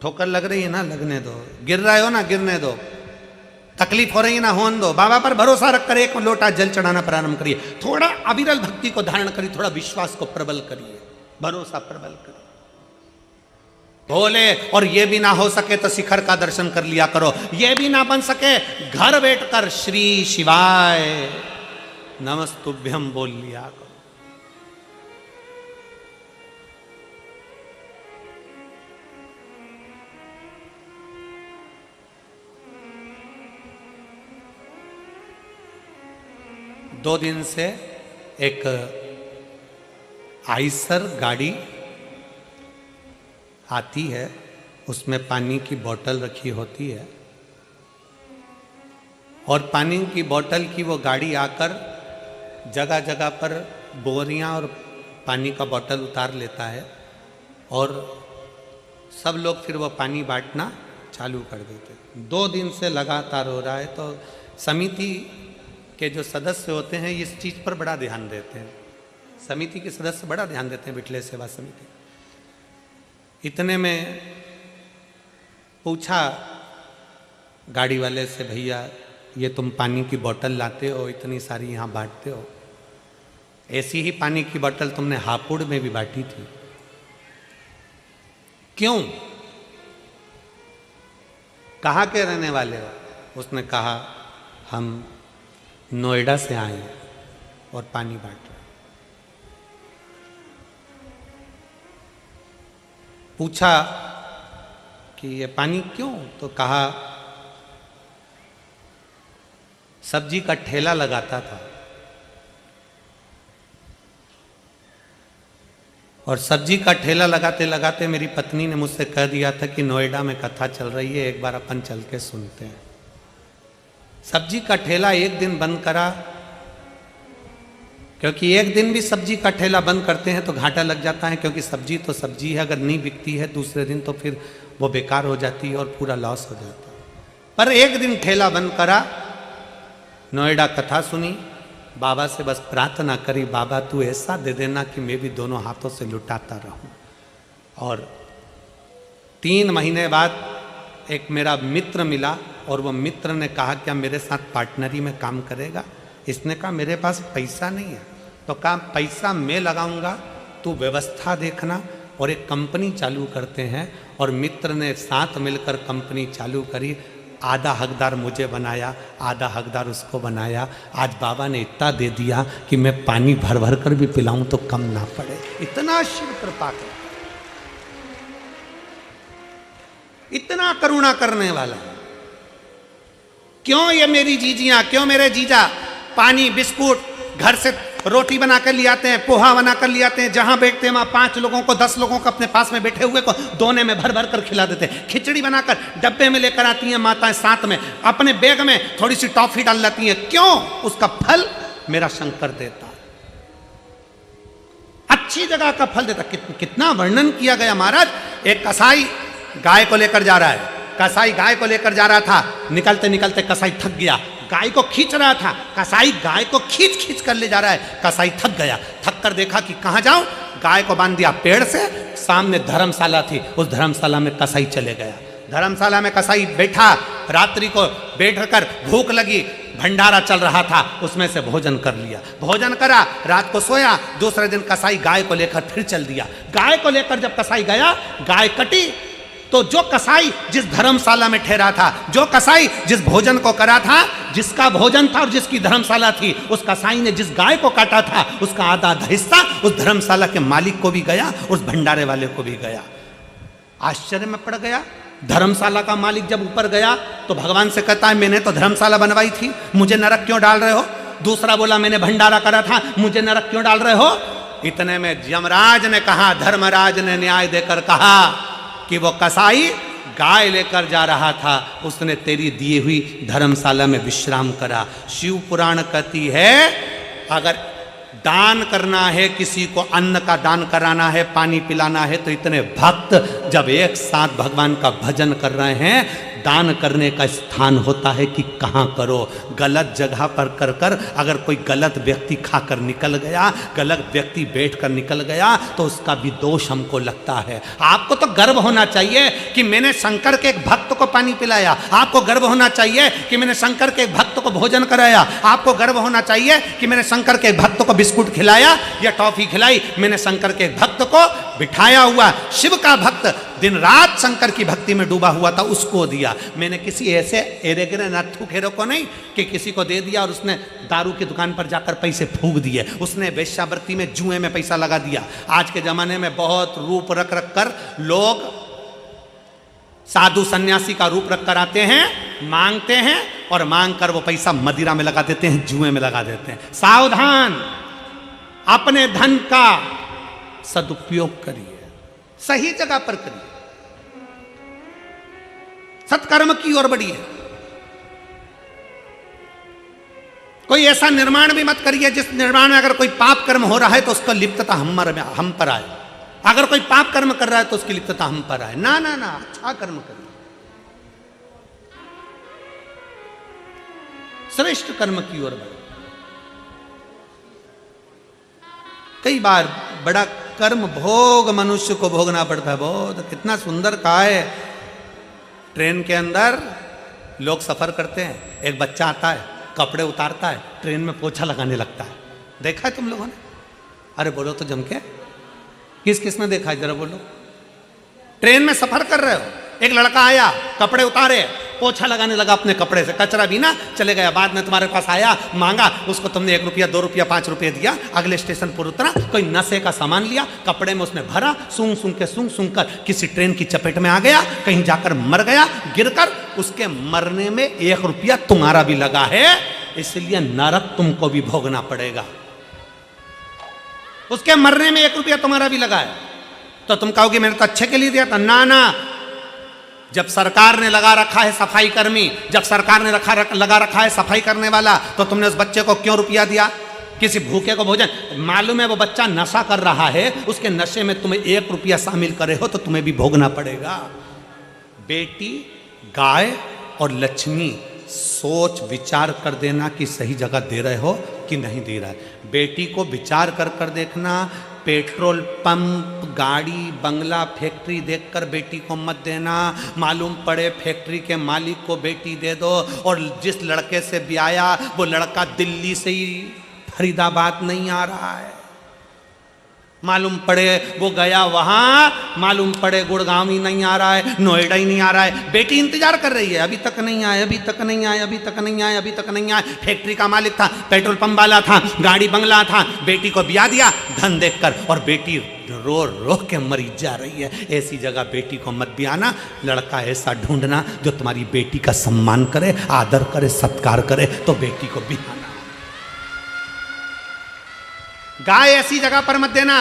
ठोकर लग रही है ना, लगने दो। गिर रहे हो ना, गिरने दो। तकलीफ हो रही है ना, होने दो। बाबा पर भरोसा रखकर 1 लोटा जल चढ़ाना प्रारंभ करिए। थोड़ा अविरल भक्ति को धारण करिए, थोड़ा विश्वास को प्रबल करिए, भरोसा प्रबल करिए। भोले, और ये भी ना हो सके तो शिखर का दर्शन कर लिया करो। ये भी ना बन सके घर बैठकर श्री शिवाय नमस्तुभ्यम बोल लिया करो। दो दिन से एक आइसर गाड़ी आती है, उसमें पानी की बोतल रखी होती है, और पानी की बोतल की वो गाड़ी आकर जगह जगह पर बोरियां और पानी का बोतल उतार लेता है, और सब लोग फिर वो पानी बांटना चालू कर देते। 2 दिन से लगातार हो रहा है। तो समिति के जो सदस्य होते हैं इस चीज़ पर बड़ा ध्यान देते हैं, समिति के सदस्य बड़ा ध्यान देते हैं, बिटले सेवा समिति। इतने में पूछा गाड़ी वाले से, भैया ये तुम पानी की बोतल लाते हो, इतनी सारी यहाँ बांटते हो, ऐसी ही पानी की बोतल तुमने हापुड़ में भी बांटी थी, क्यों? कहाँ के रहने वाले हो? उसने कहा हम नोएडा से आए हैं और पानी बांट रहे। पूछा कि ये पानी क्यों? तो कहा सब्जी का ठेला लगाता था और सब्जी का ठेला लगाते लगाते मेरी पत्नी ने मुझसे कह दिया था कि नोएडा में कथा चल रही है, एक बार अपन चल के सुनते हैं। सब्जी का ठेला एक दिन बंद करा, क्योंकि एक दिन भी सब्जी का ठेला बंद करते हैं तो घाटा लग जाता है, क्योंकि सब्जी तो सब्जी है, अगर नहीं बिकती है दूसरे दिन तो फिर वो बेकार हो जाती है और पूरा लॉस हो जाता है। पर एक दिन ठेला बंद करा, नोएडा कथा सुनी, बाबा से बस प्रार्थना करी, बाबा तू ऐसा दे देना कि मैं भी दोनों हाथों से लुटाता रहूं। और 3 महीने बाद एक मेरा मित्र मिला और वो मित्र ने कहा क्या मेरे साथ पार्टनरी में काम करेगा? इसने कहा मेरे पास पैसा नहीं है। तो कहा पैसा मैं लगाऊंगा, तू व्यवस्था देखना, और एक कंपनी चालू करते हैं। और मित्र ने साथ मिलकर कंपनी चालू करी, आधा हकदार मुझे बनाया, आधा हकदार उसको बनाया। आज बाबा ने इतना दे दिया कि मैं पानी भर भर कर भी पिलाऊं तो कम ना पड़े। इतना शिव कृपा कर, इतना करुणा करने वाला। क्यों ये मेरी जीजियां, क्यों मेरे जीजा पानी बिस्कुट घर से रोटी बनाकर ले आते हैं, पोहा बनाकर ले आते हैं, जहां बैठते हैं वहां 5 लोगों को 10 लोगों को अपने पास में बैठे हुए को दोने में भर भर कर खिला देते हैं। खिचड़ी बनाकर डब्बे में लेकर आती हैं माताएं, साथ में अपने बैग में थोड़ी सी टॉफी डाल लेती हैं। क्यों? उसका फल मेरा शंकर देता, अच्छी जगह का फल देता। कितना वर्णन किया गया महाराज। एक कसाई गाय को लेकर जा रहा है, कसाई गाय को लेकर जा रहा था, निकलते निकलते कसाई थक गया, गाय को खींच रहा था, कसाई गाय को खींच खींच कर ले जा रहा है। कसाई थक गया, थक कर देखा कि कहां जाऊं, गाय को बांध दिया पेड़ से, सामने धर्मशाला थी, उस धर्मशाला में कसाई चले गया। धर्मशाला में कसाई बैठा, रात्रि को बैठकर भूख लगी, भंडारा चल रहा था, उसमें से भोजन कर लिया, भोजन करा, रात को सोया। दूसरे दिन कसाई गाय को लेकर फिर चल दिया। गाय को लेकर जब कसाई गया, गाय कटी, तो जो कसाई जिस धर्मशाला में ठहरा था, जो कसाई जिस भोजन को करा था, जिसका भोजन था और जिसकी धर्मशाला थी, उस कसाई ने जिस गाय को काटा था उसका आधा आधा हिस्सा उस धर्मशाला के मालिक को भी गया, उस भंडारे वाले को भी गया। आश्चर्य में पड़ गया। धर्मशाला का मालिक जब ऊपर गया तो भगवान से कहता है मैंने तो धर्मशाला बनवाई थी, मुझे नरक क्यों डाल रहे हो? दूसरा बोला मैंने भंडारा करा था, मुझे नरक क्यों डाल रहे हो? इतने में यमराज ने कहा, धर्मराज ने न्याय देकर कहा कि वो कसाई गाय लेकर जा रहा था, उसने तेरी दी हुई धर्मशाला में विश्राम करा। शिव पुराण कहती है अगर दान करना है, किसी को अन्न का दान कराना है, पानी पिलाना है, तो इतने भक्त जब एक साथ भगवान का भजन कर रहे हैं, दान करने का स्थान होता है कि कहाँ करो। गलत जगह पर कर कर अगर कोई गलत व्यक्ति खाकर निकल गया, गलत व्यक्ति बैठकर निकल गया, तो उसका भी दोष हमको लगता है। आपको तो गर्व होना चाहिए कि मैंने शंकर के एक भक्त को पानी पिलाया, आपको गर्व होना चाहिए कि मैंने शंकर के एक भक्त को भोजन कराया, आपको गर्व होना चाहिए कि मैंने शंकर के एक भक्त को बिस्कुट खिलाया या टॉफी खिलाई, मैंने शंकर के एक भक्त को बिठाया हुआ, शिव का भक्त दिन रात शंकर की भक्ति में डूबा हुआ था, उसको दिया। मैंने किसी ऐसे एरेगरे नत्थु खेरों को नहीं कि किसी को दे दिया और उसने दारू की दुकान पर जाकर पैसे फूंक दिए, उसने वेश्यावृत्ति में, जुए में पैसा लगा दिया। आज के जमाने में बहुत रूप रख रख कर लोग साधु सन्यासी का रूप रख कर आते हैं, मांगते हैं और मांग कर वो पैसा मदिरा में लगा देते हैं, जुए में लगा देते हैं। सावधान, अपने धन का सदुपयोग करिए, सही जगह पर करिए, सत्कर्म की ओर बढ़िए। कोई ऐसा निर्माण भी मत करिए जिस निर्माण में अगर कोई पाप कर्म हो रहा है तो उसका लिप्तता हम पर आए। अगर कोई पाप कर्म कर रहा है तो उसकी लिप्तता हम पर आए। ना ना ना, अच्छा कर्म करिए, श्रेष्ठ कर्म की ओर बढ़े। कई बार बड़ा कर्म भोग मनुष्य को भोगना पड़ता है। बहुत कितना सुंदर कहा है ट्रेन के अंदर लोग सफर करते हैं, एक बच्चा आता है, कपड़े उतारता है, ट्रेन में पोछा लगाने लगता है। देखा है तुम लोगों ने? अरे बोलो तो जम के, किस किस ने देखा है जरा बोलो। ट्रेन में सफर कर रहे हो, एक लड़का आया, कपड़े उतारे, पोछा लगाने लगा अपने कपड़े से, कचरा भी ना चले गया। बाद में तुम्हारे पास आया, मांगा, उसको तुमने 1 रुपया 2 रुपया 5 रुपये दिया, अगले स्टेशन पर उतरा, कोई नशे का सामान लिया, कपड़े में उसने भरा, सूंघ सूंघ कर किसी ट्रेन की चपेट में आ गया, कहीं जाकर मर गया, गिरकर। उसके मरने में 1 रुपया तुम्हारा भी लगा है, इसलिए नरक तुमको भी भोगना पड़ेगा। उसके मरने में 1 रुपया तुम्हारा भी लगा है। तो तुम कहोगे मैंने तो अच्छे के लिए दिया था। ना, जब सरकार ने लगा रखा है सफाई कर्मी, जब सरकार ने लगा रखा है सफाई करने वाला, तो तुमने उस बच्चे को क्यों रुपया दिया? किसी भूखे को भोजन? मालूम है वो बच्चा नशा कर रहा है, उसके नशे में तुम्हें 1 रुपया शामिल करे हो तो तुम्हें भी भोगना पड़ेगा। बेटी, गाय और लक्ष्मी, सोच विचार कर देना कि सही जगह दे रहे हो कि नहीं दे रहा है। बेटी को विचार कर देखना, पेट्रोल पंप, गाड़ी, बंगला, फैक्ट्री देखकर बेटी को मत देना। मालूम पड़े फैक्ट्री के मालिक को बेटी दे दो, और जिस लड़के से ब्याया वो लड़का दिल्ली से ही फरीदाबाद नहीं आ रहा है। मालूम पड़े वो गया वहां, मालूम पड़े गुड़गांव ही नहीं आ रहा है, नोएडा ही नहीं आ रहा है। बेटी इंतजार कर रही है, अभी तक नहीं आए, अभी तक नहीं आए, अभी तक नहीं आए, अभी तक नहीं आए। फैक्ट्री का मालिक था, पेट्रोल पंप वाला था, गाड़ी बंगला था, बेटी को ब्याह दिया धन देखकर, और बेटी रो रो के मरी जा रही है। ऐसी जगह बेटी को मत ब्याहना। लड़का ऐसा ढूंढना जो तुम्हारी बेटी का सम्मान करे, आदर करे, सत्कार करे, तो बेटी को ब्याहना। गाय ऐसी जगह पर मत देना।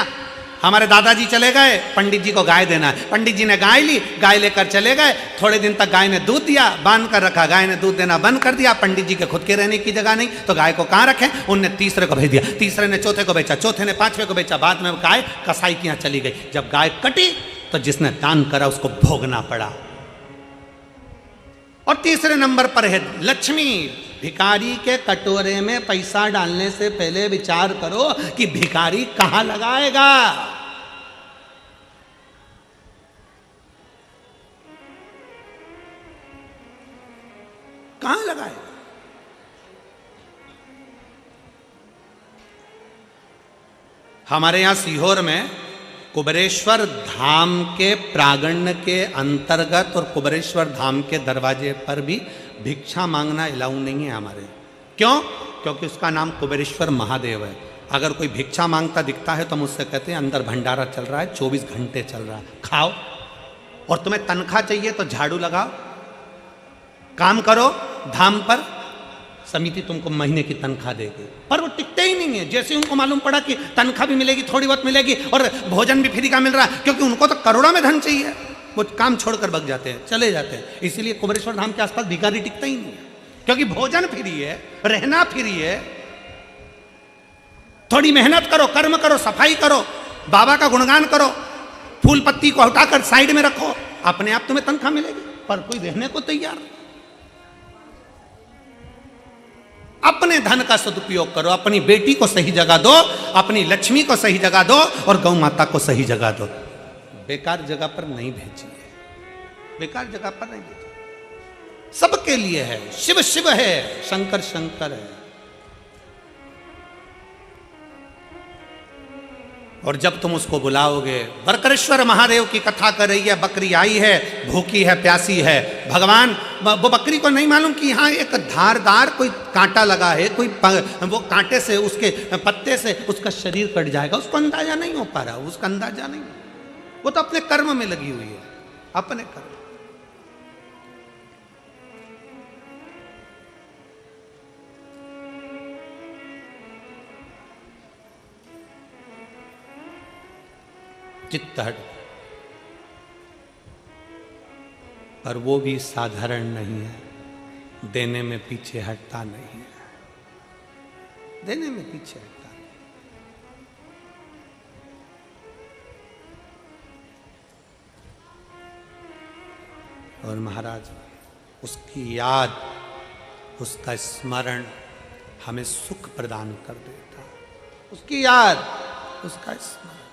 हमारे दादाजी चले गए, पंडित जी को गाय देना है, पंडित जी ने गाय ली, गाय लेकर चले गए, थोड़े दिन तक गाय ने दूध दिया, बांध कर रखा, गाय ने दूध देना बंद कर दिया। पंडित जी के खुद के रहने की जगह नहीं, तो गाय को कहाँ रखें? उनने तीसरे को भेज दिया, तीसरे ने चौथे को बेचा, चौथे ने पांचवें को बेचा। बाद में गाय कसाई के यहाँ चली गई। जब गाय कटी तो जिसने दान करा उसको भोगना पड़ा। और तीसरे नंबर पर है लक्ष्मी। भिखारी के कटोरे में पैसा डालने से पहले विचार करो कि भिखारी कहां लगाएगा। कहां लगाएगा? हमारे यहां सीहोर में कुबेरेश्वर धाम के प्रांगण के अंतर्गत और कुबेरेश्वर धाम के दरवाजे पर भी भिक्षा मांगना अलाउ नहीं है हमारे। क्यों? क्योंकि उसका नाम कुबेरेश्वर महादेव है। अगर कोई भिक्षा मांगता दिखता है तो मुझसे कहते हैं अंदर भंडारा चल रहा है, 24 घंटे चल रहा है, खाओ। और तुम्हें तनख्वाह चाहिए तो झाड़ू लगाओ, काम करो धाम पर, समिति तुमको महीने की तनख्वाह देगी। पर वो टिकते ही नहीं है। जैसे उनको मालूम पड़ा कि तनख्वाह भी मिलेगी, थोड़ी बहुत मिलेगी और भोजन भी फ्री का मिल रहा है, क्योंकि उनको तो करोड़ों में धन चाहिए, वो काम छोड़कर भाग जाते हैं, चले जाते हैं। इसीलिए कुबेरेश्वर धाम के आसपास भिखारी टिकता ही नहीं है, क्योंकि भोजन फ्री है, रहना फ्री है। थोड़ी मेहनत करो, कर्म करो, सफाई करो, बाबा का गुणगान करो, फूल पत्ती को हटाकर साइड में रखो, अपने आप तुम्हें तनख्वाह मिलेगी। पर कोई रहने को तैयार नहीं। अपने धन का सदुपयोग करो, अपनी बेटी को सही जगह दो, अपनी लक्ष्मी को सही जगह दो और गौ माता को सही जगह दो। बेकार जगह पर नहीं भेजिए, बेकार जगह पर नहीं भेजिए। सबके लिए है। शिव शिव है, शंकर शंकर है। और जब तुम उसको बुलाओगे, बरकरेश्वर महादेव की कथा कर रही है, बकरी आई है, भूखी है, प्यासी है। भगवान वो बकरी को नहीं मालूम कि यहाँ एक धारदार कोई कांटा लगा है, कोई वो कांटे से, उसके पत्ते से उसका शरीर कट जाएगा, उसको अंदाजा नहीं हो पा रहा, उसका अंदाजा नहीं। वो तो अपने कर्म में लगी हुई है, अपने कर्म। चित्त हट, पर वो भी साधारण नहीं है, देने में पीछे हटता नहीं है, देने में पीछे हटता नहीं। और महाराज उसकी याद, उसका स्मरण हमें सुख प्रदान कर देता, उसकी याद, उसका स्मरण।